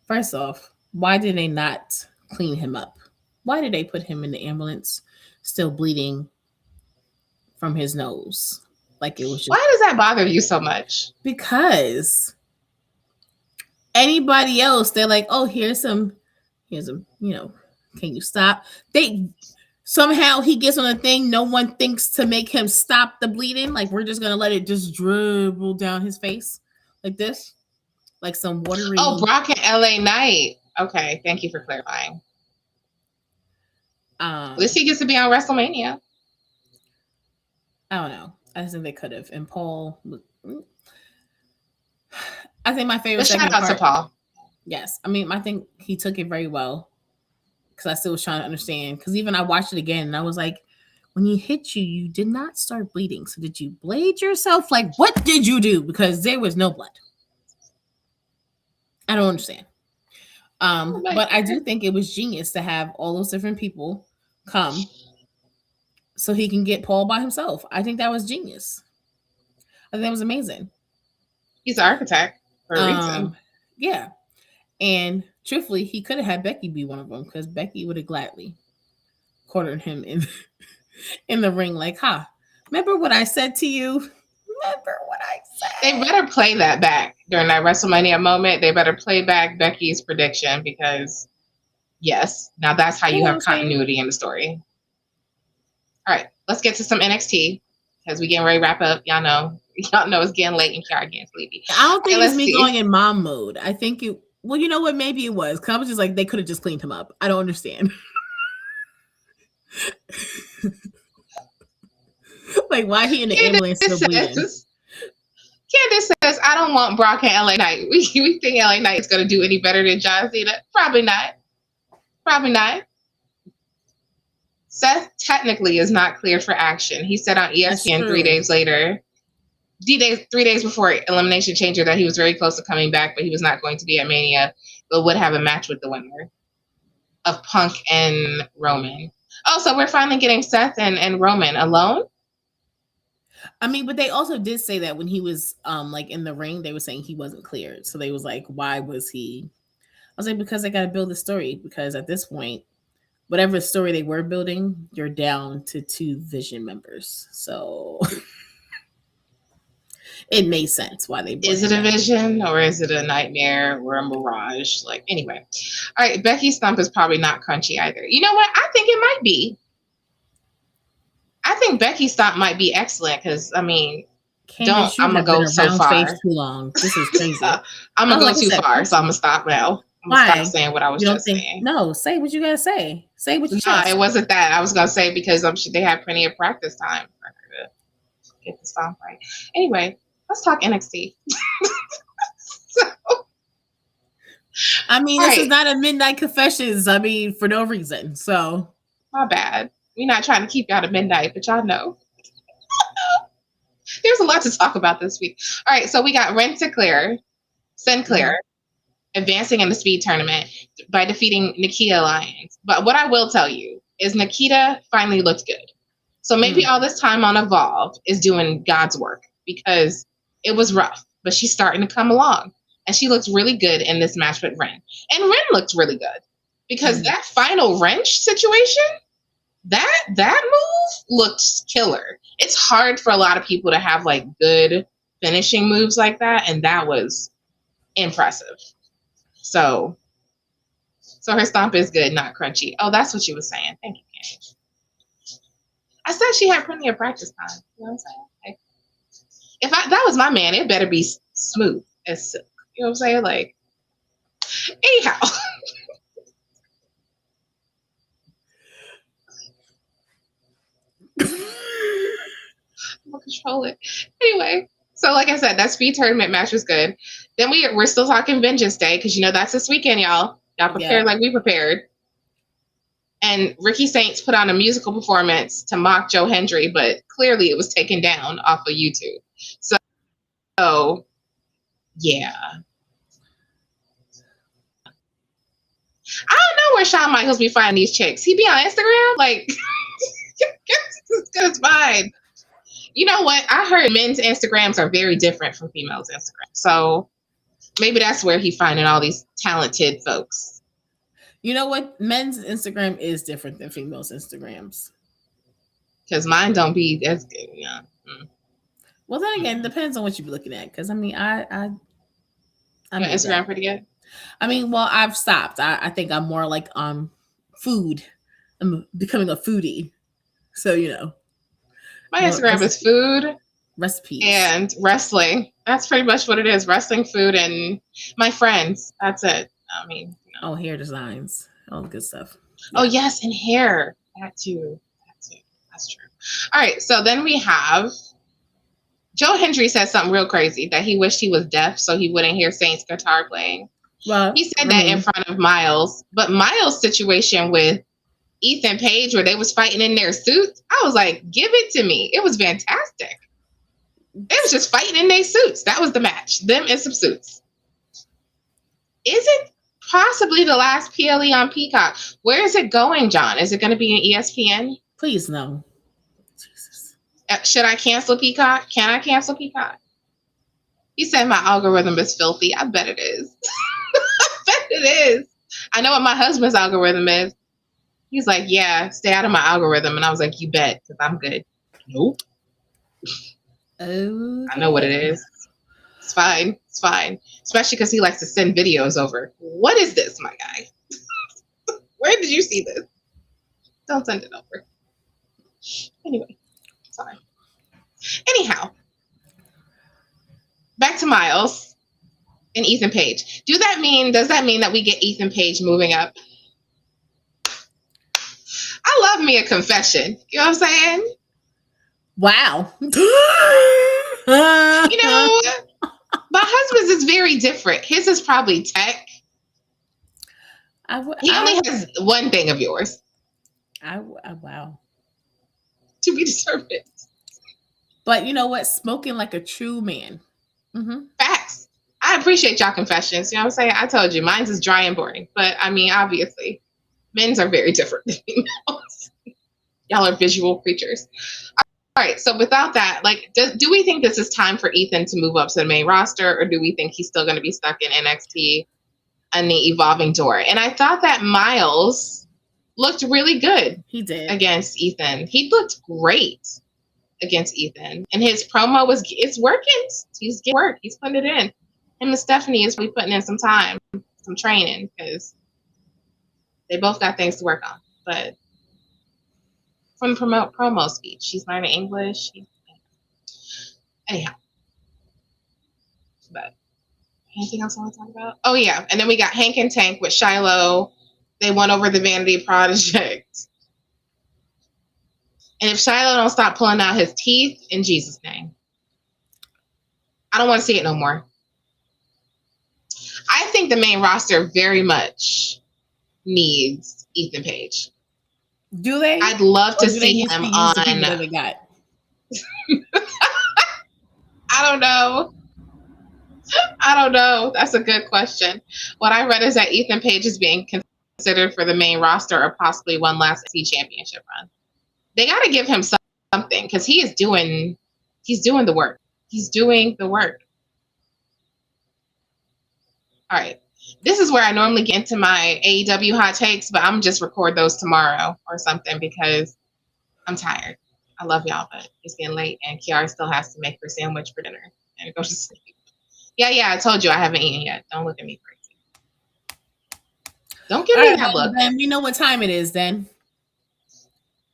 [SPEAKER 3] First off, why did they not clean him up? Why did they put him in the ambulance still bleeding from his nose? Like it was just...
[SPEAKER 2] Why does that bother you so much?
[SPEAKER 3] Because anybody else, they're like, oh, here's some, can you stop? Somehow he gets on a thing, no one thinks to make him stop the bleeding. Like we're just gonna let it just dribble down his face like this. Like some watery.
[SPEAKER 2] Oh, Brock and LA Knight. Okay, thank you for clarifying. At least he gets to be on WrestleMania.
[SPEAKER 3] I don't know. I just think they could have. And Paul, I think my favorite.
[SPEAKER 2] Shout out to Paul.
[SPEAKER 3] Yes, I mean, I think he took it very well because I still was trying to understand. Because even I watched it again, and I was like, when he hit you, you did not start bleeding. So did you blade yourself? Like, what did you do? Because there was no blood. I don't understand. But I do think it was genius to have all those different people come so he can get Paul by himself. I think that was genius. I think that was amazing.
[SPEAKER 2] He's an architect for a reason.
[SPEAKER 3] Yeah. And truthfully, he could have had Becky be one of them because Becky would have gladly cornered him in the ring like, remember what I said to you? remember what I said.
[SPEAKER 2] They better play that back during that WrestleMania moment. They better play back Becky's prediction because, yes, now that's how you have continuity in the story. All right, let's get to some NXT because we getting ready to wrap up. Y'all know it's getting late and Kiara getting sleepy.
[SPEAKER 3] I don't think it's me going in mom mode. I think it. Well, you know what? Maybe it was. Cause I was just like, they could have just cleaned him up. I don't understand. Like, why he in the ambulance still bleeding?
[SPEAKER 2] Candace says, I don't want Brock and LA Knight. We think LA Knight is going to do any better than John Cena? Probably not. Probably not. Seth technically is not cleared for action. He said on ESPN 3 days later, 3 days before Elimination Chamber, that he was very close to coming back, but he was not going to be at Mania, but would have a match with the winner of Punk and Roman. Oh, so we're finally getting Seth and Roman alone?
[SPEAKER 3] I mean, but they also did say that when he was like in the ring, they were saying he wasn't cleared. So they was like, why was he? I was like, because they got to build the story. Because at this point, whatever story they were building, you're down to 2 Vision members. So it made sense why they.
[SPEAKER 2] Is it a vision or is it a nightmare or a mirage? Like, anyway. All right, Becky's stump is probably not crunchy either. You know what? I think it might be. I think Becky's stomp might be excellent because, I mean, I'm going to go so far.
[SPEAKER 3] Too long. This is crazy.
[SPEAKER 2] I'm going to go too far, so I'm going to stop now. I'm going to stop saying what I was just saying.
[SPEAKER 3] No, say what you got to say. Say what you
[SPEAKER 2] No, it wasn't that. I was going to say because they had plenty of practice time for her to get the stomp right. Anyway, let's talk NXT.
[SPEAKER 3] I mean, this is not a Midnight Confessions. I mean, for no reason. So.
[SPEAKER 2] My bad. We're not trying to keep you out of midnight, but y'all know. There's a lot to talk about this week. All right, so we got Sinclair advancing in the speed tournament by defeating Nikita Lyons. But what I will tell you is Nikita finally looked good. So maybe all this time on Evolve is doing God's work because it was rough, but she's starting to come along. And she looks really good in this match with Ren. And Ren looked really good because that final wrench situation, that move looked killer. It's hard for a lot of people to have like good finishing moves like that, and that was impressive. So her stomp is good, not crunchy. Oh, that's what you were saying. Thank you, Candy. I said she had plenty of practice time. You know what I'm saying? Like, that was my man, it better be smooth as silk. You know what I'm saying? Like, anyhow. I'll control it. Anyway, so like I said, that speed tournament match was good. Then we're still talking Vengeance Day because that's this weekend, y'all. Y'all prepared like we prepared. And Ricky Saints put on a musical performance to mock Joe Hendry, but clearly it was taken down off of YouTube. So yeah. I don't know where Shawn Michaels be finding these chicks. He be on Instagram? Like, as good as mine. You know what? I heard men's Instagrams are very different from females' Instagrams. So maybe that's where he's finding all these talented folks.
[SPEAKER 3] You know what? Men's Instagram is different than females' Instagrams.
[SPEAKER 2] Because mine don't be as good. Yeah.
[SPEAKER 3] Well, then again, it depends on what you be looking at. Because, I mean, I'm
[SPEAKER 2] your Instagram pretty good?
[SPEAKER 3] I mean, well, I've stopped. I think I'm more like food. I'm becoming a foodie. So,
[SPEAKER 2] my Instagram is food,
[SPEAKER 3] recipes,
[SPEAKER 2] and wrestling. That's pretty much what it is. Wrestling, food, and my friends. That's it. I mean,
[SPEAKER 3] oh, hair designs, all the good stuff.
[SPEAKER 2] Yeah. Oh, yes, and hair. That too. That's true. All right, so then we have Joe Hendry said something real crazy that he wished he was deaf so he wouldn't hear Saint's guitar playing. Well, he said that in front of Miles, but Miles' situation with Ethan Page where they was fighting in their suits, I was like, give it to me. It was fantastic. They was just fighting in their suits. That was the match. Them in some suits. Is it possibly the last PLE on Peacock? Where is it going, John? Is it going to be in ESPN?
[SPEAKER 3] Please, no. Jesus.
[SPEAKER 2] Should I cancel Peacock? Can I cancel Peacock? He said my algorithm is filthy. I bet it is. I bet it is. I know what my husband's algorithm is. He's like, yeah, stay out of my algorithm. And I was like, you bet, because I'm good. Nope.
[SPEAKER 3] Oh,
[SPEAKER 2] I know what it is. It's fine. It's fine. Especially because he likes to send videos over. What is this, my guy? Where did you see this? Don't send it over. Anyway, sorry. Anyhow, back to Miles and Ethan Page. Does that mean that we get Ethan Page moving up? I love me a confession. You know what I'm saying?
[SPEAKER 3] wow.
[SPEAKER 2] You know, my husband's is very different. His is probably tech. He only has one thing of yours.
[SPEAKER 3] Wow.
[SPEAKER 2] To be determined.
[SPEAKER 3] But you know what? Smoking like a true man. Mm-hmm.
[SPEAKER 2] Facts. I appreciate y'all confessions. You know what I'm saying? I told you, mine's is dry and boring. But I mean, obviously, men's are very different than females. Y'all are visual creatures. All right. So without that, like, do we think this is time for Ethan to move up to the main roster, or do we think he's still going to be stuck in NXT and the evolving door? And I thought that Miles looked really good.
[SPEAKER 3] He did
[SPEAKER 2] against Ethan. He looked great against Ethan, and his promo it's working. He's getting work. He's putting it in. Him and Stephanie is really putting in some time, some training, because they both got things to work on. But from promo speech, she's learning English. Anyhow, but anything else I want to talk about? Oh yeah, and then we got Hank and Tank with Shiloh. They won over the Vanity Project. And if Shiloh don't stop pulling out his teeth, in Jesus' name, I don't want to see it no more. I think the main roster very much needs Ethan Page.
[SPEAKER 3] Do they?
[SPEAKER 2] I'd love to see him on.
[SPEAKER 3] They got?
[SPEAKER 2] I don't know. That's a good question. What I read is that Ethan Page is being considered for the main roster or possibly one last NXT championship run. They got to give him something because he's doing the work. He's doing the work. All right. This is where I normally get into my AEW hot takes, but I'm just record those tomorrow or something because I'm tired. I love y'all, but it's getting late and Kiara still has to make her sandwich for dinner and go to sleep. Yeah, I told you I haven't eaten yet. Don't look at me crazy. Don't give me that look.
[SPEAKER 3] Then we know what time it is then.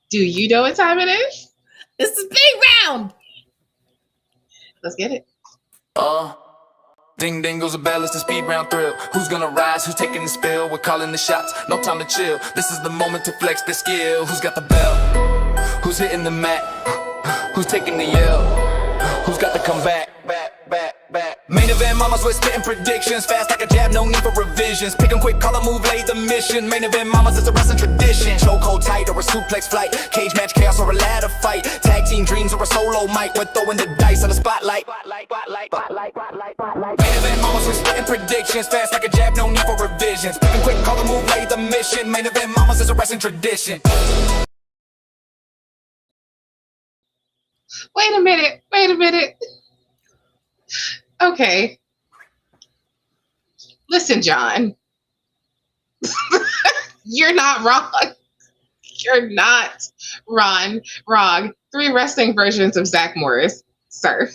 [SPEAKER 2] Do you know what time it is?
[SPEAKER 3] It's the big round.
[SPEAKER 2] Let's get it.
[SPEAKER 4] Ding ding goes a bell, it's the speed round thrill. Who's gonna rise, who's taking the spill? We're calling the shots, no time to chill. This is the moment to flex the skill. Who's got the bell? Who's hitting the mat? Who's taking the L? Who's got to come back? Main event mamas with spitting predictions. Fast like a jab, no need for revisions. Pick 'em quick, call a move, lay the mission. Main event mamas, it's a wrestling tradition. Chokehold tight or a suplex flight. Cage match chaos or a ladder fight. Tag team dreams or a solo mic. We're throwing the dice on the spotlight. Main event mamas with spitting predictions. Fast like a jab, no need for revisions. Pick 'em quick, call a move, lay the mission. Main event mamas, it's a wrestling tradition.
[SPEAKER 2] Wait a minute. Okay. Listen, John. You're not wrong. You're not wrong. 3 wrestling versions of Zach Morris, sir.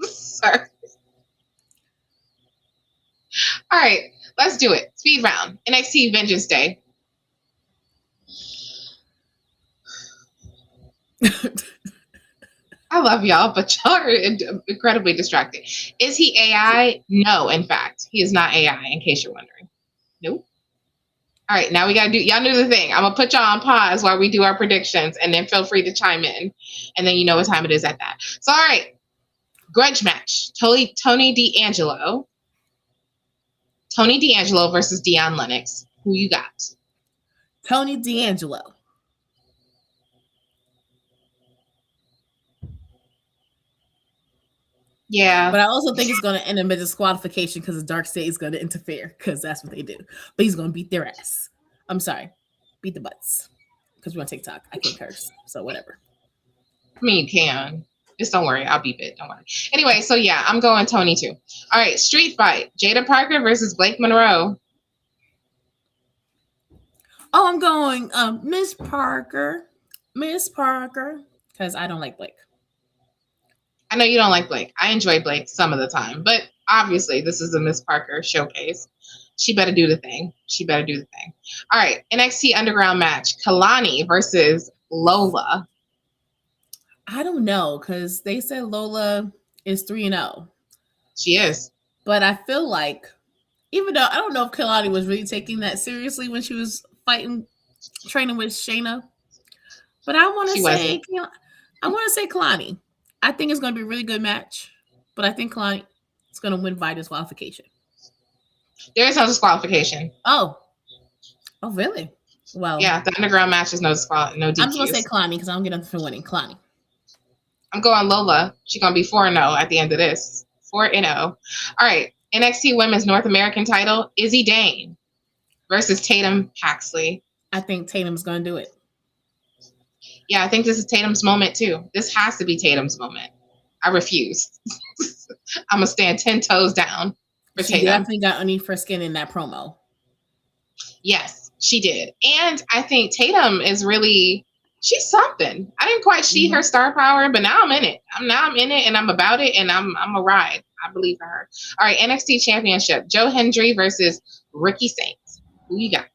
[SPEAKER 2] Sir. All right, let's do it. Speed round. NXT Vengeance Day. I love y'all, but y'all are incredibly distracting. Is he AI? No, in fact, he is not AI, in case you're wondering. Nope. All right, now we got to do, y'all do the thing. I'm going to put y'all on pause while we do our predictions, and then feel free to chime in. And then you know what time it is at that. So, all right, grudge match. Tony D'Angelo. Tony D'Angelo versus Dion Lennox. Who you got?
[SPEAKER 3] Tony D'Angelo.
[SPEAKER 2] Yeah.
[SPEAKER 3] But I also think it's going to end in a disqualification because the Dark State is going to interfere because that's what they do. But he's going to beat their ass. I'm sorry. Beat the butts. Because we're on TikTok. I can't curse. So whatever.
[SPEAKER 2] I mean, you can. Just don't worry. I'll beep it. Don't worry. Anyway, so yeah, I'm going Tony too. All right. Street fight. Jada Parker versus Blake Monroe. Oh,
[SPEAKER 3] I'm going Miss Parker. Okay. because I don't like Blake.
[SPEAKER 2] I know you don't like Blake. I enjoy Blake some of the time, but obviously this is a Miss Parker showcase. She better do the thing. All right, NXT Underground match: Kalani versus Lola.
[SPEAKER 3] I don't know, because they said Lola is 3-0.
[SPEAKER 2] She is.
[SPEAKER 3] But I feel like, even though I don't know if Kalani was really taking that seriously when she was training with Shayna, but I want to say Kalani. I think it's going to be a really good match, but I think Kalani is going to win by disqualification.
[SPEAKER 2] There is no disqualification.
[SPEAKER 3] Oh, really? Well,
[SPEAKER 2] yeah, the Underground match is no DQs.
[SPEAKER 3] I'm just going to say Kalani because I don't get nothing for winning. Kalani.
[SPEAKER 2] I'm going Lola. She's going to be 4-0 at the end of this. 4-0. All right. NXT Women's North American title, Izzy Dane versus Tatum Paxley.
[SPEAKER 3] I think Tatum's going to do it.
[SPEAKER 2] Yeah, I think this is Tatum's moment, too. This has to be Tatum's moment. I refuse. I'm going to stand 10 toes down for
[SPEAKER 3] She
[SPEAKER 2] Tatum.
[SPEAKER 3] definitely got underneath her skin in that promo.
[SPEAKER 2] Yes, she did. And I think Tatum is really... she's something. I didn't quite see her star power, but now I'm in it. I'm in it, and I'm about it, and I'm a ride. I believe in her. All right, NXT Championship: Joe Hendry versus Ricky Saints. Who you got?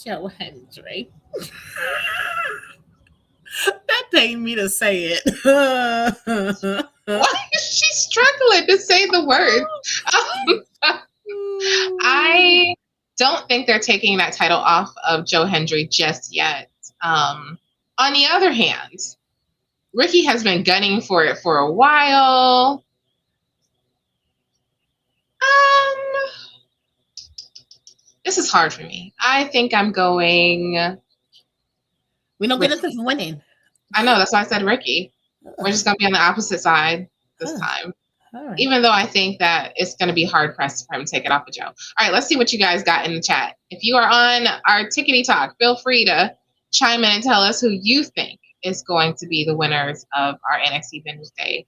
[SPEAKER 3] Joe Hendry. That pained me to say it.
[SPEAKER 2] Why is she struggling to say the words? I don't think they're taking that title off of Joe Hendry just yet. On the other hand, Ricky has been gunning for it for a while. This is hard for me. I think I'm going...
[SPEAKER 3] We don't get nothing for winning.
[SPEAKER 2] I know, that's why I said Ricky. We're just going to be on the opposite side this time.
[SPEAKER 3] All right.
[SPEAKER 2] Even though I think that it's going to be hard pressed for him to take it off of Joe. All right, let's see what you guys got in the chat. If you are on our Tickety Talk, feel free to chime in and tell us who you think is going to be the winners of our NXT Vendors Day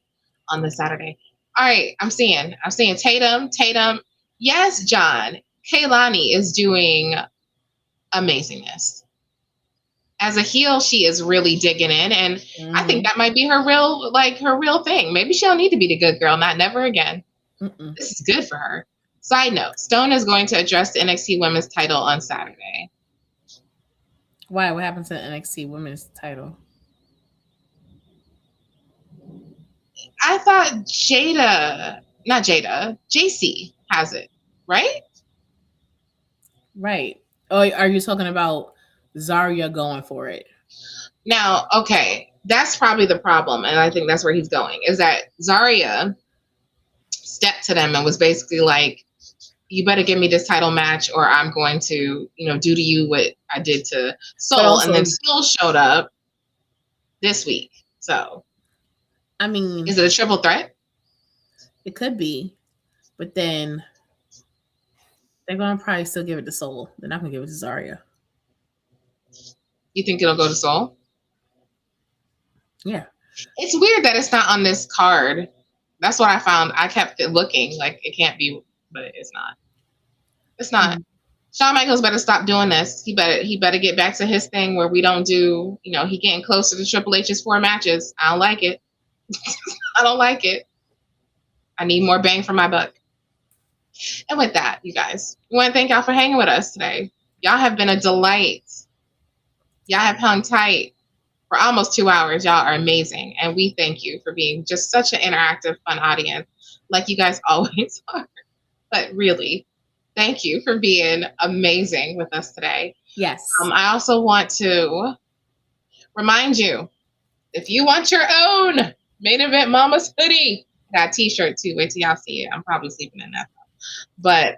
[SPEAKER 2] on this Saturday. All right, I'm seeing Tatum. Yes, John. Kaylani is doing amazingness. As a heel, she is really digging in, and I think that might be her real thing. Maybe she'll need to be the good girl, not never again. This is good for her. Side note, Stone is going to address the NXT Women's title on Saturday.
[SPEAKER 3] Why? What happened to the NXT Women's title?
[SPEAKER 2] I thought JC has it, right?
[SPEAKER 3] Right. Oh, are you talking about Zarya going for it?
[SPEAKER 2] Now, okay, that's probably the problem, and I think that's where he's going, is that Zarya stepped to them and was basically like, you better give me this title match or I'm going to, do to you what I did to Soul, and then Soul showed up this week. So,
[SPEAKER 3] I mean,
[SPEAKER 2] is it a triple threat?
[SPEAKER 3] It could be, but then they're going to probably still give it to Soul. They're not going to give it to Zarya.
[SPEAKER 2] You think it'll go to Soul?
[SPEAKER 3] Yeah.
[SPEAKER 2] It's weird that it's not on this card. That's what I found. I kept looking like it can't be, but it's not. It's not. Shawn Michaels better stop doing this. He better get back to his thing where we don't do, he getting closer to Triple H's 4 matches. I don't like it. I don't like it. I need more bang for my buck. And with that, you guys, we want to thank y'all for hanging with us today. Y'all have been a delight. Y'all have hung tight for almost 2 hours. Y'all are amazing. And we thank you for being just such an interactive, fun audience like you guys always are. But really, thank you for being amazing with us today.
[SPEAKER 3] Yes.
[SPEAKER 2] I also want to remind you, if you want your own Main Event Mama's hoodie, I got a t-shirt too. Wait till y'all see it. I'm probably sleeping in that. But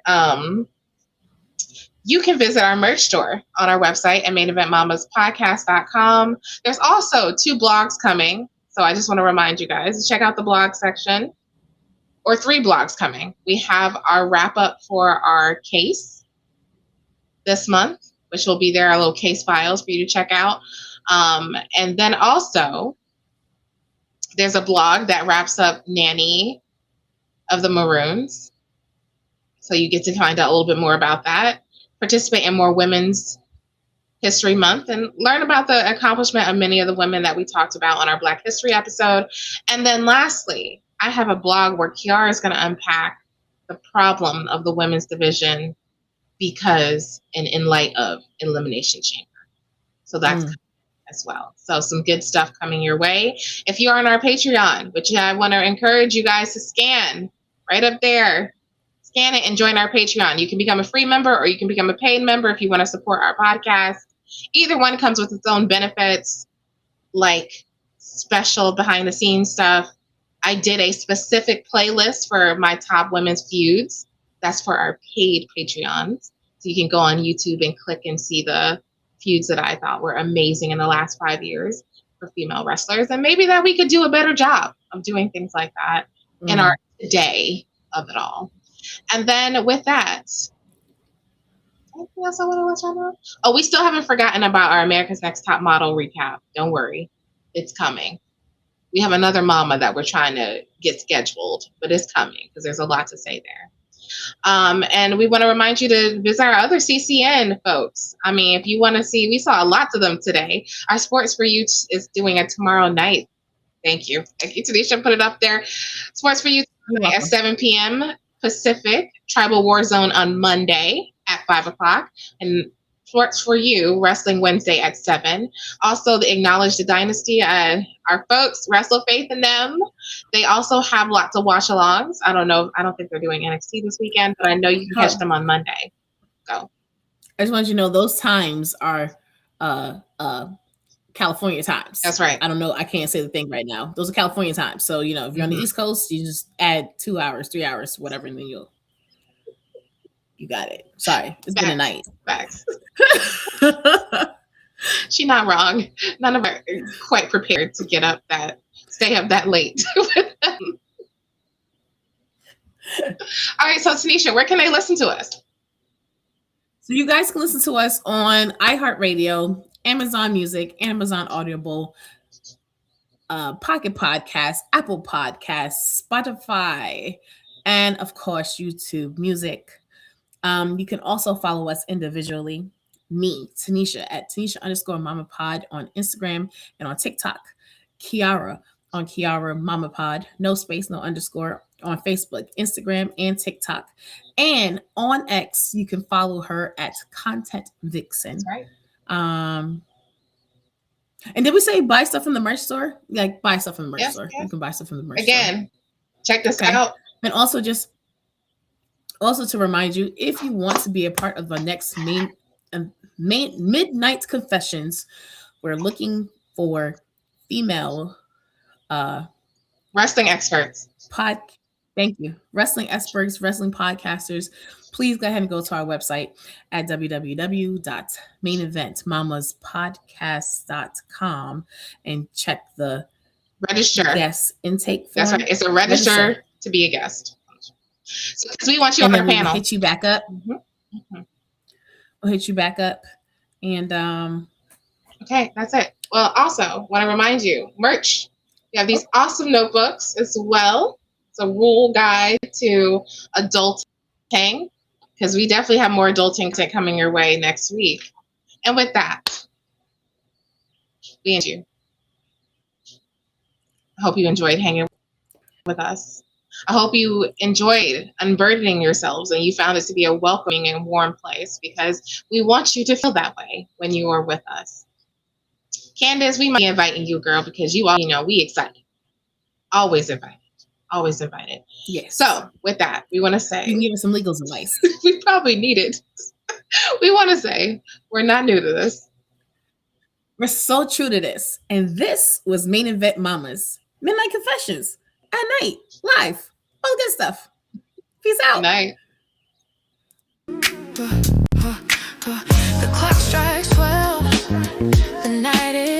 [SPEAKER 2] you can visit our merch store on our website at maineventmamaspodcast.com. There's also 2 blogs coming. So I just want to remind you guys to check out the blog section, or 3 blogs coming. We have our wrap up for our case this month, which will be there, our little case files for you to check out. And then also there's a blog that wraps up Nanny of the Maroons. So you get to find out a little bit more about that. Participate in more women's History Month and learn about the accomplishment of many of the women that we talked about on our Black History episode. And then lastly, I have a blog where Kiara is going to unpack the problem of the women's division because and in light of Elimination Chamber. So that's as well. So some good stuff coming your way. If you are on our Patreon, which I want to encourage you guys to scan right up there, scan it and join our Patreon. You can become a free member or you can become a paid member if you want to support our podcast. Either one comes with its own benefits, like special behind the scenes stuff. I did a specific playlist for my top women's feuds. That's for our paid Patreons. So you can go on YouTube and click and see the feuds that I thought were amazing in the last 5 years for female wrestlers. And maybe that we could do a better job of doing things like that in our day of it all. And then with that, anything else I want to let y'all know? Oh, we still haven't forgotten about our America's Next Top Model recap. Don't worry. It's coming. We have another mama that we're trying to get scheduled, but it's coming because there's a lot to say there. And we want to remind you to visit our other CCN folks. I mean, if you want to see, we saw lots of them today. Our Sports for You is doing a tomorrow night. Thank you. Thank you, Tanisha. Put it up there. Sports for You at 7 p.m. Pacific, Tribal War Zone on Monday at 5 o'clock. And Sports for You, Wrestling Wednesday at 7. Also, the Acknowledge the Dynasty, our folks, Wrestle Faith in Them. They also have lots of watch-alongs. I don't think they're doing NXT this weekend, but I know you can catch them on Monday. Go.
[SPEAKER 3] I just want you to know those times are California times.
[SPEAKER 2] That's right.
[SPEAKER 3] I don't know. I can't say the thing right now. Those are California times. So, if you're on the East Coast, you just add 2 hours, 3 hours, whatever, and then you got it. Sorry. It's been a night.
[SPEAKER 2] Facts. She's not wrong. None of us are quite prepared to stay up that late with them. All right, so Tanisha, where can they listen to us?
[SPEAKER 3] So you guys can listen to us on iHeartRadio, Amazon Music, Amazon Audible, Pocket Podcasts, Apple Podcasts, Spotify, and of course, YouTube Music. You can also follow us individually. Me, Tanisha, at Tanisha_MamaPod on Instagram and on TikTok. Kiara on Kiara Mama Pod, no space, no underscore, on Facebook, Instagram, and TikTok. And on X, you can follow her at Content Vixen.
[SPEAKER 2] That's right.
[SPEAKER 3] And did we say buy stuff from the merch store? Like buy stuff from the merch store. You can buy stuff from the merch store.
[SPEAKER 2] Again, check this out.
[SPEAKER 3] And also to remind you, if you want to be a part of the next Midnight Confessions, we're looking for female
[SPEAKER 2] wrestling experts.
[SPEAKER 3] Thank you. Wrestling experts, wrestling podcasters. Please go ahead and go to our website at www.maineventmamaspodcast.com and check the
[SPEAKER 2] register
[SPEAKER 3] guest intake form.
[SPEAKER 2] That's right. It's a register to be a guest. So, because we want you on our panel.
[SPEAKER 3] We'll hit you back up. We'll hit you back up. And
[SPEAKER 2] okay, that's it. Well, also want to remind you, merch. We have these awesome notebooks as well. It's a rule guide to adulting, because we definitely have more adulting coming your way next week. And with that, we end you. I hope you enjoyed hanging with us. I hope you enjoyed unburdening yourselves and you found it to be a welcoming and warm place, because we want you to feel that way when you are with us. Candace, we might be inviting you, girl, because you all, we excited. Always invited. Always invited.
[SPEAKER 3] Yes.
[SPEAKER 2] So with that, we want to say,
[SPEAKER 3] you can give us some legal advice.
[SPEAKER 2] We probably need it. We want to say we're not new to this.
[SPEAKER 3] We're so true to this. And this was Main Event Mama's Midnight Confessions at night, live, all good stuff. Peace out.
[SPEAKER 2] Good night.
[SPEAKER 1] The clock strikes 12. The night is